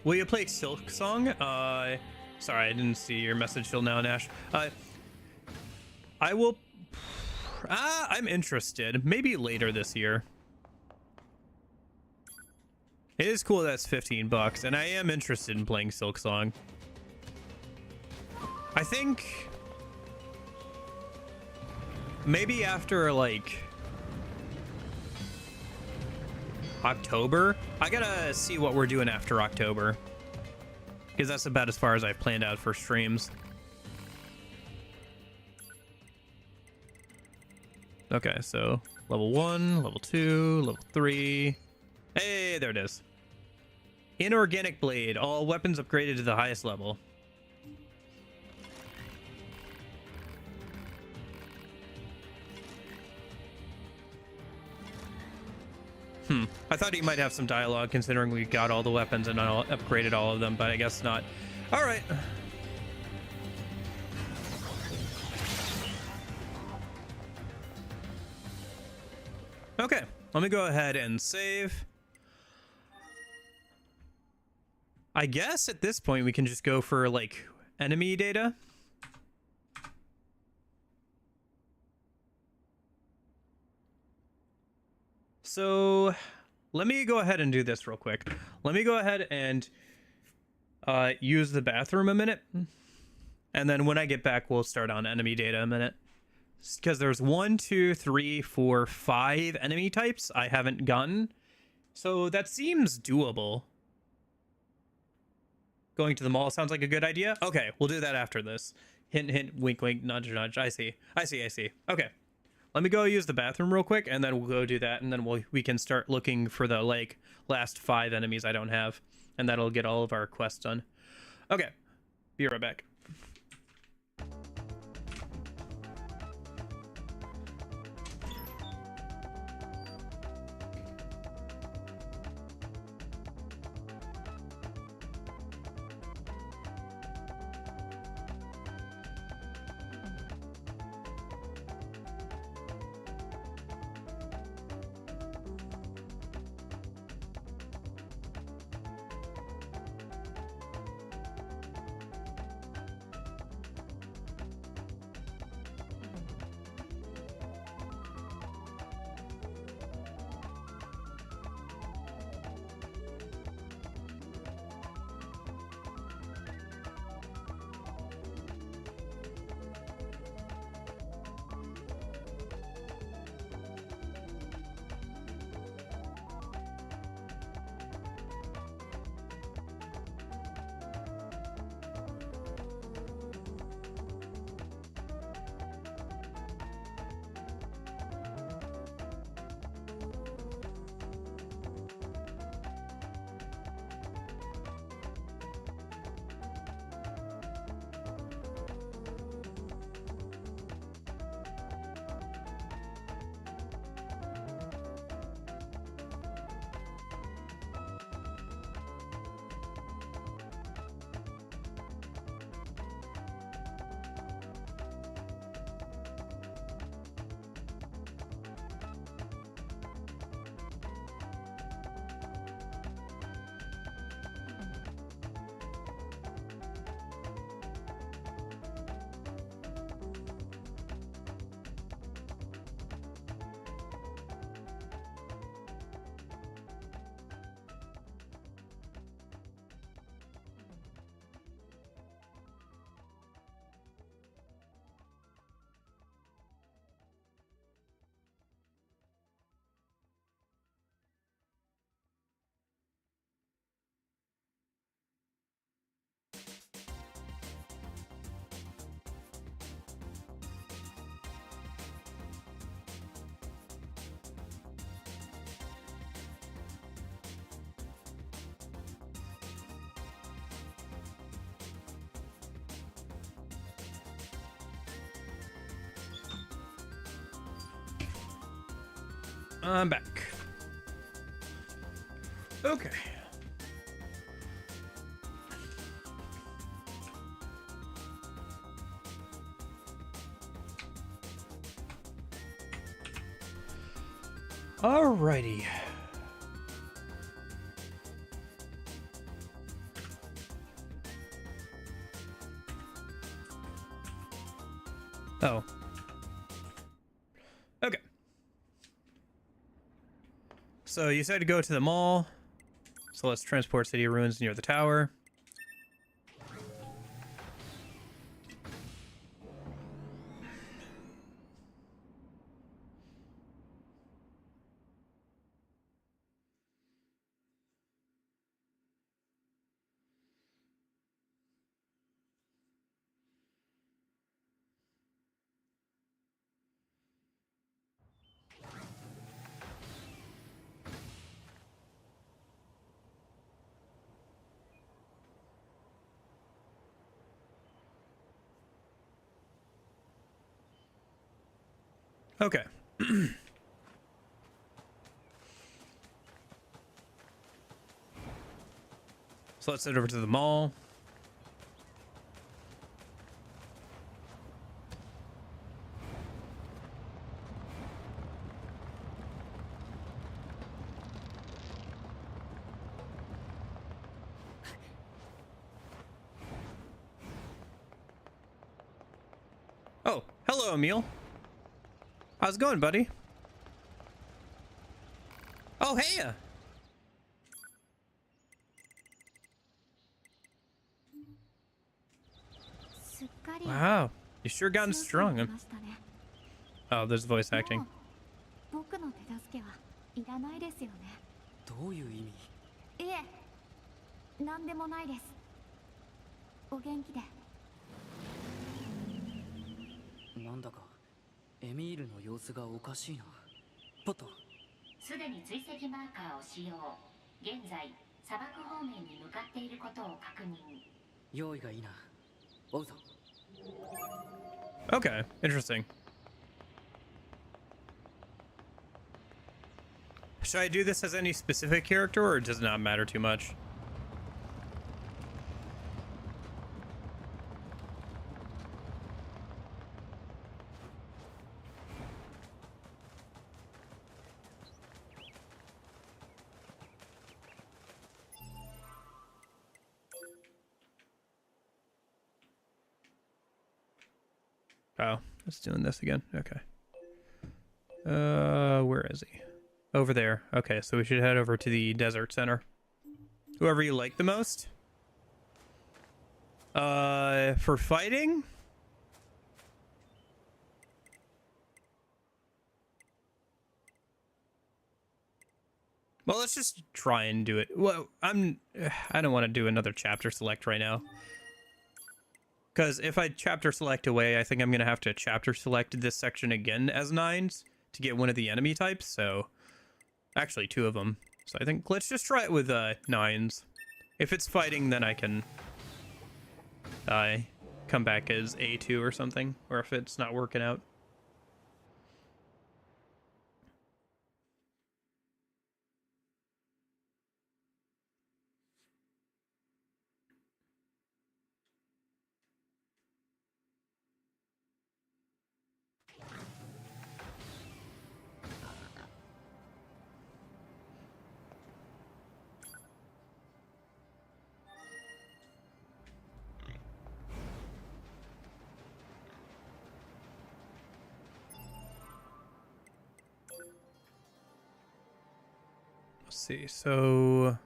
Will you play Silk Song? Sorry, I didn't see your message till now, Nash. I will... I'm interested. Maybe later this year. It is cool that's $15, and I am interested in playing Silk Song. I think... maybe after, like... October? I gotta see what we're doing after October. Because that's about as far as I've planned out for streams. Okay, so level 1, level 2, level 3. Hey, there it is. Inorganic Blade. All weapons upgraded to the highest level. I thought he might have some dialogue considering we got all the weapons and upgraded all of them, but I guess not. All right. Okay, let me go ahead and save. I guess at this point we can just go for like enemy data. So let me go ahead and do this real quick. Let me go ahead and use the bathroom a minute. And then when I get back, we'll start on enemy data a minute. Because there's 1, 2, 3, 4, 5 enemy types I haven't gotten. So that seems doable. Going to the mall sounds like a good idea. Okay, we'll do that after this. Hint, hint, wink, wink, nudge, nudge. I see. Okay. Let me go use the bathroom real quick, and then we'll go do that, and then we can start looking for the, like, last 5 enemies I don't have, and that'll get all of our quests done. Okay. Be right back. I'm back. Okay. Alrighty. Oh. Okay. So you said to go to the mall. So let's transport City of Ruins near the tower. Okay. So let's head over to the mall. Oh, hello, Emil. How's it going, buddy? Oh, hey! Wow, you sure gotten strong. Oh, there's voice acting. 僕の手助けはいらないですよね。どういう意味？いえ、なんでもないです。お元気で。なんだかエミールの様子がおかしいな。ポット。すでに追跡マーカーを使用。現在砂漠方面に向かっていることを確認。用意がいいな。追うぞ。 Okay, interesting. Should I do this as any specific character, or does it not matter too much? Oh, it's doing this again. Okay. Where is he? Over there. Okay, so we should head over to the desert center. Whoever you like the most. For fighting? Well, let's just try and do it. Well, I don't want to do another chapter select right now. Because if I chapter select away, I think I'm going to have to chapter select this section again as 9s to get one of the enemy types, so... Actually, 2 of them. So I think let's just try it with 9s. If it's fighting, then I can come back as A2 or something, or if it's not working out. Let's see, so...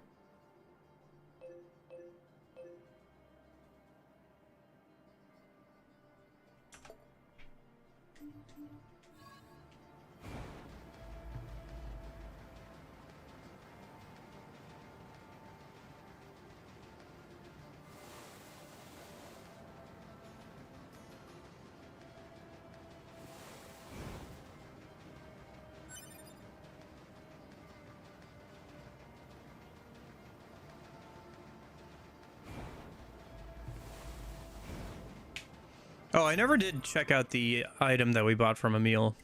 Oh, I never did check out the item that we bought from Emil.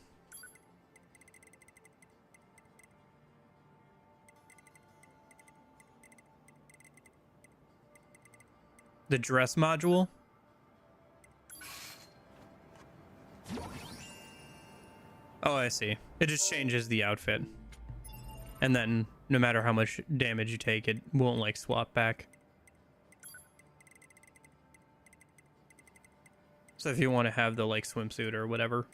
The dress module. Oh, I see. It just changes the outfit. And then, no matter how much damage you take, it won't, like, swap back. So if you want to have the, like, swimsuit or whatever.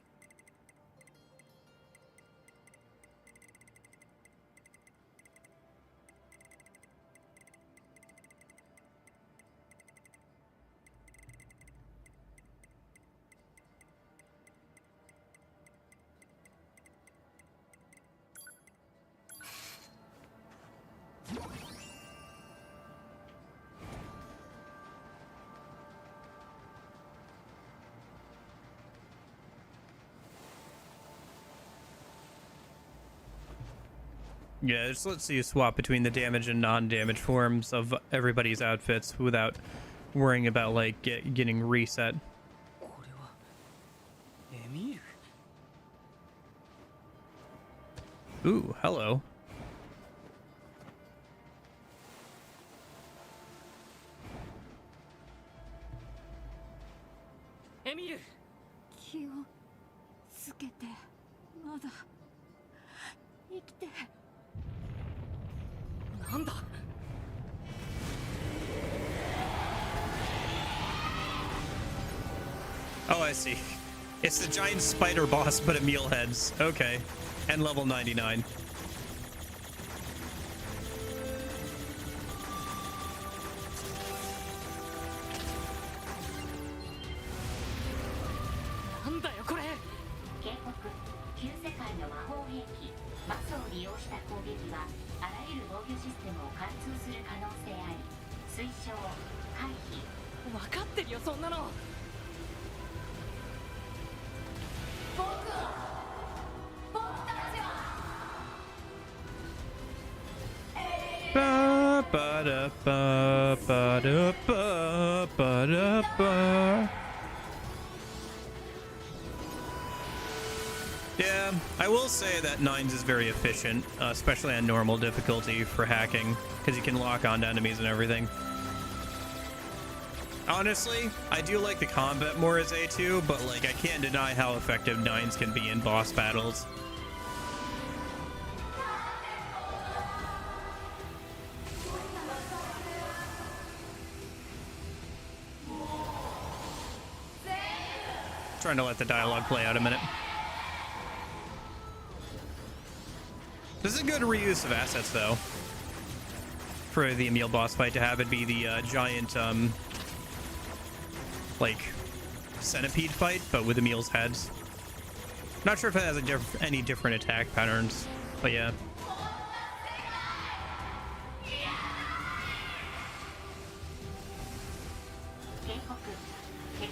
Yeah, just let's see you swap between the damage and non-damage forms of everybody's outfits without worrying about, like, getting reset. これはエミール。 Ooh, hello. エミール。気をつけて。まだ生きて。なんだ。 Oh, I see. It's the giant spider boss, but at meal heads. Okay. And level 99. あらゆる防御システムを貫通する可能性あり、推奨回避。分かってるよそんなの。Ba ba da ba ba da ba ba da ba. Yeah, I will say that Nines is very efficient, especially on normal difficulty for hacking, because you can lock onto enemies and everything. Honestly, I do like the combat more as A2, but like I can't deny how effective Nines can be in boss battles. Trying to let the dialogue play out a minute. This is a good reuse of assets, though, for the Emil boss fight, to have it be the giant, like, centipede fight, but with Emil's heads. Not sure if it has any different attack patterns, but yeah. 警告。鉄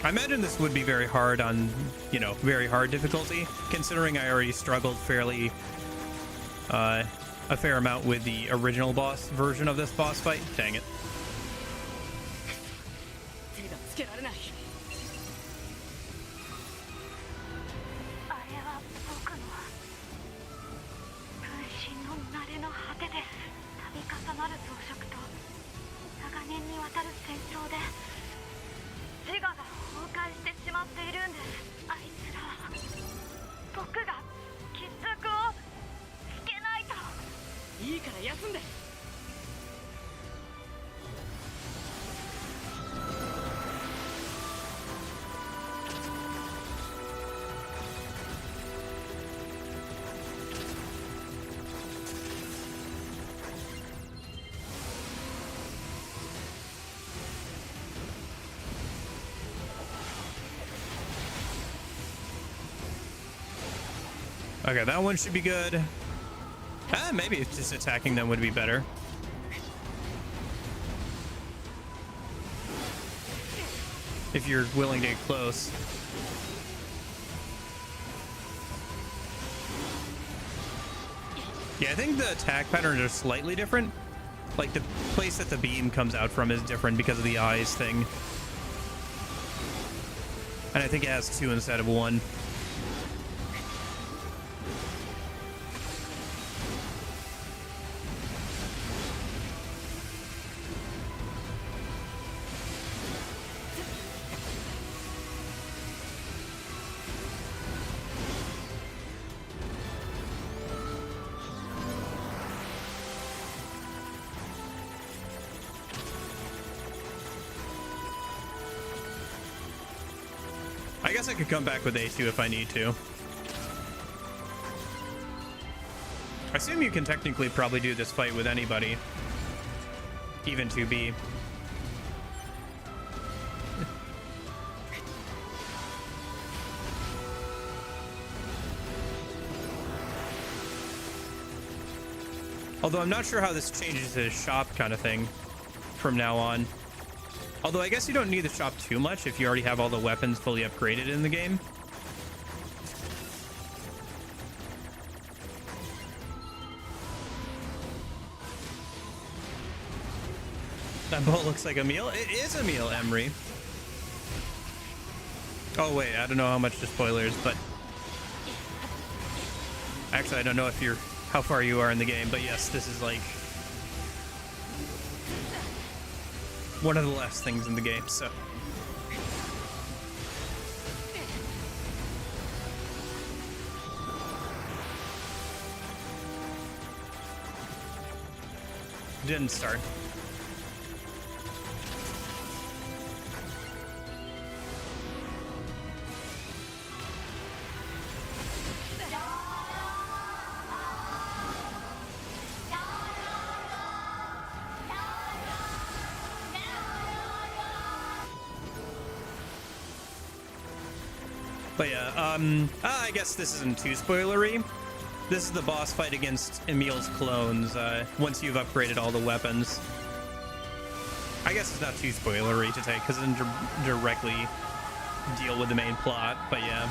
I imagine this would be very hard on, you know, very hard difficulty, considering I already struggled fairly, a fair amount with the original boss version of this boss fight. Dang it. 手がつけられない。あれは僕の分身の慣れの果てです。度重なる装飾と長年にわたる戦争で自我が崩壊してしまっているんです。あいつらは僕が決着をつけないと。いいから休んで。Okay, that one should be good. Maybe it's just attacking them would be better. If you're willing to get close. Yeah, I think the attack patterns are slightly different. Like, the place that the beam comes out from is different because of the eyes thing. And I think it has 2 instead of 1. I guess I could come back with A2 if I need to. I assume you can technically probably do this fight with anybody. Even 2B. Although I'm not sure how this changes to shop kind of thing from now on. Although I guess you don't need the shop too much if you already have all the weapons fully upgraded in the game. That boat looks like a meal. It is a meal, Emery. Oh wait, I don't know how much the spoilers, but actually I don't know if how far you are in the game, but yes, this is like one of the last things in the game, so. Didn't start. But yeah, I guess this isn't too spoilery. This is the boss fight against Emil's clones, once you've upgraded all the weapons. I guess it's not too spoilery to take, because it doesn't directly deal with the main plot, but yeah.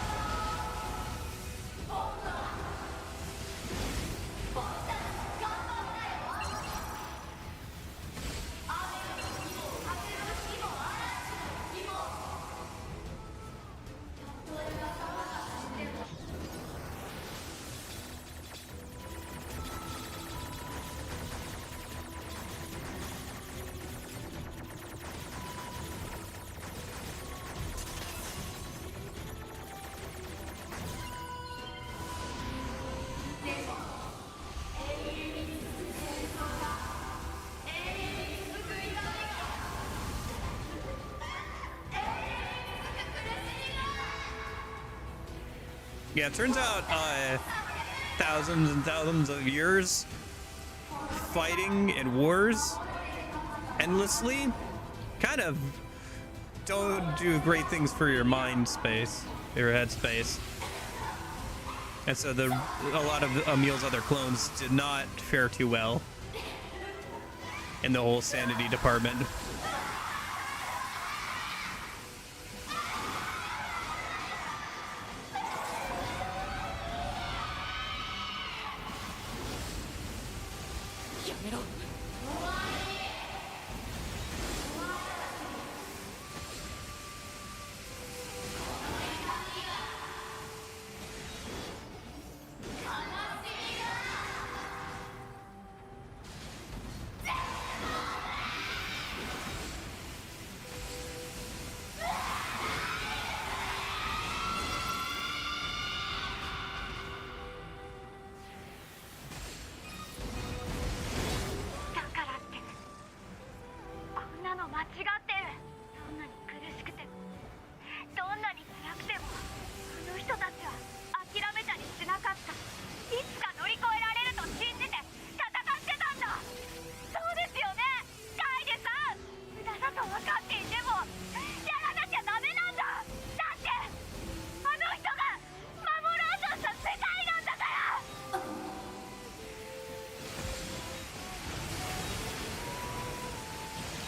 Yeah, it turns out thousands and thousands of years fighting in wars endlessly kind of don't do great things for your mind space, your head space. And so a lot of Emil's other clones did not fare too well in the whole sanity department.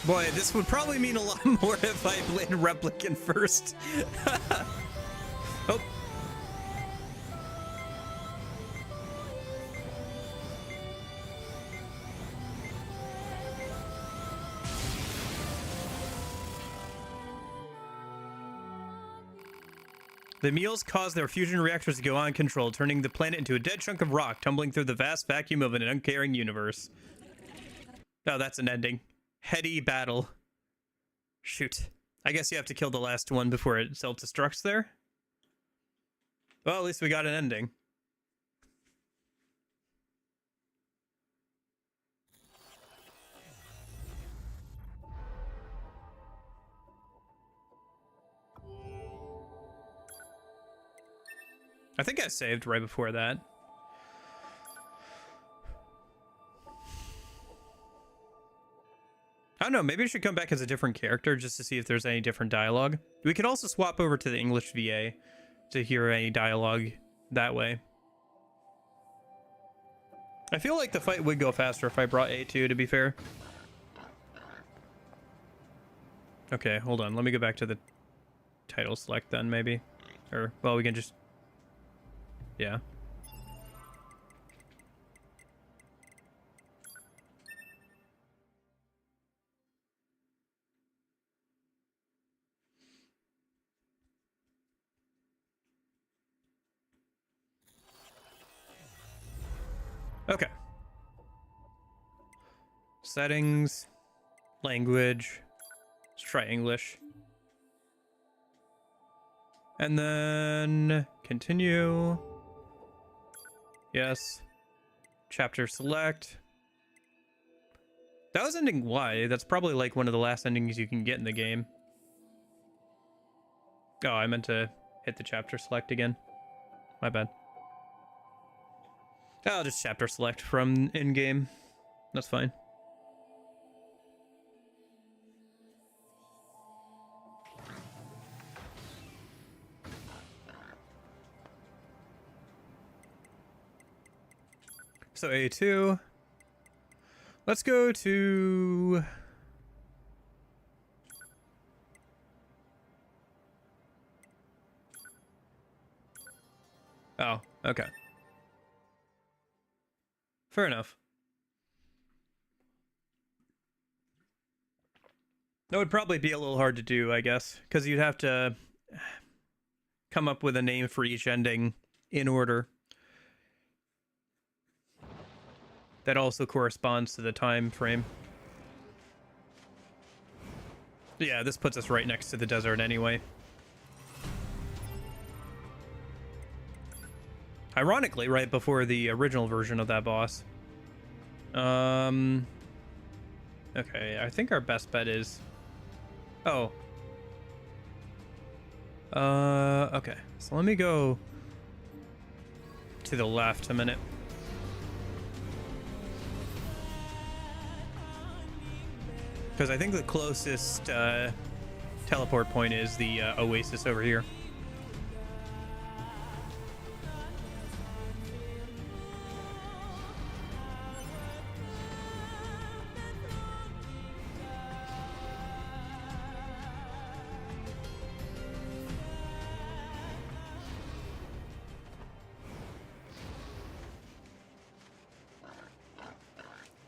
Boy, this would probably mean a lot more if I played Replicant first. Oh. The Emils cause their fusion reactors to go uncontrolled, turning the planet into a dead chunk of rock, tumbling through the vast vacuum of an uncaring universe. Oh, that's an ending. Heady battle. Shoot. I guess you have to kill the last one before it self-destructs there. Well, at least we got an ending. I think I saved right before that. I don't know, maybe I should come back as a different character just to see if there's any different dialogue. We could also swap over to the English VA to hear any dialogue that way. I feel like the fight would go faster if I brought A2, to be fair. Okay, hold on. Let me go back to the title select then, maybe. Or, well, we can just... Yeah. Okay. Settings, language, let's try English. And then continue. Yes. Chapter select. That was ending Y. That's probably like one of the last endings you can get in the game. Oh, I meant to hit the chapter select again. My bad. I'll just chapter select from in-game. That's fine. So A2. Let's go to... Oh, okay. Fair enough. That would probably be a little hard to do, I guess, because you'd have to come up with a name for each ending in order. That also corresponds to the time frame. Yeah, this puts us right next to the desert anyway. Ironically, right before the original version of that boss. Okay, I think our best bet is... Oh. Okay. So let me go to the left a minute. Because I think the closest teleport point is the oasis over here.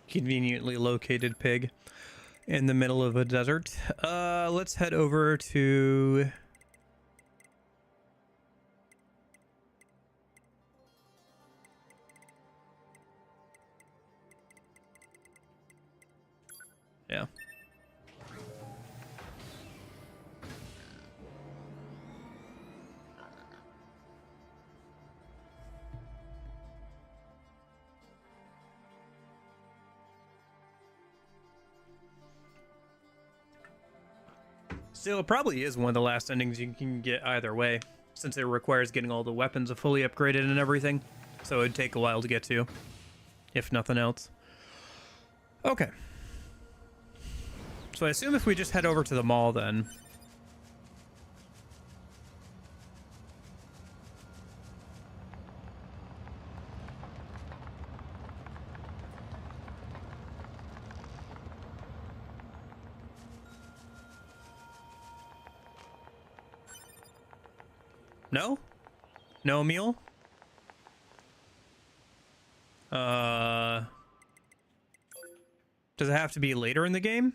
Conveniently located pig in the middle of a desert. Let's head over to... Yeah. Still, it probably is one of the last endings you can get either way, since it requires getting all the weapons fully upgraded and everything. So it'd take a while to get to, if nothing else. Okay. So I assume if we just head over to the mall then... No? No meal? Does it have to be later in the game?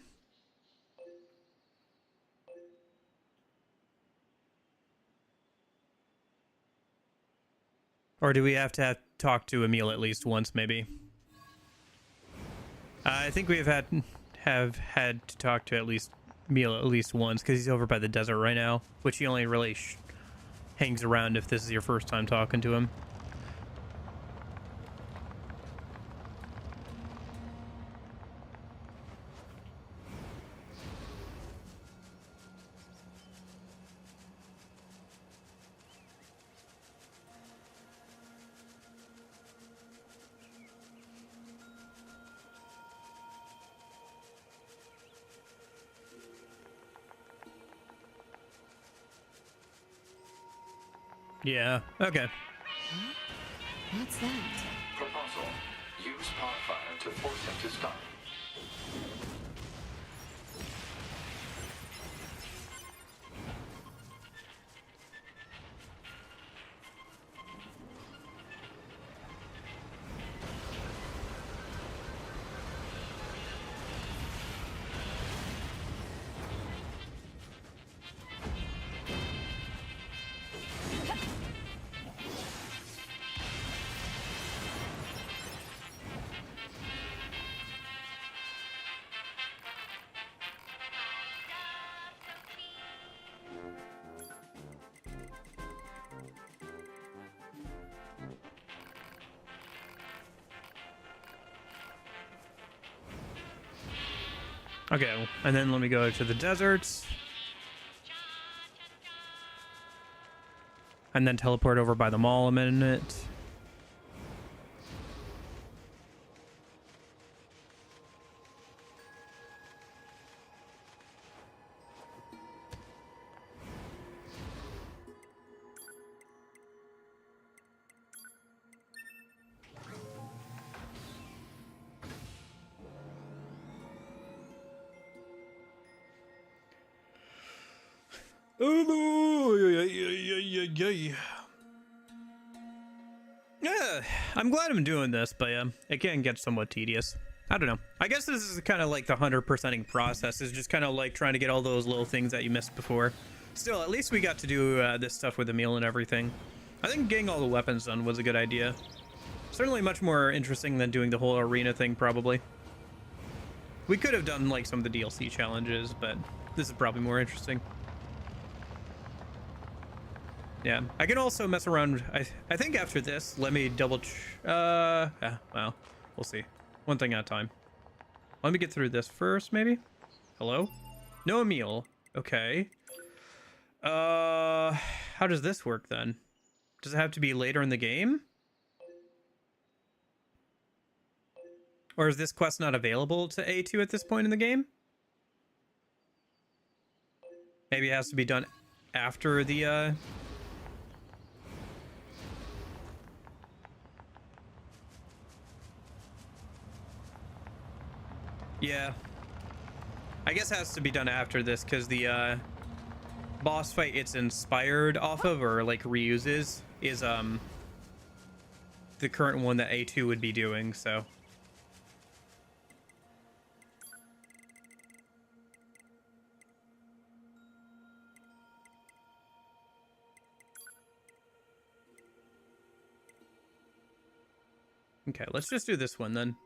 Or do we have to talk to Emil at least once, maybe? I think we have had to talk to Emil at least once, because he's over by the desert right now, which he only really hangs around if this is your first time talking to him. Yeah, okay. What's that? Proposal. Use Pathfinder to force him to stop. Okay, and then let me go to the deserts. And then teleport over by the mall a minute. Yeah, I'm glad I'm doing this, but it can get somewhat tedious. I don't know. I guess this is kind of like the 100%ing process. Is just kind of like trying to get all those little things that you missed before. Still, at least we got to do this stuff with the meal and everything. I think getting all the weapons done was a good idea. Certainly much more interesting than doing the whole arena thing, probably. We could have done like some of the DLC challenges, but this is probably more interesting. Yeah, I can also mess around. I think after this, let me double. Yeah, well, we'll see. One thing at a time. Let me get through this first, maybe. Hello? No meal. Okay. How does this work then? Does it have to be later in the game? Or is this quest not available to A2 at this point in the game? Maybe it has to be done after the, Yeah. I guess it has to be done after this, because the, boss fight it's inspired off of, or, like, reuses, is, the current one that A2 would be doing, so... Okay, let's just do this one then.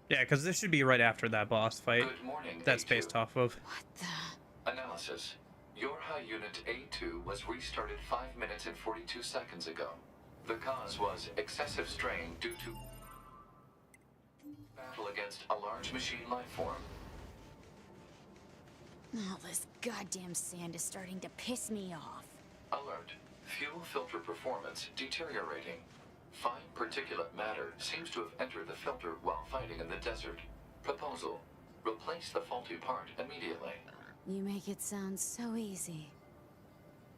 Yeah, because this should be right after that boss fight. Good morning, That's A2. based off of. What the? Analysis. Your high unit A2 was restarted 5 minutes and 42 seconds ago. The cause was excessive strain due to battle against a large machine life form. All this goddamn sand is starting to piss me off. Alert. Fuel filter performance deteriorating. Fine particulate matter seems to have entered the filter while fighting in the desert. Proposal. Replace the faulty part immediately. You make it sound so easy.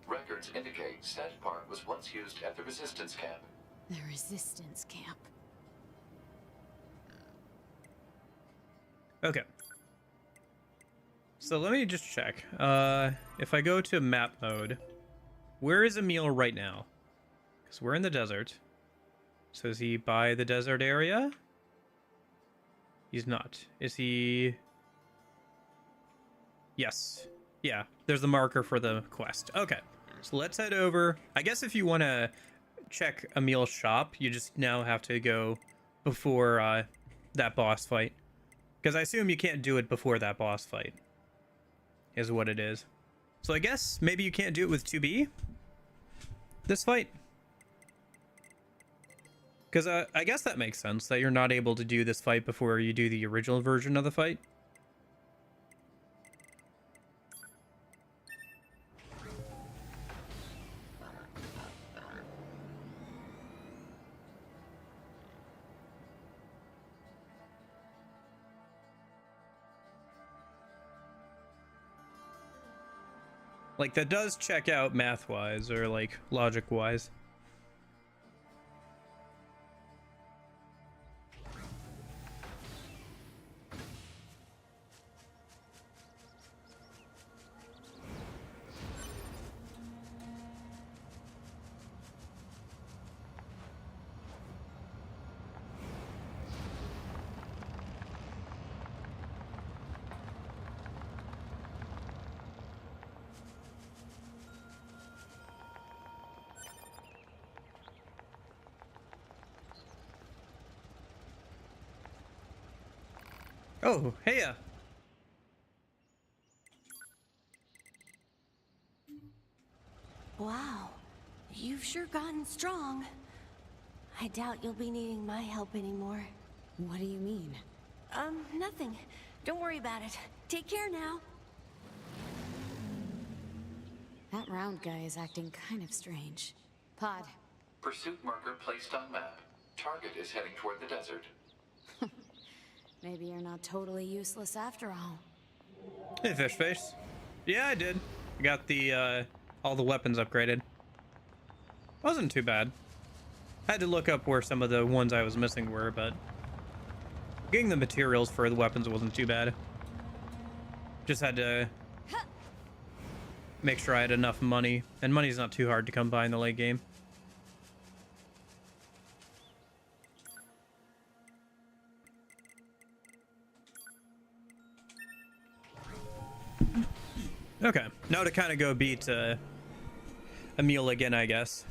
Records indicate said part was once used at the resistance camp. The resistance camp. Okay. So let me just check. If I go to map mode, where is Emil right now? Because we're in the desert. So is he by the desert area? He's not. Is he... Yes. Yeah, there's the marker for the quest. Okay, so let's head over. I guess if you want to check Emil's shop, you just now have to go before that boss fight. Because I assume you can't do it before that boss fight. Is what it is. So I guess maybe you can't do it with 2B? This fight? Because I guess that makes sense, that you're not able to do this fight before you do the original version of the fight. Like, that does check out math-wise, or, like, logic-wise. Oh, hey, Wow, you've sure gotten strong. I doubt you'll be needing my help anymore. What do you mean? Nothing. Don't worry about it. Take care now. That round guy is acting kind of strange. Pod. Pursuit marker placed on map. Target is heading toward the desert. Maybe you're not totally useless after all. Hey, fish face. Yeah, I did. I got the all the weapons upgraded. Wasn't too bad. I had to look up where some of the ones I was missing were, but getting the materials for the weapons wasn't too bad. Just had to make sure I had enough money, and money's not too hard to come by in the late game. Okay, now to kind of go beat Emil again, I guess.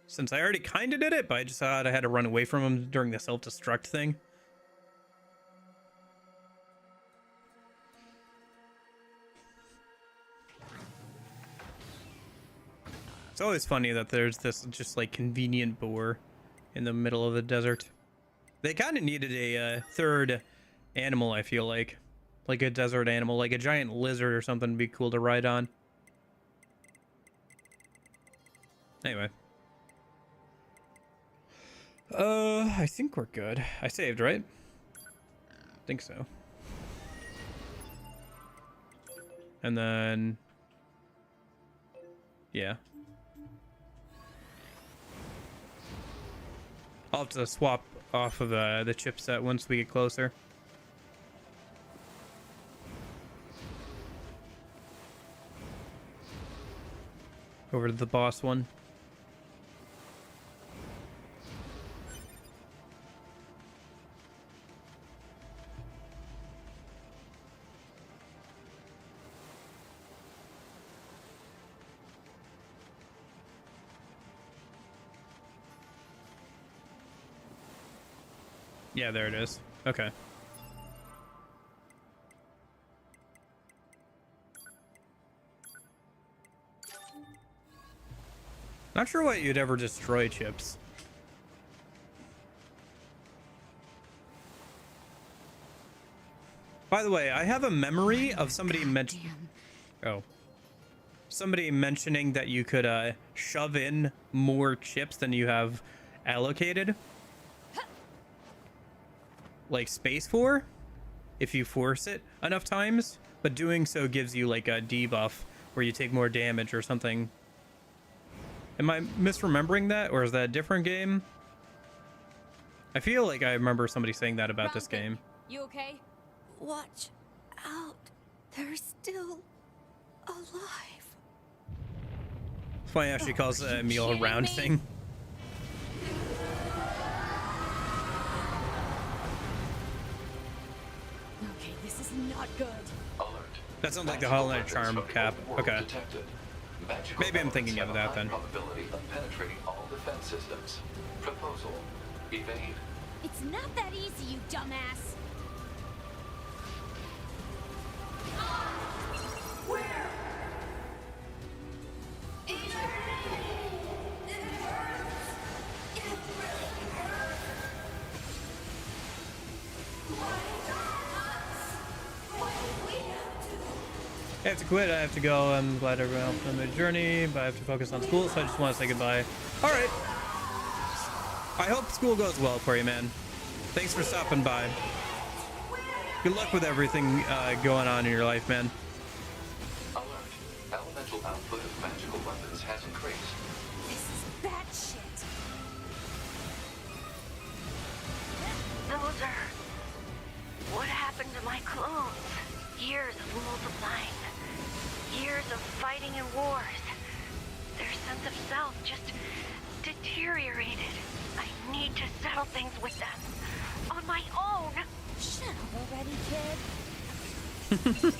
Since I already kind of did it, but I just thought I had to run away from him during the self-destruct thing. It's always funny that there's this just like convenient boar in the middle of the desert. They kind of needed a third animal, I feel like a desert animal, like a giant lizard or something would be cool to ride on. Anyway. I think we're good. I saved, right? I think so. And then... yeah. I'll have to swap off of the chipset once we get closer. Over to the boss one. Yeah, there it is. Okay. Not sure why you'd ever destroy chips. By the way, I have a memory of somebody mentioning... oh. Somebody mentioning that you could shove in more chips than you have allocated. Like space for, if you force it enough times, but doing so gives you like a debuff where you take more damage or something. Am I misremembering that, or is that a different game? I feel like I remember somebody saying that about this game. You okay? Watch out. They're still alive. It's funny how she calls Emil a round thing. Okay, this is not good. Alert. That sounds like the Hollow Knight charm cap. Okay. Maybe I'm thinking of that then. Probability of penetrating all defense systems. Proposal. Evade. It's not that easy, you dumbass. I have to quit. I have to go. I'm glad everyone helped on the journey, but I have to focus on school, so I just want to say goodbye. All right. I hope school goes well for you, man. Thanks for stopping by. Good luck with everything going on in your life, man. Alert. Elemental output of magical weapons has increased. This is bad shit. Those are... what happened to my clones? Years of multiplying. Years of fighting in wars. Their sense of self just deteriorated. I need to settle things with them. On my own. Shut up already, kid.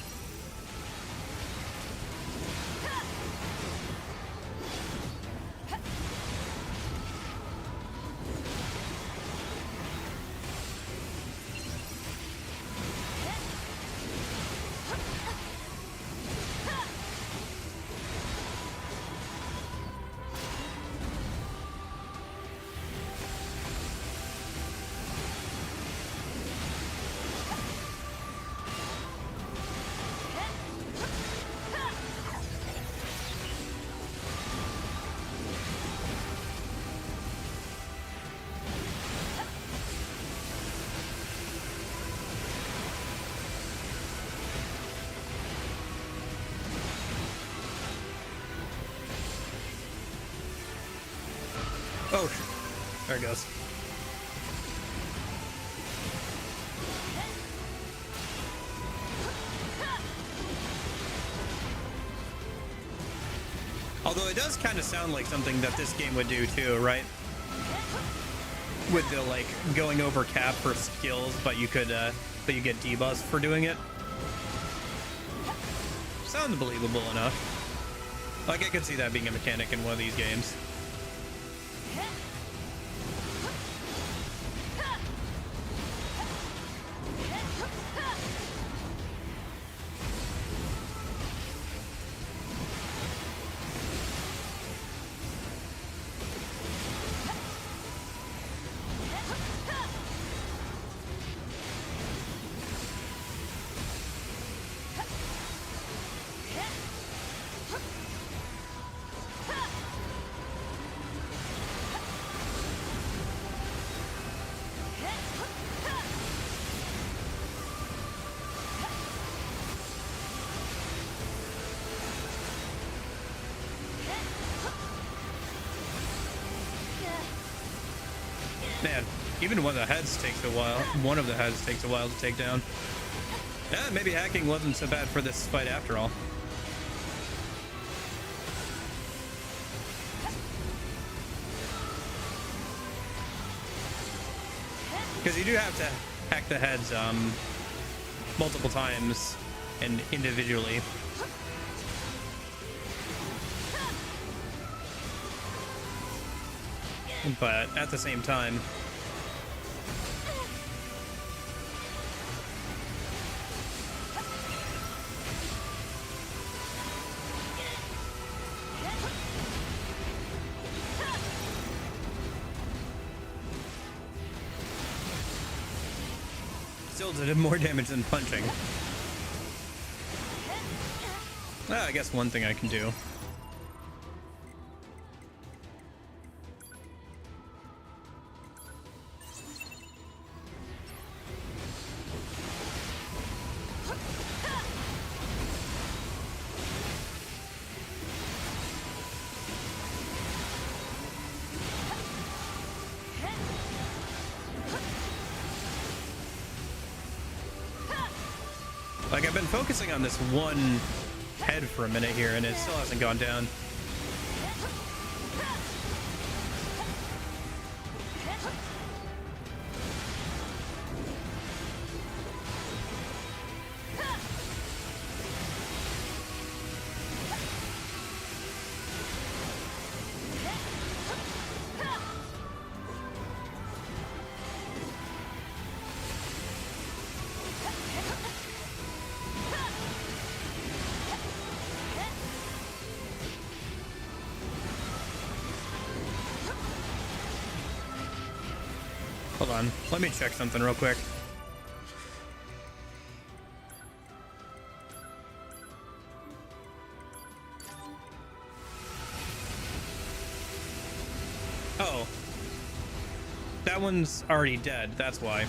Oh, there it goes. Although it does kind of sound like something that this game would do too, right? With the like going over cap for skills, but you could but you get debuffs for doing it. Sounds believable enough. Like I could see that being a mechanic in one of these games. Man, even one of the heads takes a while. One of the heads takes a while to take down. Yeah, maybe hacking wasn't so bad for this fight after all. Because you do have to hack the heads multiple times and individually. But at the same time, still did more damage than punching. I guess one thing I can do. Like, I've been focusing on this one head for a minute here, and it still hasn't gone down. Hold on, let me check something real quick. Oh. That one's already dead, that's why.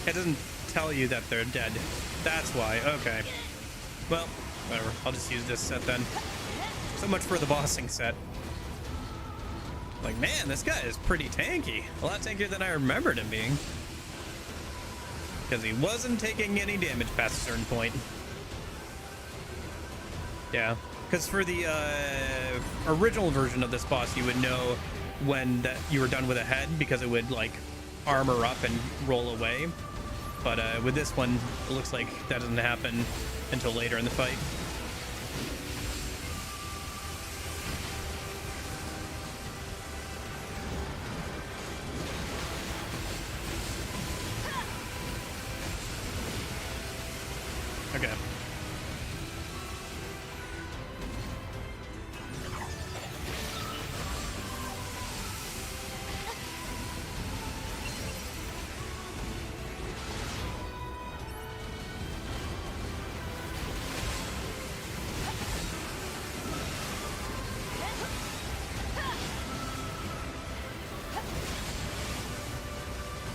It doesn't tell you that they're dead. That's why, okay. Well, whatever, I'll just use this set then. So much for the bossing set. Like, man, this guy is pretty tanky. A lot tankier than I remembered him being. Because he wasn't taking any damage past a certain point. Yeah. Because for the original version of this boss, you would know when that you were done with a head, because it would, like, armor up and roll away. But with this one, it looks like that doesn't happen until later in the fight. Okay.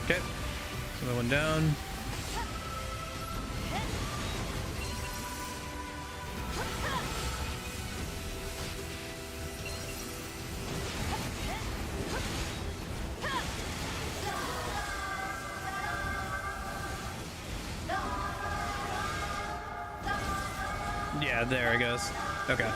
Okay. Another one down. Yeah, there it goes. Okay.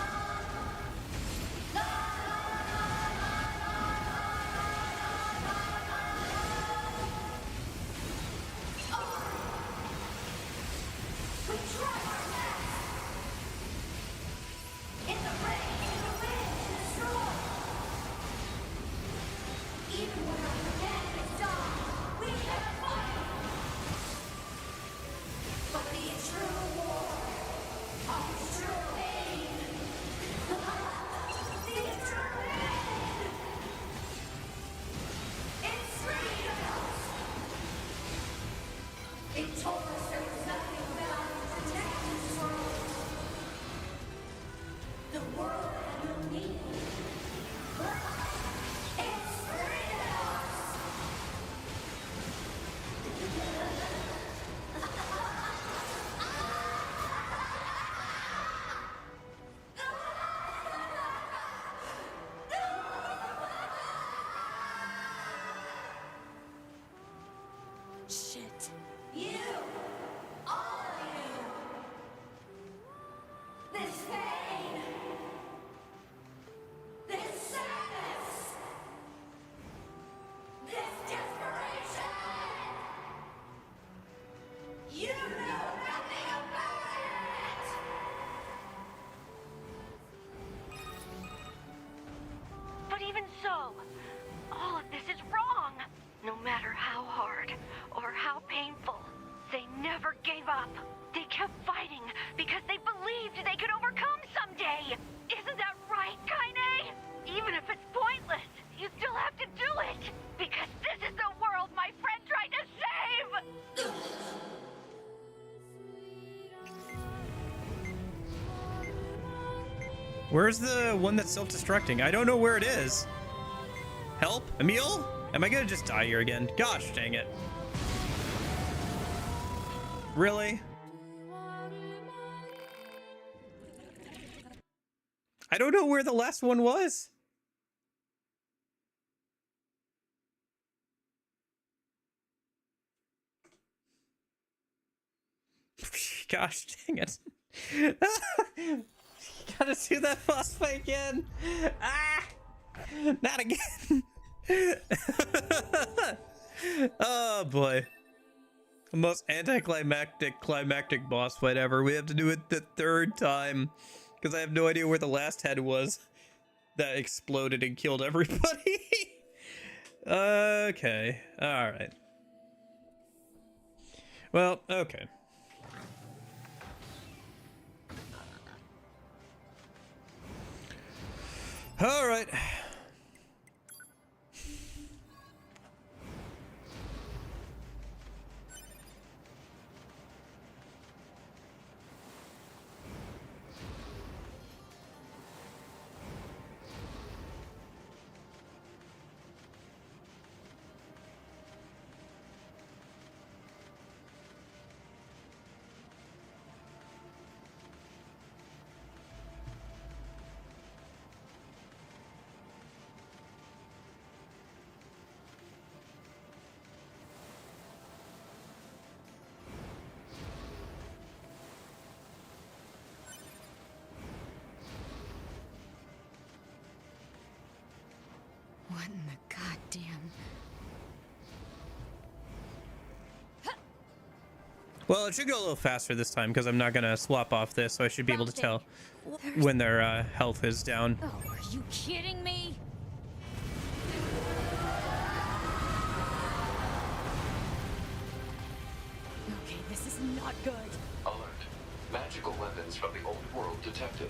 Shit. You! All of you! This pain! This sadness! This desperation! You know nothing about it! But even so, all of this is wrong. No matter how hard or how painful, they never gave up. They kept fighting because they believed they could overcome someday. Isn't that right, Kaine? Even if it's pointless, you still have to do it. Because this is the world my friend tried to save! Where's the one that's self-destructing? I don't know where it is. Help? Emil? Am I gonna just die here again? Gosh dang it. Really? I don't know where the last one was. Gosh dang it. Gotta do that boss fight again. Ah! Not again. Oh boy. The most climactic boss fight ever. We have to do it the third time. Because I have no idea where the last head was that exploded and killed everybody. Okay. Alright. Well, okay. Alright. What in the goddamn... Well, it should go a little faster this time because I'm not going to swap off this, so I should be able to tell when their health is down. Oh, are you kidding me? Okay, this is not good. Alert. Magical weapons from the old world detected.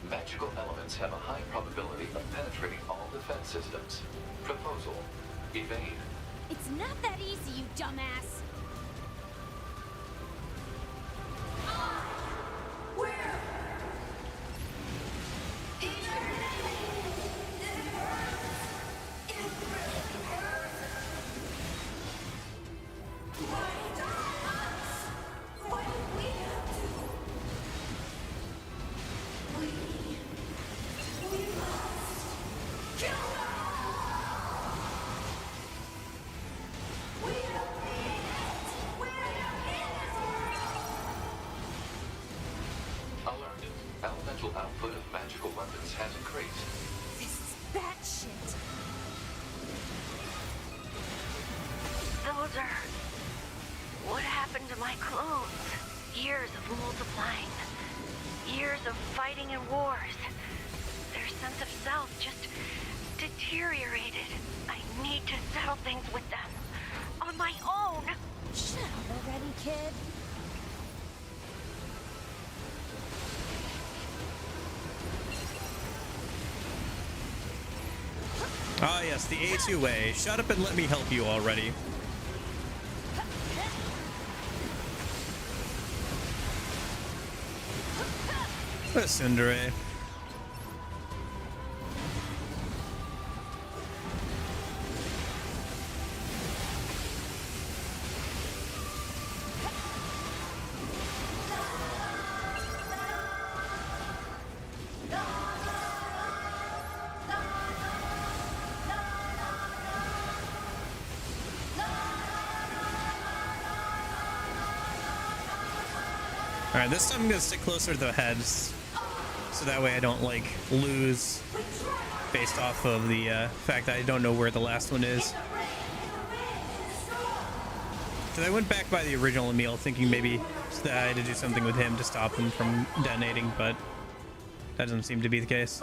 Magical elements have a high probability of penetrating all defense systems. Proposal. Evade. It's not that easy, you dumbass. potential output of magical weapons has increased. This is batshit. Those are... what happened to my clones? Years of multiplying. Years of fighting in wars. Their sense of self just deteriorated. I need to settle things with them. On my own! Shut up already, kid. Ah, yes, the A2A. Shut up and let me help you already. A Tsundere. Alright, this time I'm gonna stick closer to the heads, so that way I don't, like, lose based off of the fact that I don't know where the last one is. Because I went back by the original Emil thinking maybe that I had to do something with him to stop him from detonating, but that doesn't seem to be the case.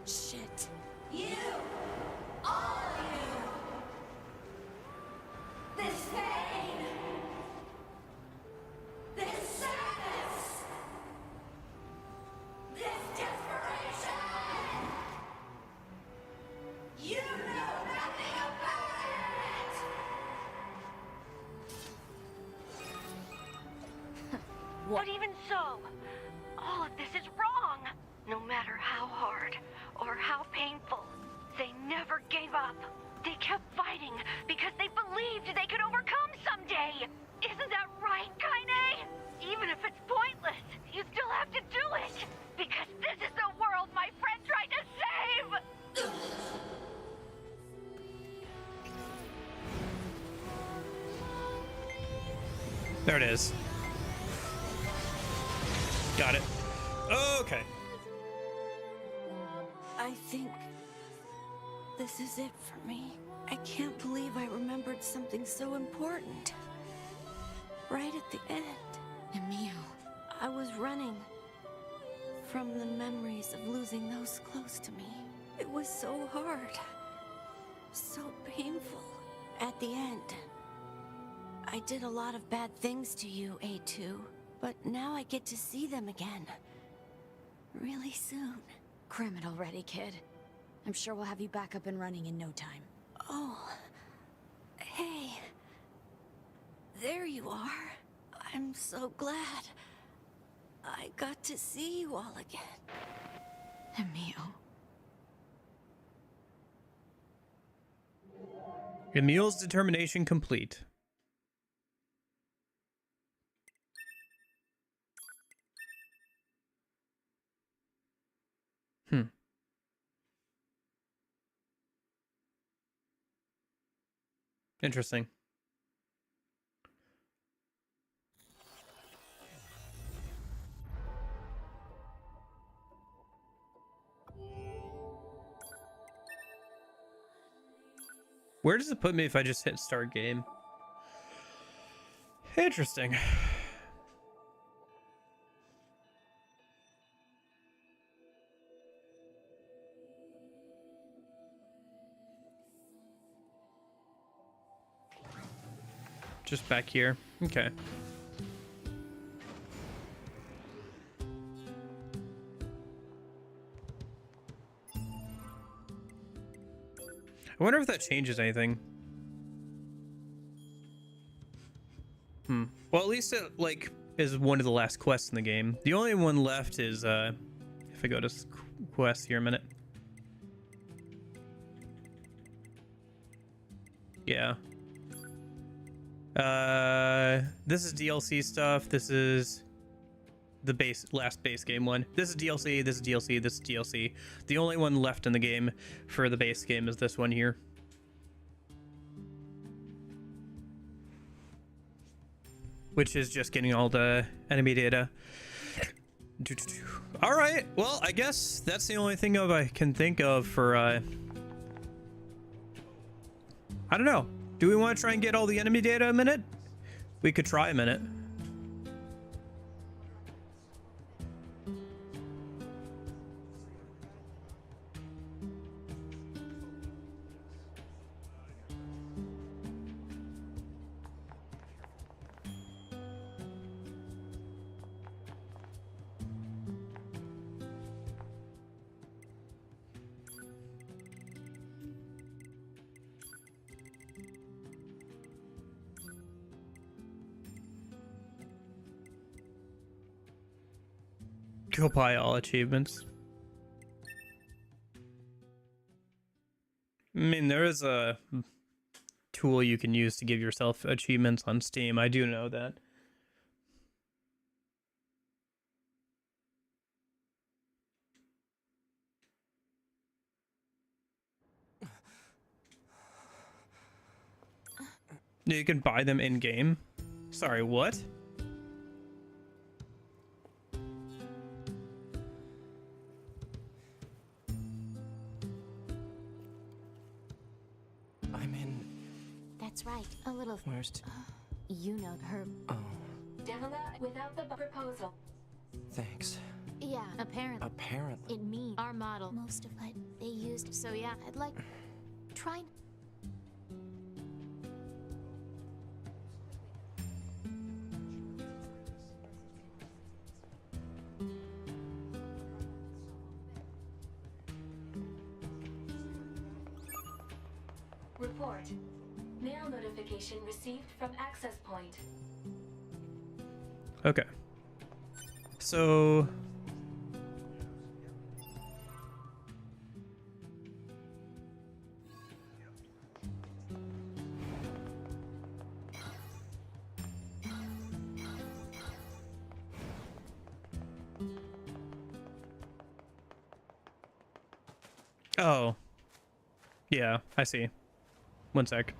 Shit. You! All of you! This pain! This sadness! This desperation! You know nothing about it! But even so, all of this is wrong. No matter how hard or how painful, they never gave up. They kept fighting because they believed they could overcome someday. Isn't that right, Kaine? Even if it's pointless, you still have to do it. Because this is the world my friend tried to save. There it is. Got it. Okay. I think this is it for me. I can't believe I remembered something so important. Right at the end. Emil. I was running from the memories of losing those close to me. It was so hard. So painful. At the end, I did a lot of bad things to you, A2. But now I get to see them again. Really soon. Cram it already, kid. I'm sure we'll have you back up and running in no time. Oh. Hey. There you are. I'm so glad. I got to see you all again. Emil. Emil's determination complete. Interesting. Where does it put me if I just hit start game? Interesting. Just back here. Okay. I wonder if that changes anything. Well, at least it, like, is one of the last quests in the game. The only one left is, if I go to quests here a minute. Yeah. This is DLC stuff. This is the last base game one. This is DLC, this is DLC, this is DLC. The only one left in the game for the base game is this one here. Which is just getting all the enemy data. All right, well, I guess that's the only thing I can think of for, I don't know. Do we want to try and get all the enemy data a minute? We could try a minute. Go buy all achievements. I mean, there is a tool you can use to give yourself achievements on Steam. I do know that. You can buy them in game. Sorry, what? That's right, a little. Where's You know her. Oh, Devila without the proposal. thanks. Yeah, apparently. Apparently. It means our model. Most of what they used. So yeah, I'd like. Try. Report. Mail notification received from access point. Okay. So... Oh. Yeah, I see. One sec.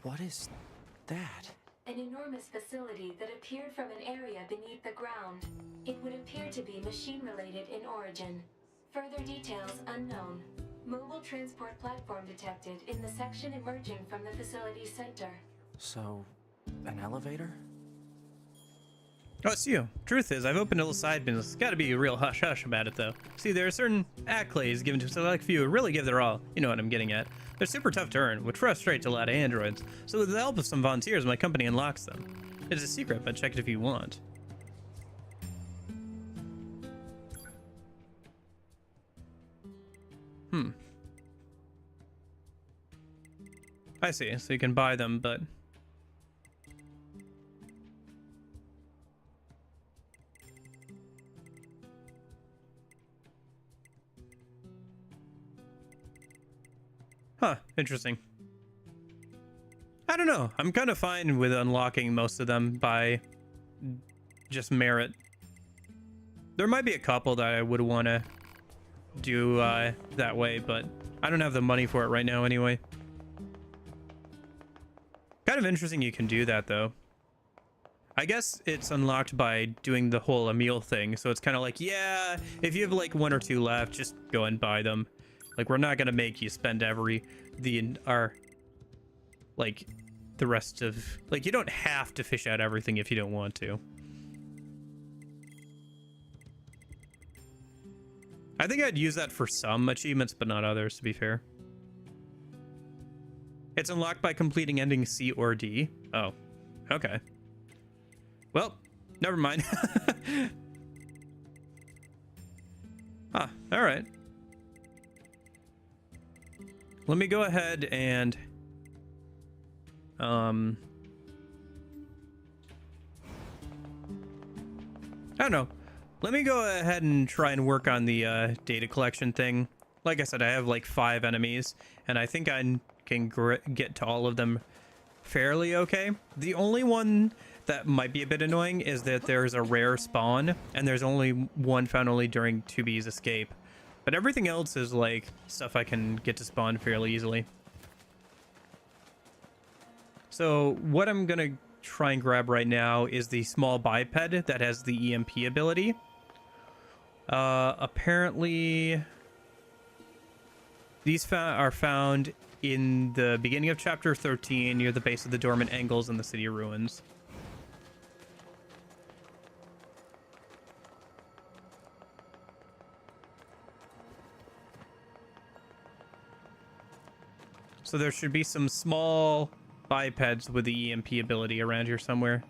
What is that? An enormous facility that appeared from an area beneath the ground. It would appear to be machine-related in origin. Further details unknown. Mobile transport platform detected in the section emerging from the facility's center. So, an elevator? Oh, it's you. Truth is, I've opened a little side business. Gotta be a real hush-hush about it, though. See, there are certain accolades given to a select few who really give their all. You know what I'm getting at. They're super tough to earn, which frustrates a lot of androids. So with the help of some volunteers, my company unlocks them. It's a secret, but check it if you want. I see. So you can buy them, but... Huh, interesting. I don't know. I'm kind of fine with unlocking most of them by just merit. There might be a couple that I would want to do that way, but I don't have the money for it right now anyway. Kind of interesting you can do that, though. I guess it's unlocked by doing the whole Emil thing, so it's kind of like, yeah, if you have like 1 or 2 left, just go and buy them. Like, we're not gonna make you spend the rest of, like, you don't have to fish out everything if you don't want to. I think I'd use that for some achievements, but not others, to be fair. It's unlocked by completing ending C or D. Oh, okay. Well, never mind. All right. let me go ahead and I don't know. Let me go ahead and try and work on the data collection thing. Like I said, I have like 5 enemies, and I think I can get to all of them fairly okay. The only one that might be a bit annoying is that there's a rare spawn, and there's only one found only during 2B's escape. But everything else is like stuff I can get to spawn fairly easily. So what I'm gonna try and grab right now is the small biped that has the EMP ability. Apparently these are found in the beginning of chapter 13 near the base of the dormant angles in the city ruins. So there should be some small bipeds with the EMP ability around here somewhere.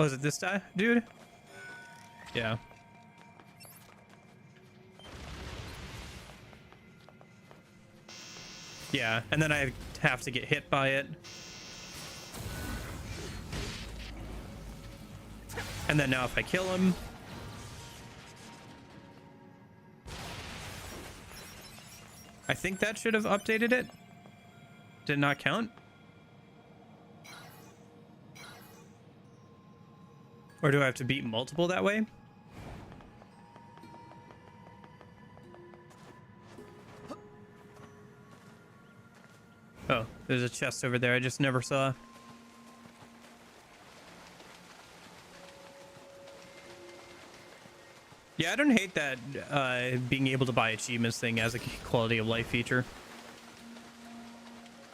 Oh, is it this guy, dude? Yeah. Yeah, and then I have to get hit by it. And then now if I kill him... I think that should have updated it. Did not count. Or do I have to beat multiple that way? Oh, there's a chest over there I just never saw. Yeah, I don't hate that being able to buy achievements thing as a quality of life feature.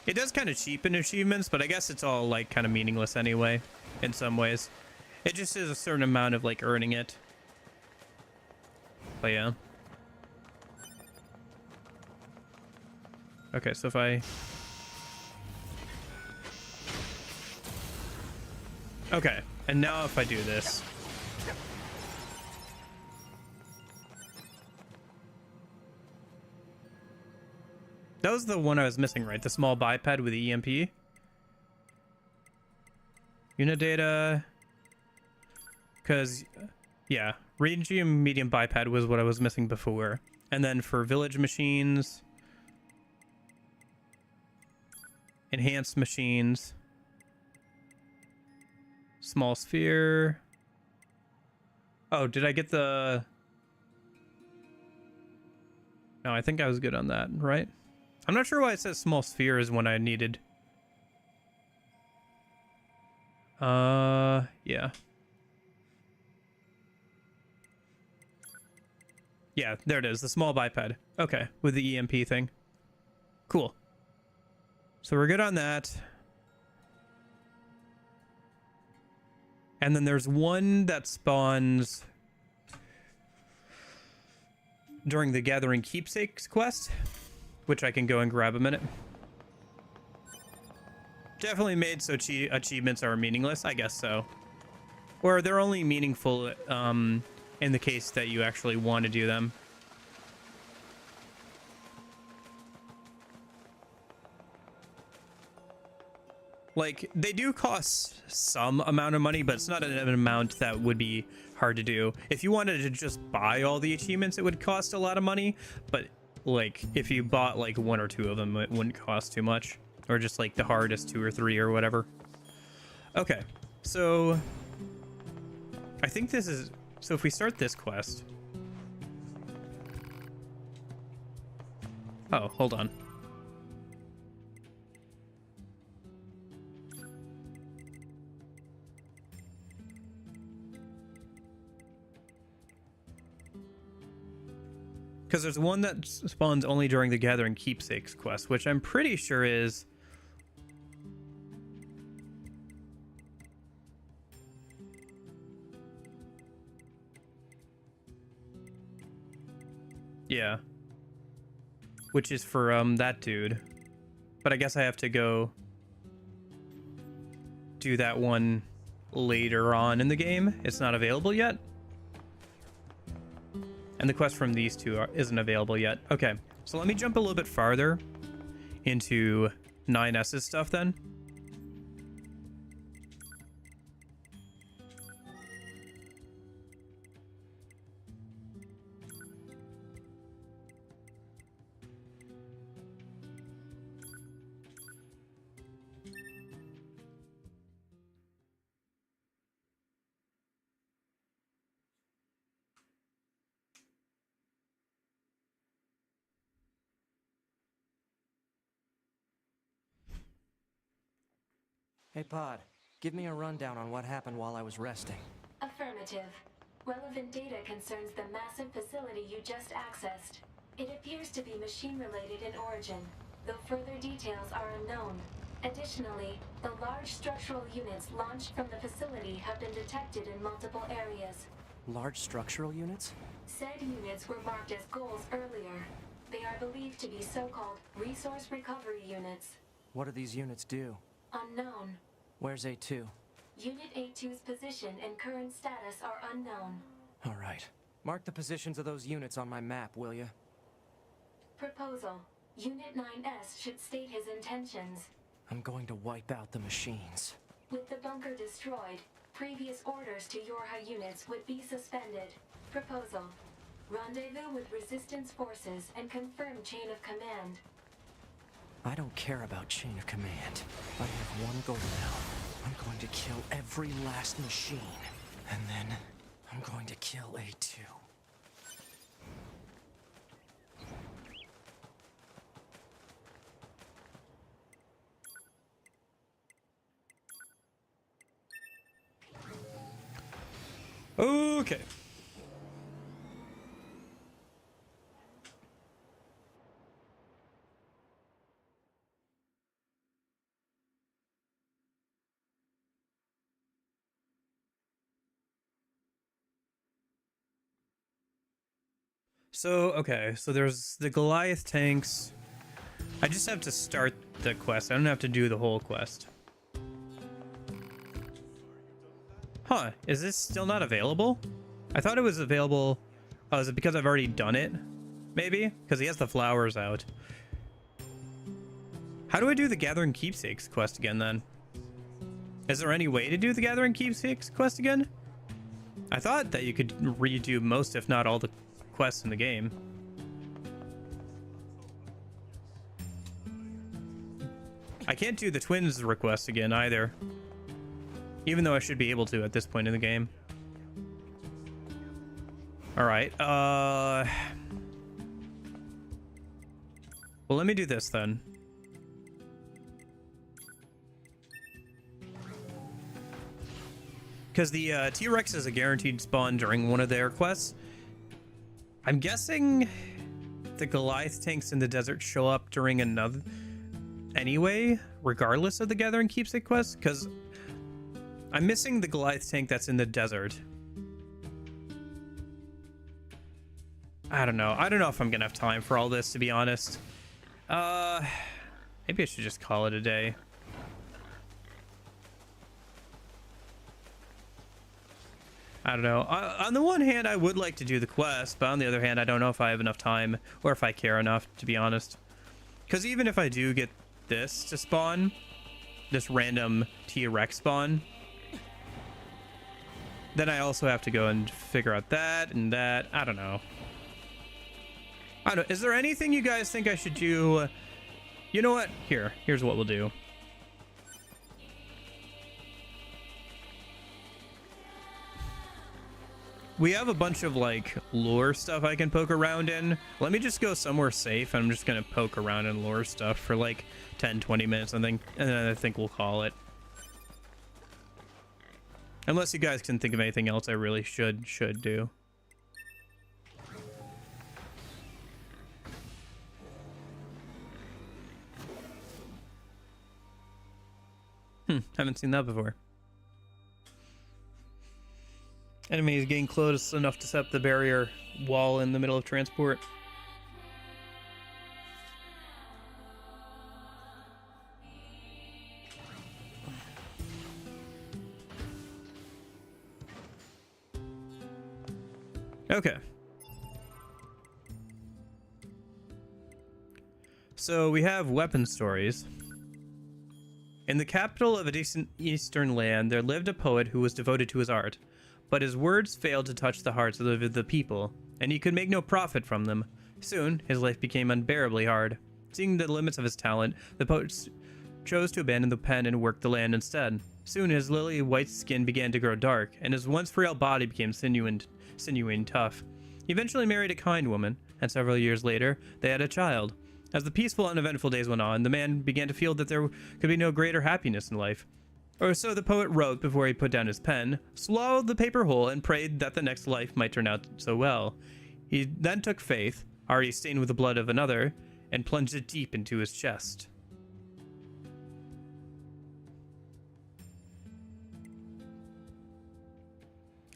It does kind of cheapen achievements, but I guess it's all like kind of meaningless anyway, in some ways. It just is a certain amount of like earning it. But yeah. Okay, so if I... Okay, and now if I do this... That was the one I was missing, right? The small biped with the EMP. Unit data. Because, yeah, rangy and medium biped was what I was missing before. And then for village machines, enhanced machines, small sphere. Oh, did I get the... No, I think I was good on that, right? I'm not sure why it says small sphere is one I needed. Yeah. Yeah, there it is, the small biped. Okay, with the EMP thing. Cool. So we're good on that. And then there's one that spawns during the Gathering Keepsakes quest, which I can go and grab a minute. Definitely made so achievements are meaningless, I guess so. Or they're only meaningful in the case that you actually want to do them. Like, they do cost some amount of money, but it's not an amount that would be hard to do. If you wanted to just buy all the achievements, it would cost a lot of money, but like if you bought like 1 or 2 of them, it wouldn't cost too much, or just like the hardest 2 or 3 or whatever. Okay, so I think this is... So if we start this quest... Oh, hold on. Because there's one that spawns only during the Gathering Keepsakes quest, which I'm pretty sure is... Yeah. which is for that dude. But I guess I have to go do that one later on in the game. It's not available yet. And the quest from these two isn't available yet. Okay, so let me jump a little bit farther into 9S's stuff then. Hey, Pod. Give me a rundown on what happened while I was resting. Affirmative. Relevant data concerns the massive facility you just accessed. It appears to be machine-related in origin, though further details are unknown. Additionally, the large structural units launched from the facility have been detected in multiple areas. Large structural units? Said units were marked as goals earlier. They are believed to be so-called resource recovery units. What do these units do? Unknown. Where's A2? Unit A2's position and current status are unknown. All right. Mark the positions of those units on my map, will you? Proposal. Unit 9S should state his intentions. I'm going to wipe out the machines. With the bunker destroyed, previous orders to Yorha units would be suspended. Proposal. Rendezvous with resistance forces and confirm chain of command. I don't care about chain of command. I have one goal now. I'm going to kill every last machine. And then I'm going to kill A2. Okay. So there's the Goliath tanks. I just have to start the quest. I don't have to do the whole quest. Huh, is this still not available? I thought it was available. Oh, is it because I've already done it? Maybe? Because he has the flowers out. How do I do the Gathering Keepsakes quest again then? Is there any way to do the Gathering Keepsakes quest again? I thought that you could redo most, if not all, the quests in the game. I can't do the twins request again either. Even though I should be able to at this point in the game. Alright, well, let me do this then. Because the T-Rex is a guaranteed spawn during one of their quests. I'm guessing the Goliath tanks in the desert show up during another anyway, regardless of the Gathering Keepsake quest, because I'm missing the Goliath tank that's in the desert. I don't know. I don't know if I'm gonna have time for all this, to be honest. Maybe I should just call it a day. I don't know. On the one hand, I would like to do the quest, but on the other hand, I don't know if I have enough time or if I care enough, to be honest. Because even if I do get this to spawn, this random T-Rex spawn, then I also have to go and figure out that and that. I don't know. I don't know. Is there anything you guys think I should do? You know what? Here's what we'll do. We have a bunch of like lore stuff I can poke around in. Let me just go somewhere safe. I'm just gonna poke around in lore stuff for like 10-20 minutes, and then I think we'll call it. Unless you guys can think of anything else I really should do. Haven't seen that before. Enemies getting close enough to set up the barrier wall in the middle of transport. Okay. So we have weapon stories. In the capital of a distant eastern land, there lived a poet who was devoted to his art, but his words failed to touch the hearts of the people, and he could make no profit from them. Soon, his life became unbearably hard. Seeing the limits of his talent, the poet chose to abandon the pen and work the land instead. Soon, his lily white skin began to grow dark, and his once frail body became sinewy and tough. He eventually married a kind woman, and several years later, they had a child. As the peaceful, uneventful days went on, the man began to feel that there could be no greater happiness in life. Or so the poet wrote before he put down his pen, swallowed the paper whole, and prayed that the next life might turn out so well. He then took faith, already stained with the blood of another, and plunged it deep into his chest.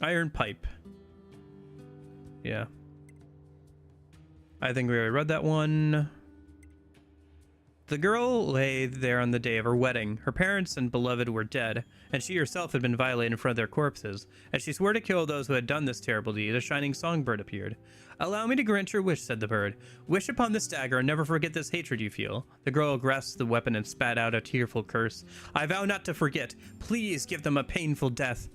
Iron Pipe. Yeah. I think we already read that one. The girl lay there on the day of her wedding. Her parents and beloved were dead, and she herself had been violated in front of their corpses. As she swore to kill those who had done this terrible deed, a shining songbird appeared. "Allow me to grant your wish," said the bird. "Wish upon this dagger and never forget this hatred you feel." The girl grasped the weapon and spat out a tearful curse. "I vow not to forget. Please give them a painful death."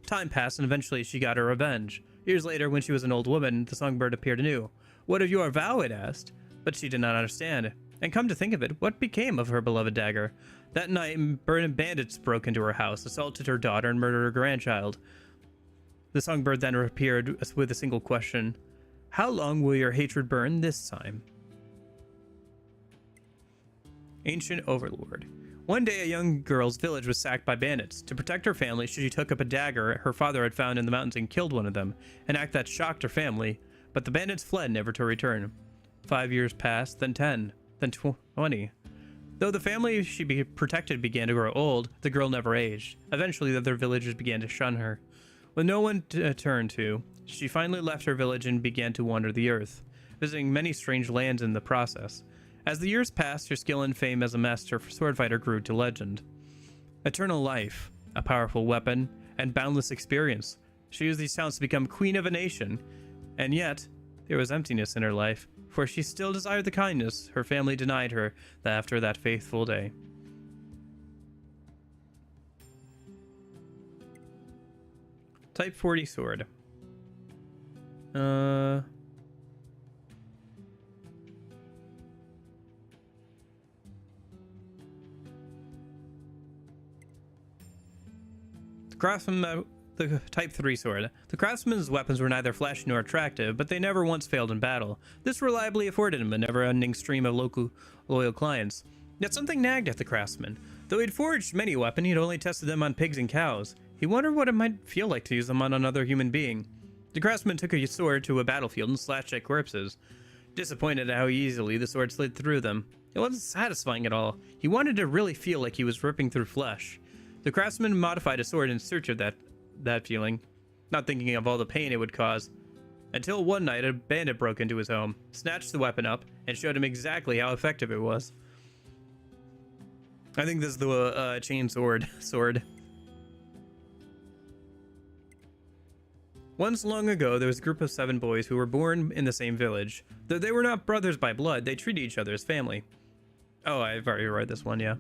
Time passed, and eventually she got her revenge. Years later, when she was an old woman, the songbird appeared anew. "What of your vow?" it asked. But she did not understand. And come to think of it, what became of her beloved dagger? That night, bandits broke into her house, assaulted her daughter, and murdered her grandchild. The songbird then appeared with a single question. "How long will your hatred burn this time?" Ancient Overlord. One day, a young girl's village was sacked by bandits. To protect her family, she took up a dagger her father had found in the mountains and killed one of them, an act that shocked her family. But the bandits fled, never to return. 5 years passed, then 10, then 20. Though the family she protected began to grow old, the girl never aged. Eventually, the other villagers began to shun her. With no one to turn to, she finally left her village and began to wander the earth, visiting many strange lands in the process. As the years passed, her skill and fame as a master sword fighter grew to legend. Eternal life, a powerful weapon, and boundless experience. She used these talents to become queen of a nation. And yet, there was emptiness in her life, for she still desired the kindness her family denied her after that faithful day. Type 40 sword. Craftsman, the Type 3 sword. The craftsman's weapons were neither flashy nor attractive, but they never once failed in battle. This reliably afforded him a never-ending stream of loyal clients. Yet something nagged at the craftsman. Though he'd forged many weapons, he'd only tested them on pigs and cows. He wondered what it might feel like to use them on another human being. The craftsman took a sword to a battlefield and slashed at corpses. Disappointed at how easily the sword slid through them. It wasn't satisfying at all. He wanted to really feel like he was ripping through flesh. The craftsman modified a sword in search of that feeling, not thinking of all the pain it would cause. Until one night, a bandit broke into his home, snatched the weapon up, and showed him exactly how effective it was. I think this is the chain sword. Once long ago, there was a group of 7 boys who were born in the same village. Though they were not brothers by blood, they treated each other as family. Oh, I've already read this one, yeah.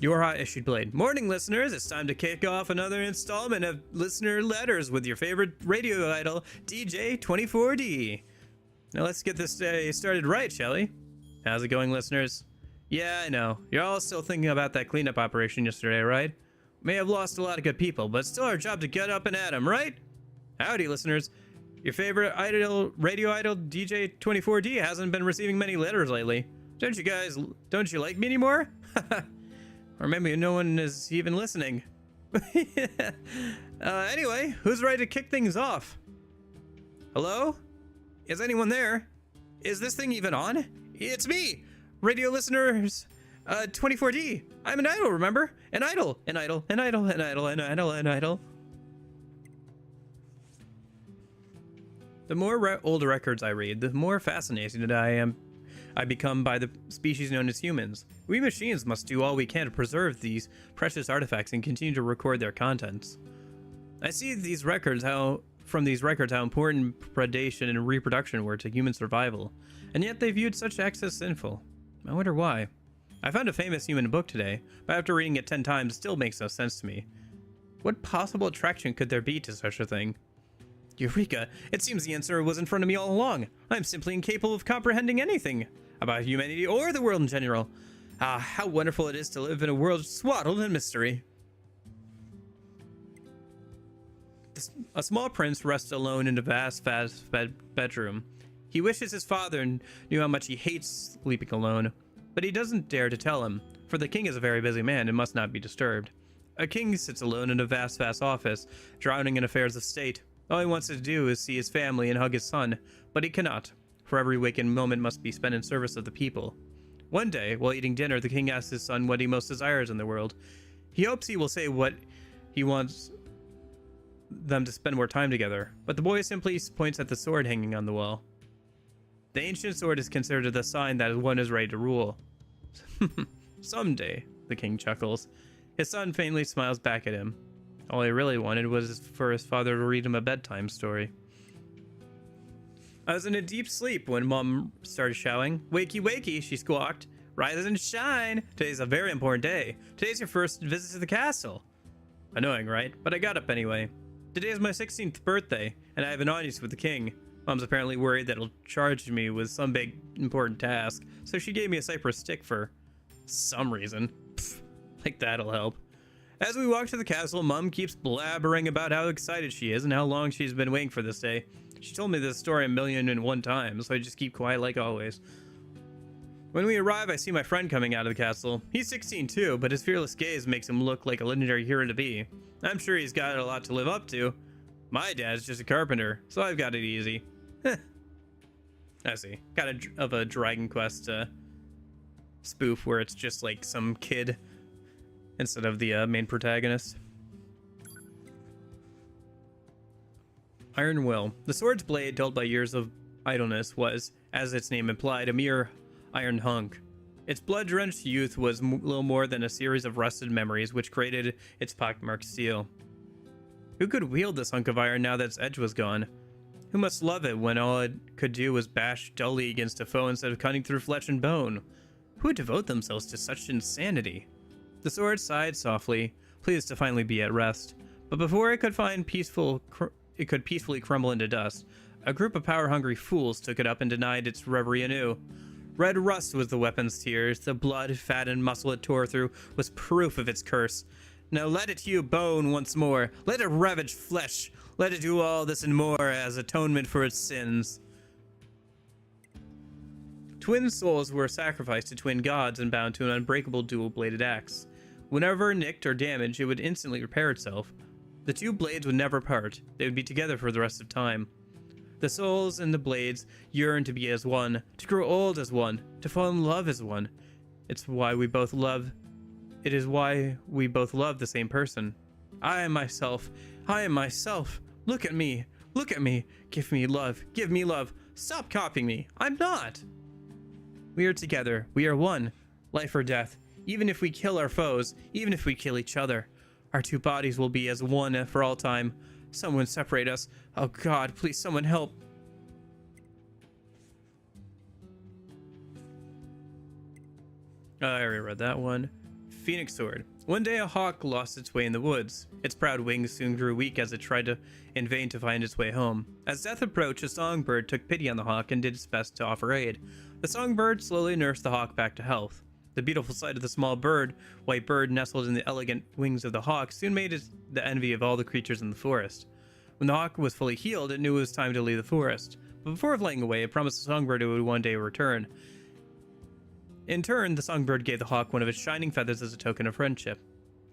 Your Hot Issued Blade. Morning, listeners. It's time to kick off another installment of listener letters with your favorite radio idol, DJ24D. Now let's get this day started right, shall we? How's it going, listeners? Yeah, I know. You're all still thinking about that cleanup operation yesterday, right? May have lost a lot of good people, but it's still our job to get up and at 'em, right? Howdy, listeners. Your favorite radio idol, DJ24D, hasn't been receiving many letters lately. Don't you like me anymore? Or maybe no one is even listening. Anyway, who's ready to kick things off? Hello? Is anyone there? Is this thing even on? It's me, radio listeners, 24D. I'm an idol, remember? An idol. The more old records I read, the more fascinated I become by the species known as humans. We machines must do all we can to preserve these precious artifacts and continue to record their contents. I see from these records how important predation and reproduction were to human survival, and yet they viewed such acts as sinful. I wonder why. I found a famous human book today, but after reading it 10 times, it still makes no sense to me. What possible attraction could there be to such a thing? Eureka! It seems the answer was in front of me all along. I'm simply incapable of comprehending anything about humanity or the world in general. Ah, how wonderful it is to live in a world swaddled in mystery. A small prince rests alone in a vast bedroom. He wishes his father knew how much he hates sleeping alone, but he doesn't dare to tell him, for the king is a very busy man and must not be disturbed. A king sits alone in a vast office, drowning in affairs of state. All he wants to do is see his family and hug his son, but he cannot, for every waking moment must be spent in service of the people. One day, while eating dinner, the king asks his son what he most desires in the world. He hopes he will say what he wants them to spend more time together, but the boy simply points at the sword hanging on the wall. The ancient sword is considered the sign that one is ready to rule. Someday, the king chuckles. His son faintly smiles back at him. All he really wanted was for his father to read him a bedtime story. I was in a deep sleep when Mom started shouting. Wakey, wakey, she squawked. Rise and shine. Today's a very important day. Today's your first visit to the castle. Annoying, right? But I got up anyway. Today is my 16th birthday, and I have an audience with the king. Mom's apparently worried that he'll charge me with some big important task, so she gave me a cypress stick for some reason. Pfft, like that'll help. As we walk to the castle, Mom keeps blabbering about how excited she is and how long she's been waiting for this day. She told me this story 1,000,001 times, so I just keep quiet like always. When we arrive, I see my friend coming out of the castle. He's 16 too, but his fearless gaze makes him look like a legendary hero to be. I'm sure he's got a lot to live up to. My dad's just a carpenter, so I've got it easy. I see. Kind of a Dragon Quest spoof where it's just like some kid instead of the main protagonist. Iron Will. The sword's blade, dulled by years of idleness, was, as its name implied, a mere iron hunk. Its blood-drenched youth was little more than a series of rusted memories which created its pockmarked steel. Who could wield this hunk of iron now that its edge was gone? Who must love it when all it could do was bash dully against a foe instead of cutting through flesh and bone? Who would devote themselves to such insanity? The sword sighed softly, pleased to finally be at rest. But before it could peacefully crumble into dust, a group of power-hungry fools took it up and denied its reverie anew. Red rust was the weapon's tears. The blood, fat, and muscle it tore through was proof of its curse. Now let it hew bone once more. Let it ravage flesh. Let it do all this and more as atonement for its sins. Twin souls were sacrificed to twin gods and bound to an unbreakable dual-bladed axe. Whenever nicked or damaged, it would instantly repair itself. The two blades would never part. They would be together for the rest of time. The souls and the blades yearn to be as one, to grow old as one, to fall in love as one. It is why we both love the same person. I am myself. Look at me. Give me love. Stop copying me. I'm not. We are together. We are one. Life or death. Even if we kill our foes, even if we kill each other, our two bodies will be as one for all time. Someone separate us. Oh God, please someone help. I already read that one. Phoenix Sword. One day a hawk lost its way in the woods. Its proud wings soon grew weak as it tried in vain to find its way home. As death approached, a songbird took pity on the hawk and did its best to offer aid. The songbird slowly nursed the hawk back to health. The beautiful sight of the small white bird nestled in the elegant wings of the hawk, soon made it the envy of all the creatures in the forest. When the hawk was fully healed, it knew it was time to leave the forest. But before flying away, it promised the songbird it would one day return. In turn, the songbird gave the hawk one of its shining feathers as a token of friendship.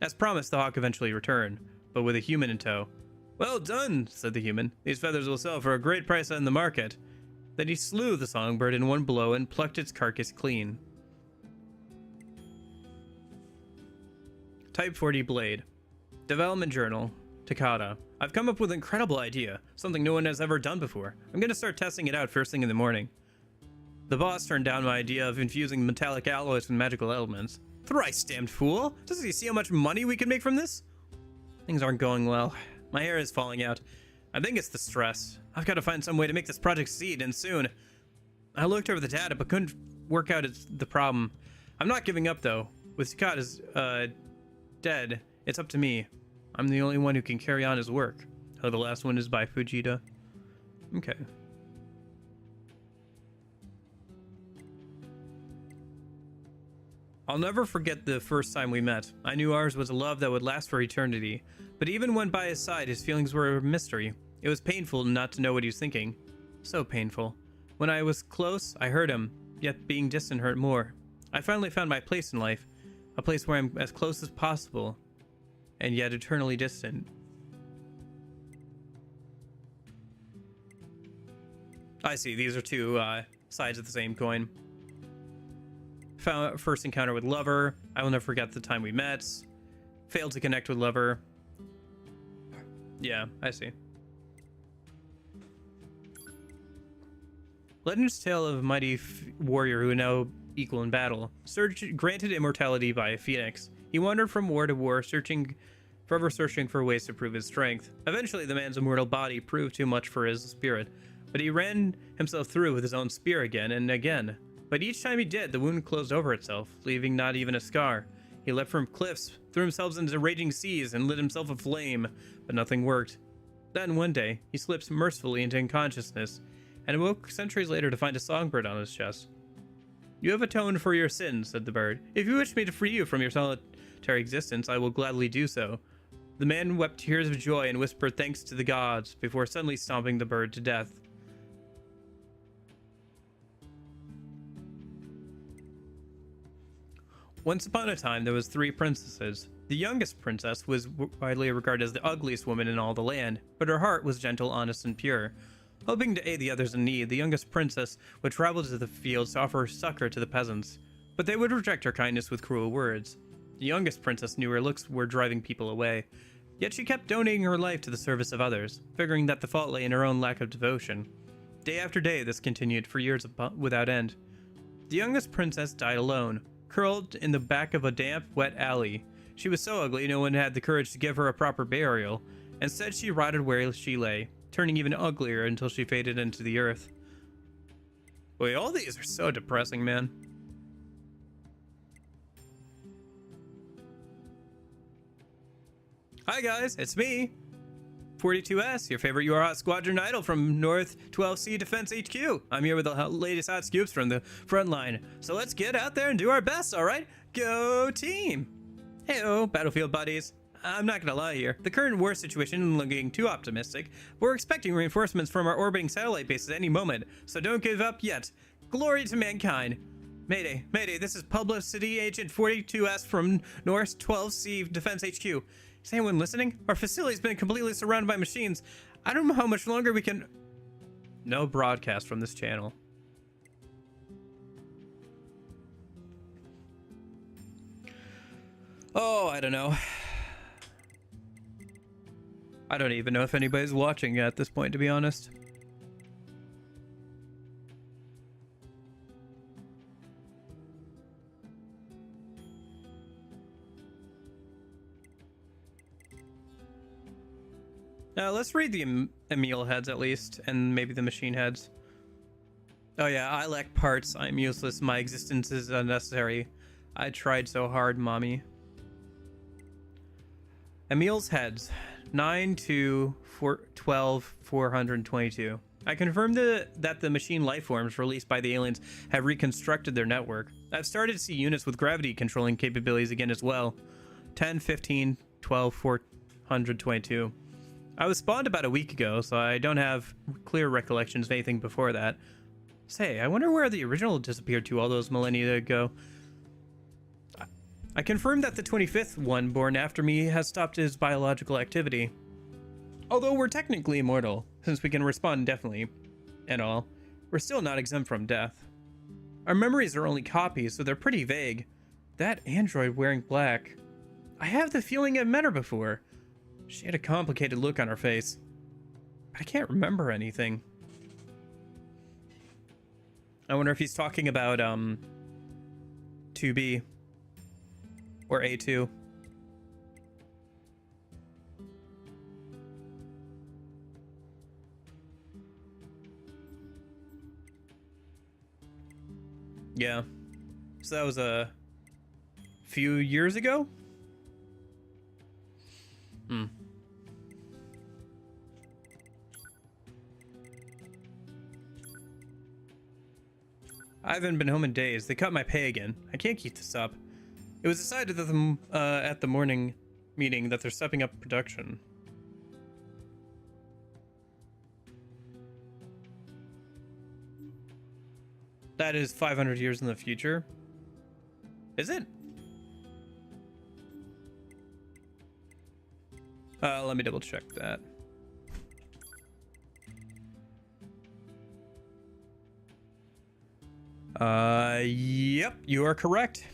As promised, the hawk eventually returned, but with a human in tow. Well done, said the human. These feathers will sell for a great price on the market. Then he slew the songbird in one blow and plucked its carcass clean. Type 40 Blade. Development Journal. Takata. I've come up with an incredible idea, something no one has ever done before. I'm going to start testing it out first thing in the morning. The boss turned down my idea of infusing metallic alloys with magical elements. Thrice damned fool! Doesn't he see how much money we can make from this? Things aren't going well. My hair is falling out. I think it's the stress. I've got to find some way to make this project succeed, and soon. I looked over the data, but couldn't work out the problem. I'm not giving up, though. With Sakata's, dead, it's up to me. I'm the only one who can carry on his work. Oh, the last one is by Fujita. Okay. I'll never forget the first time we met. I knew ours was a love that would last for eternity. But even when by his side, his feelings were a mystery. It was painful not to know what he was thinking. So painful. When I was close, I hurt him, yet being distant hurt more. I finally found my place in life. A place where I'm as close as possible, and yet eternally distant. I see, these are two sides of the same coin. First encounter with lover. I will never forget the time we met. Failed to connect with lover. Yeah, I see. Legend's tale of a mighty warrior who now equal in battle. Granted immortality by a phoenix. He wandered from war to war, forever searching for ways to prove his strength. Eventually, the man's immortal body proved too much for his spirit, but he ran himself through with his own spear again and again. But each time he did, the wound closed over itself, leaving not even a scar. He leapt from cliffs, threw himself into raging seas, and lit himself aflame, but nothing worked. Then, one day, he slipped mercifully into unconsciousness, and awoke centuries later to find a songbird on his chest. You have atoned for your sins, said the bird. If you wish me to free you from your solitary existence, I will gladly do so. The man wept tears of joy and whispered thanks to the gods before suddenly stomping the bird to death. Once upon a time, there was 3 princesses. The youngest princess was widely regarded as the ugliest woman in all the land, but her heart was gentle, honest, and pure. Hoping to aid the others in need, the youngest princess would travel to the fields to offer succor to the peasants, but they would reject her kindness with cruel words. The youngest princess knew her looks were driving people away, yet she kept donating her life to the service of others, figuring that the fault lay in her own lack of devotion. Day after day, this continued for years without end. The youngest princess died alone, curled in the back of a damp, wet alley. She was so ugly no one had the courage to give her a proper burial. Instead, she rotted where she lay, turning even uglier until she faded into the earth. Wait, all these are so depressing, man. Hi guys, it's me, 42S, your favorite UR Squadron idol from North 12C Defense HQ. I'm here with the latest hot scoops from the front line. So let's get out there and do our best, alright? Go team! Heyo, Battlefield buddies. I'm not gonna lie here. The current war situation isn't looking too optimistic. We're expecting reinforcements from our orbiting satellite bases any moment, so don't give up yet. Glory to mankind. Mayday, Mayday, this is Publicity Agent 42S from North 12C Defense HQ. Is anyone listening? Our facility's been completely surrounded by machines. I don't know how much longer we can... No broadcast from this channel. Oh, I don't know. I don't even know if anybody's watching at this point, to be honest. Let's read the Emil heads at least, and maybe the machine heads. Oh yeah, I lack parts. I'm useless. My existence is unnecessary. I tried so hard, mommy. Emil's heads. 9 to 12, 422. I confirmed that the machine lifeforms released by the aliens have reconstructed their network. I've started to see units with gravity controlling capabilities again as well. 10, 15, 12, 422. I was spawned about a week ago, so I don't have clear recollections of anything before that. Say, I wonder where the original disappeared to all those millennia ago. I confirmed that the 25th one born after me has stopped his biological activity. Although we're technically immortal, since we can respond indefinitely and all, we're still not exempt from death. Our memories are only copies, so they're pretty vague. That android wearing black. I have the feeling I've met her before. She had a complicated look on her face. But I can't remember anything. I wonder if he's talking about, 2B. Or A2. Yeah. So that was a few years ago? Hmm. I haven't been home in days. They cut my pay again. I can't keep this up. It was decided that at the morning meeting that they're stepping up production. That is 500 years in the future. Is it? Let me double check that. Yep, you are correct.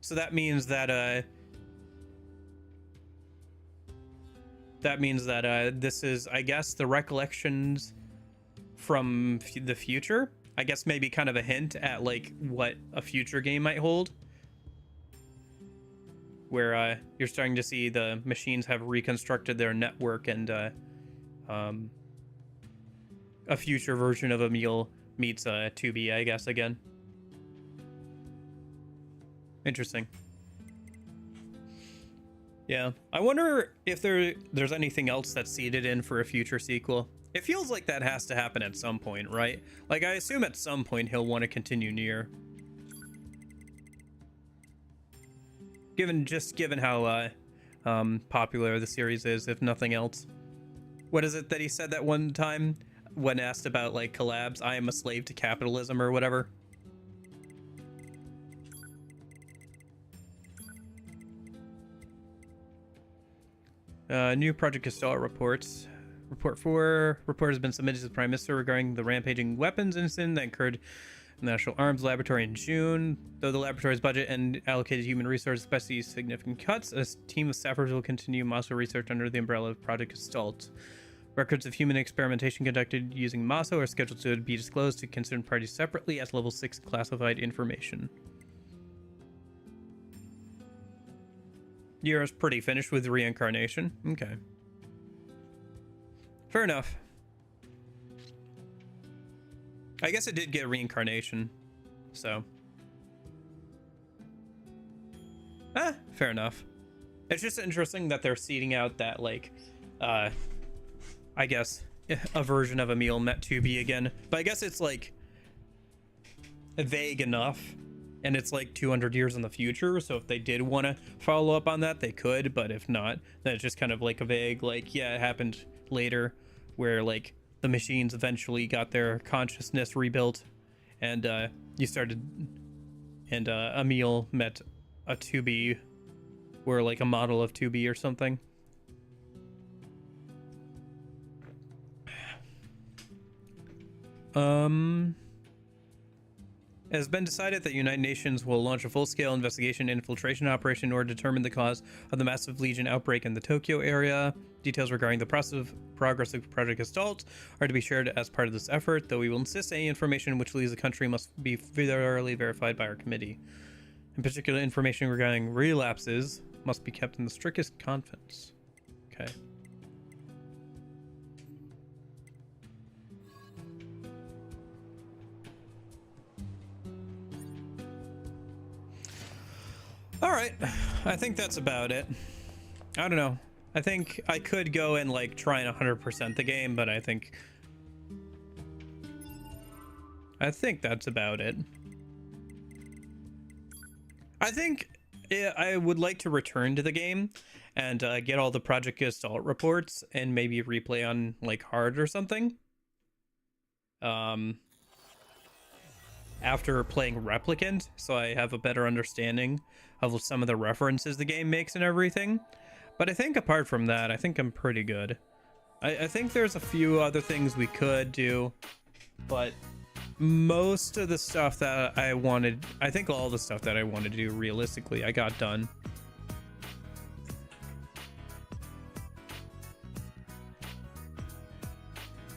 So that means that this is, I guess, the recollections from the future. I guess maybe kind of a hint at like what a future game might hold, where you're starting to see the machines have reconstructed their network, and a future version of Emil meets 2B, I guess, again. Interesting. Yeah, I wonder if there's anything else that's seeded in for a future sequel. It feels like that has to happen at some point, right? Like, I assume at some point he'll want to continue Nier. Given how popular the series is, if nothing else. What is it that he said that one time when asked about, like, collabs? I am a slave to capitalism or whatever. New Project Castella reports. Report 4. Report has been submitted to the Prime Minister regarding the rampaging weapons incident that occurred in the National Arms Laboratory in June. Though the laboratory's budget and allocated human resources especially significant cuts, a team of staffers will continue Moscow research under the umbrella of Project Gestalt. Records of human experimentation conducted using Moscow are scheduled to be disclosed to concerned parties separately as Level 6 classified information. Euro's pretty finished with reincarnation. Okay. Fair enough. I guess it did get reincarnation, so. Fair enough. It's just interesting that they're seeding out that, like, I guess, a version of Emil met 2B again. But I guess it's, like, vague enough, and it's, like, 200 years in the future, so if they did want to follow up on that, they could, but if not, then it's just kind of, like, a vague, like, yeah, it happened later, where, like, the machines eventually got their consciousness rebuilt, and you started, and Emil met a 2B, or like a model of 2B or something. It has been decided that the United Nations will launch a full-scale investigation and infiltration operation in order to determine the cause of the massive Legion outbreak in the Tokyo area. Details regarding the progress of Project Gestalt are to be shared as part of this effort, though we will insist any information which leaves the country must be thoroughly verified by our committee. In particular, information regarding relapses must be kept in the strictest confidence. Okay. All right, I think that's about it. I don't know. I think I could go and like try and 100% the game, but I think that's about it. I think I would like to return to the game and get all the Project Gestalt reports and maybe replay on like hard or something. After playing Replicant, so I have a better understanding of some of the references the game makes and everything. But I think apart from that, I think I'm pretty good. I think there's a few other things we could do, but most of the stuff that I wanted, I think all the stuff that I wanted to do realistically, I got done.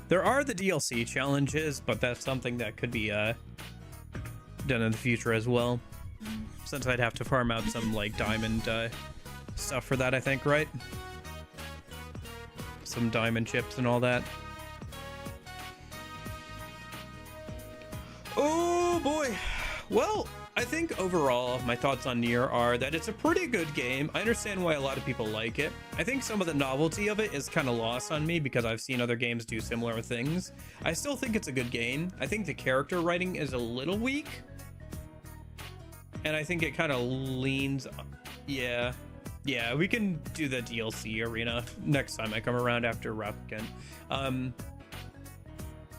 There are the DLC challenges, but that's something that could be done in the future as well, since I'd have to farm out some like diamond stuff for that, I think, right? Some diamond chips and all that. Oh boy, Well, I think overall my thoughts on Nier are that it's a pretty good game. I understand why a lot of people like it. I think some of the novelty of it is kind of lost on me because I've seen other games do similar things. I still think it's a good game. I think the character writing is a little weak. And I think it kind of leans... Yeah, we can do the DLC arena next time I come around after Replicant.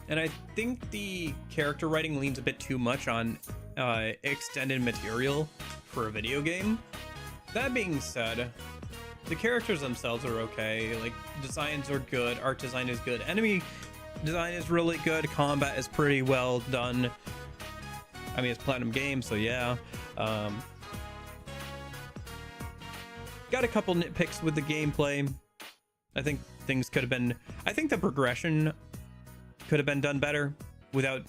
And I think the character writing leans a bit too much on extended material for a video game. That being said, the characters themselves are okay. Like, designs are good, art design is good, enemy design is really good, combat is pretty well done. I mean, it's Platinum Games, so yeah. Got a couple nitpicks with the gameplay. I think things could have been... I think the progression could have been done better without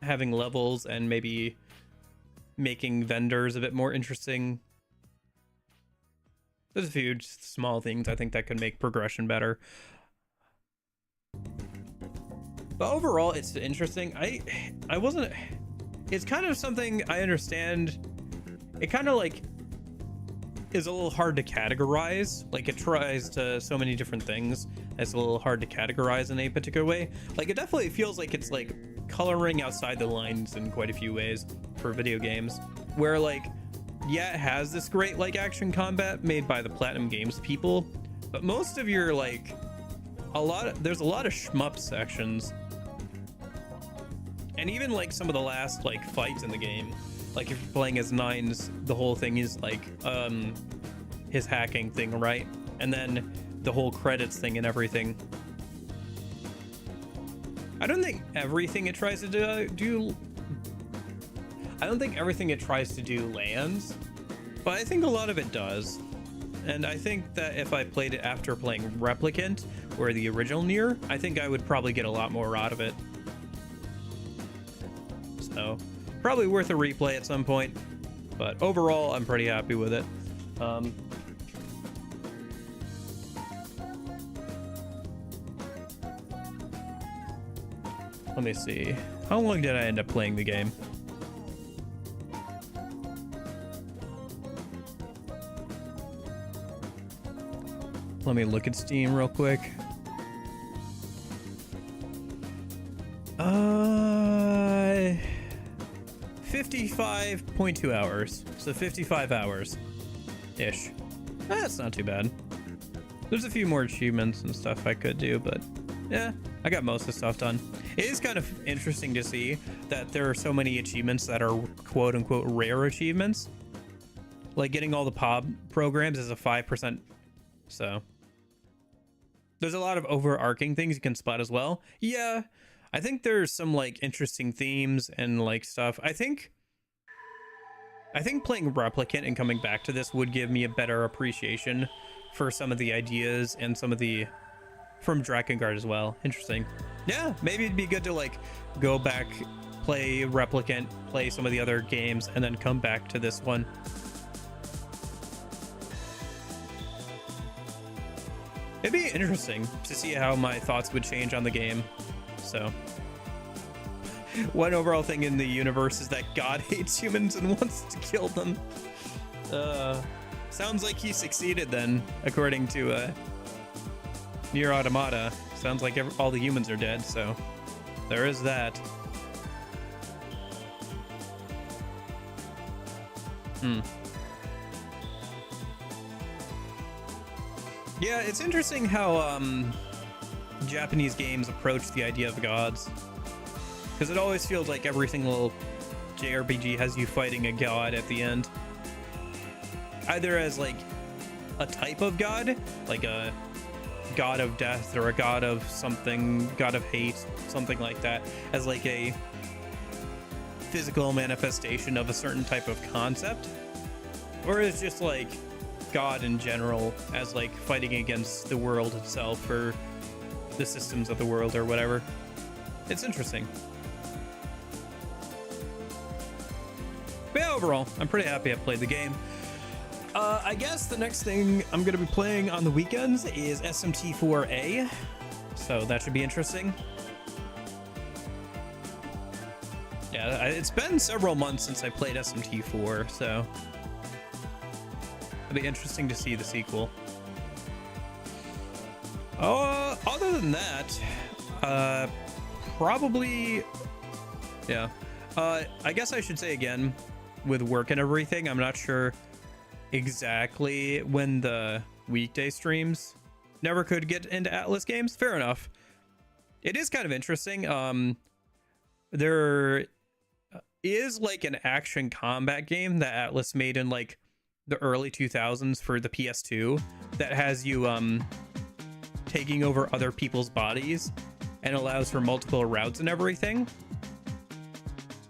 having levels and maybe making vendors a bit more interesting. There's a few small things I think that could make progression better. But overall, it's interesting. I wasn't... It's kind of something I understand. It kind of like is a little hard to categorize. Like, it tries to so many different things. It's a little hard to categorize in a particular way. Like, it definitely feels like it's like coloring outside the lines in quite a few ways for video games, where like, yeah, it has this great like action combat made by the Platinum Games people, but most of your like there's a lot of shmup sections, and even like some of the last like fights in the game, like if you're playing as Nines, the whole thing is like his hacking thing, right? And then the whole credits thing and everything. I don't think everything it tries to do I don't think everything it tries to do lands, but I think a lot of it does. And I think that if I played it after playing Replicant or the original Nier, I think I would probably get a lot more out of it. So probably worth a replay at some point, but overall I'm pretty happy with it. Let me see. How long did I end up playing the game? Let me look at Steam real quick. 55.2 hours. So 55 hours ish. That's not too bad. There's a few more achievements and stuff I could do, but yeah, I got most of the stuff done. It is kind of interesting to see that there are so many achievements that are quote unquote rare achievements. Like getting all the POB programs is a 5%. So there's a lot of overarching things you can spot as well. Yeah, I think there's some like interesting themes and like stuff. I think playing Replicant and coming back to this would give me a better appreciation for some of the ideas and some of the from Drakengard as well. Interesting. Yeah, maybe it'd be good to like go back, play Replicant, play some of the other games, and then come back to this one. It'd be interesting to see how my thoughts would change on the game. So, one overall thing in the universe is that God hates humans and wants to kill them. Sounds like he succeeded then, according to Nier Automata. Sounds like all the humans are dead, so there is that. Yeah, it's interesting how Japanese games approach the idea of gods, because it always feels like every single JRPG has you fighting a god at the end, either as like a type of god, like a god of death or a god of something, god of hate, something like that, as like a physical manifestation of a certain type of concept, or it's just like God in general as like fighting against the world itself or the systems of the world or whatever. It's interesting. But yeah, overall, I'm pretty happy I played the game. I guess the next thing I'm going to be playing on the weekends is SMT4A, so that should be interesting. Yeah, it's been several months since I played SMT4, so it'll be interesting to see the sequel. Other than that, probably, yeah. I guess I should say again, with work and everything, I'm not sure exactly when the weekday streams never could get into Atlas games. Fair enough. It is kind of interesting. There is like an action combat game that Atlas made in like the early 2000s for the PS2 that has you taking over other people's bodies and allows for multiple routes and everything.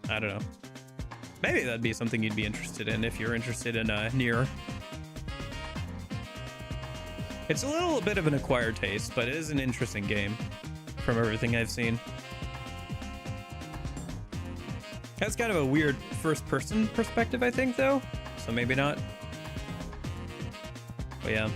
I don't know. Maybe that'd be something you'd be interested in if you're interested in Nier. It's a little bit of an acquired taste, but it is an interesting game from everything I've seen. That's kind of a weird first-person perspective, I think, though. So maybe not. But yeah.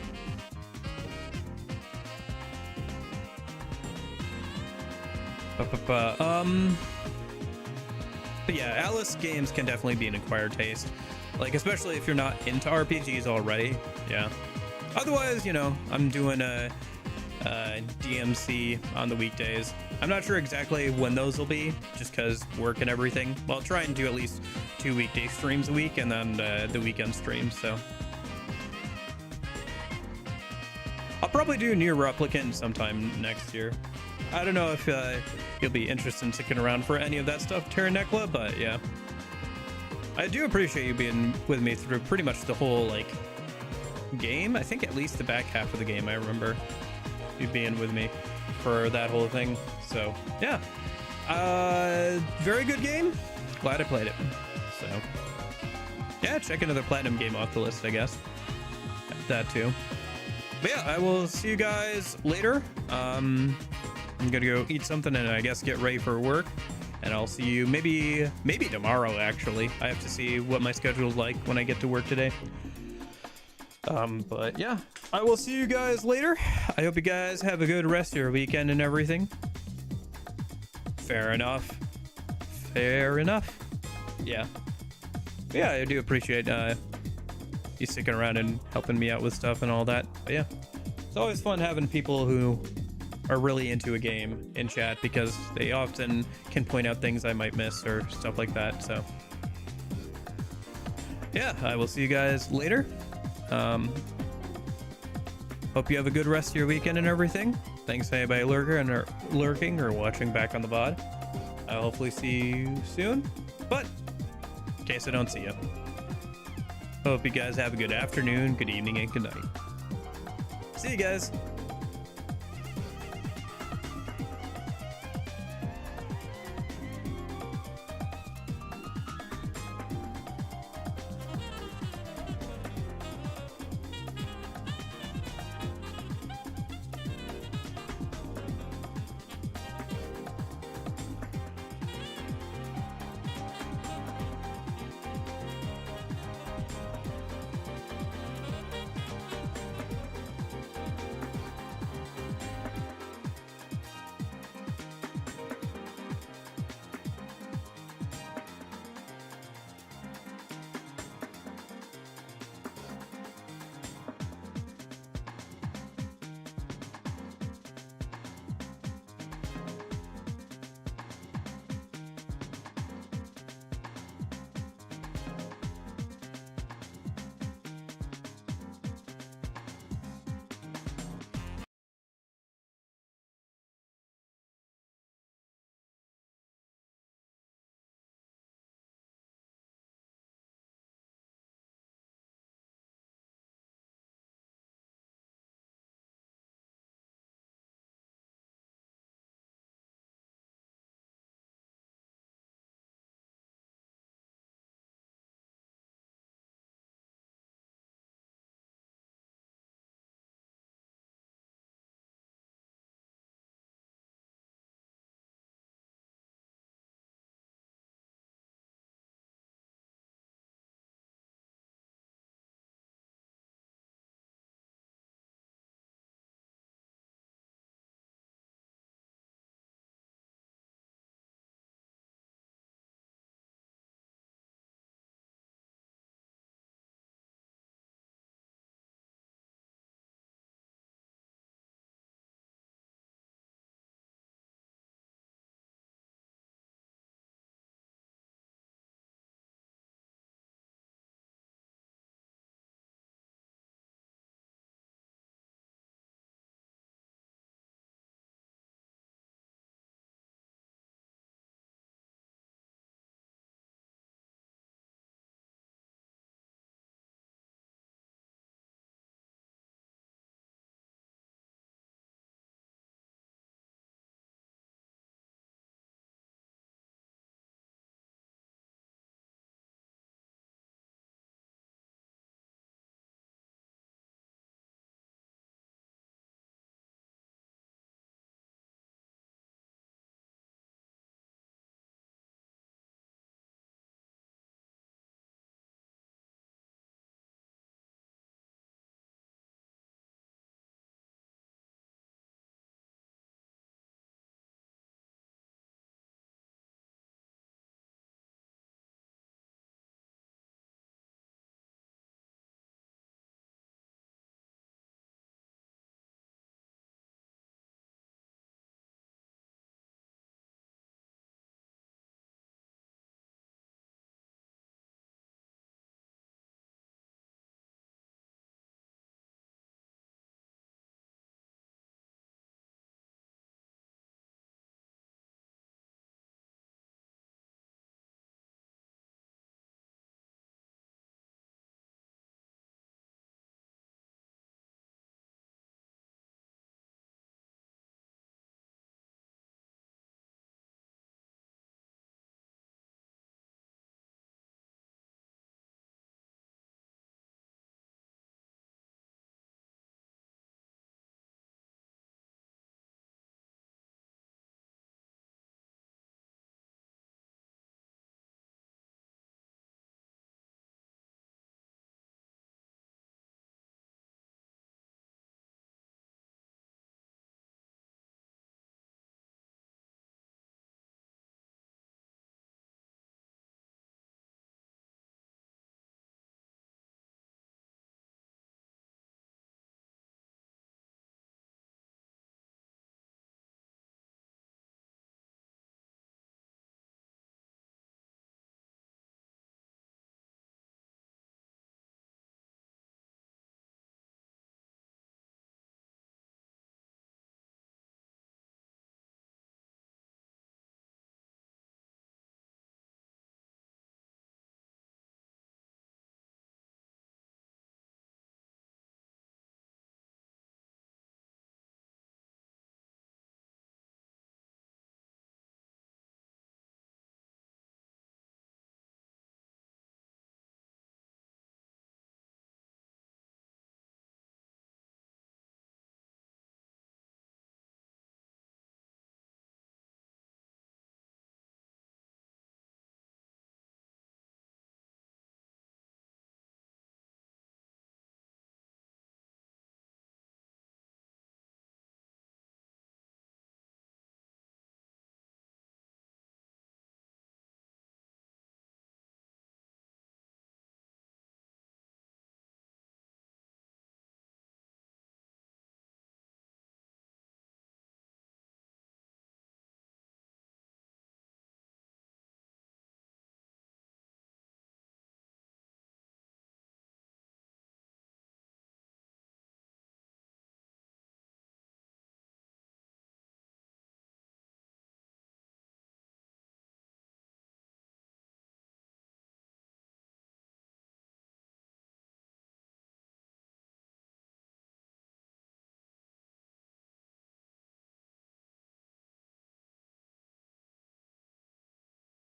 But yeah, Atlas games can definitely be an acquired taste. Like, especially if you're not into RPGs already. Yeah. Otherwise, you know, I'm doing a DMC on the weekdays. I'm not sure exactly when those will be, just because work and everything. Well, I'll try and do at least 2 weekday streams a week and then the weekend streams, so. I'll probably do Nier Replicant sometime next year. I don't know if you'll be interested in sticking around for any of that stuff, Terranekla, but yeah. I do appreciate you being with me through pretty much the whole, like, game. I think at least the back half of the game, I remember you being with me for that whole thing. So, yeah. Very good game. Glad I played it. So, yeah, check another Platinum game off the list, I guess. That too. But yeah, I will see you guys later. I'm gonna go eat something and I guess get ready for work. And I'll see you maybe tomorrow, actually. I have to see what my schedule's like when I get to work today. But yeah, I will see you guys later. I hope you guys have a good rest of your weekend and everything. Fair enough. Fair enough. Yeah. But yeah, I do appreciate you sticking around and helping me out with stuff and all that. But yeah, it's always fun having people who are really into a game in chat because they often can point out things I might miss or stuff like that. So yeah, I will see you guys later. Hope you have a good rest of your weekend and everything. Thanks to anybody lurking or watching back on the VOD. I'll hopefully see you soon, but in case I don't see you, hope you guys have a good afternoon, good evening, and good night. See you guys.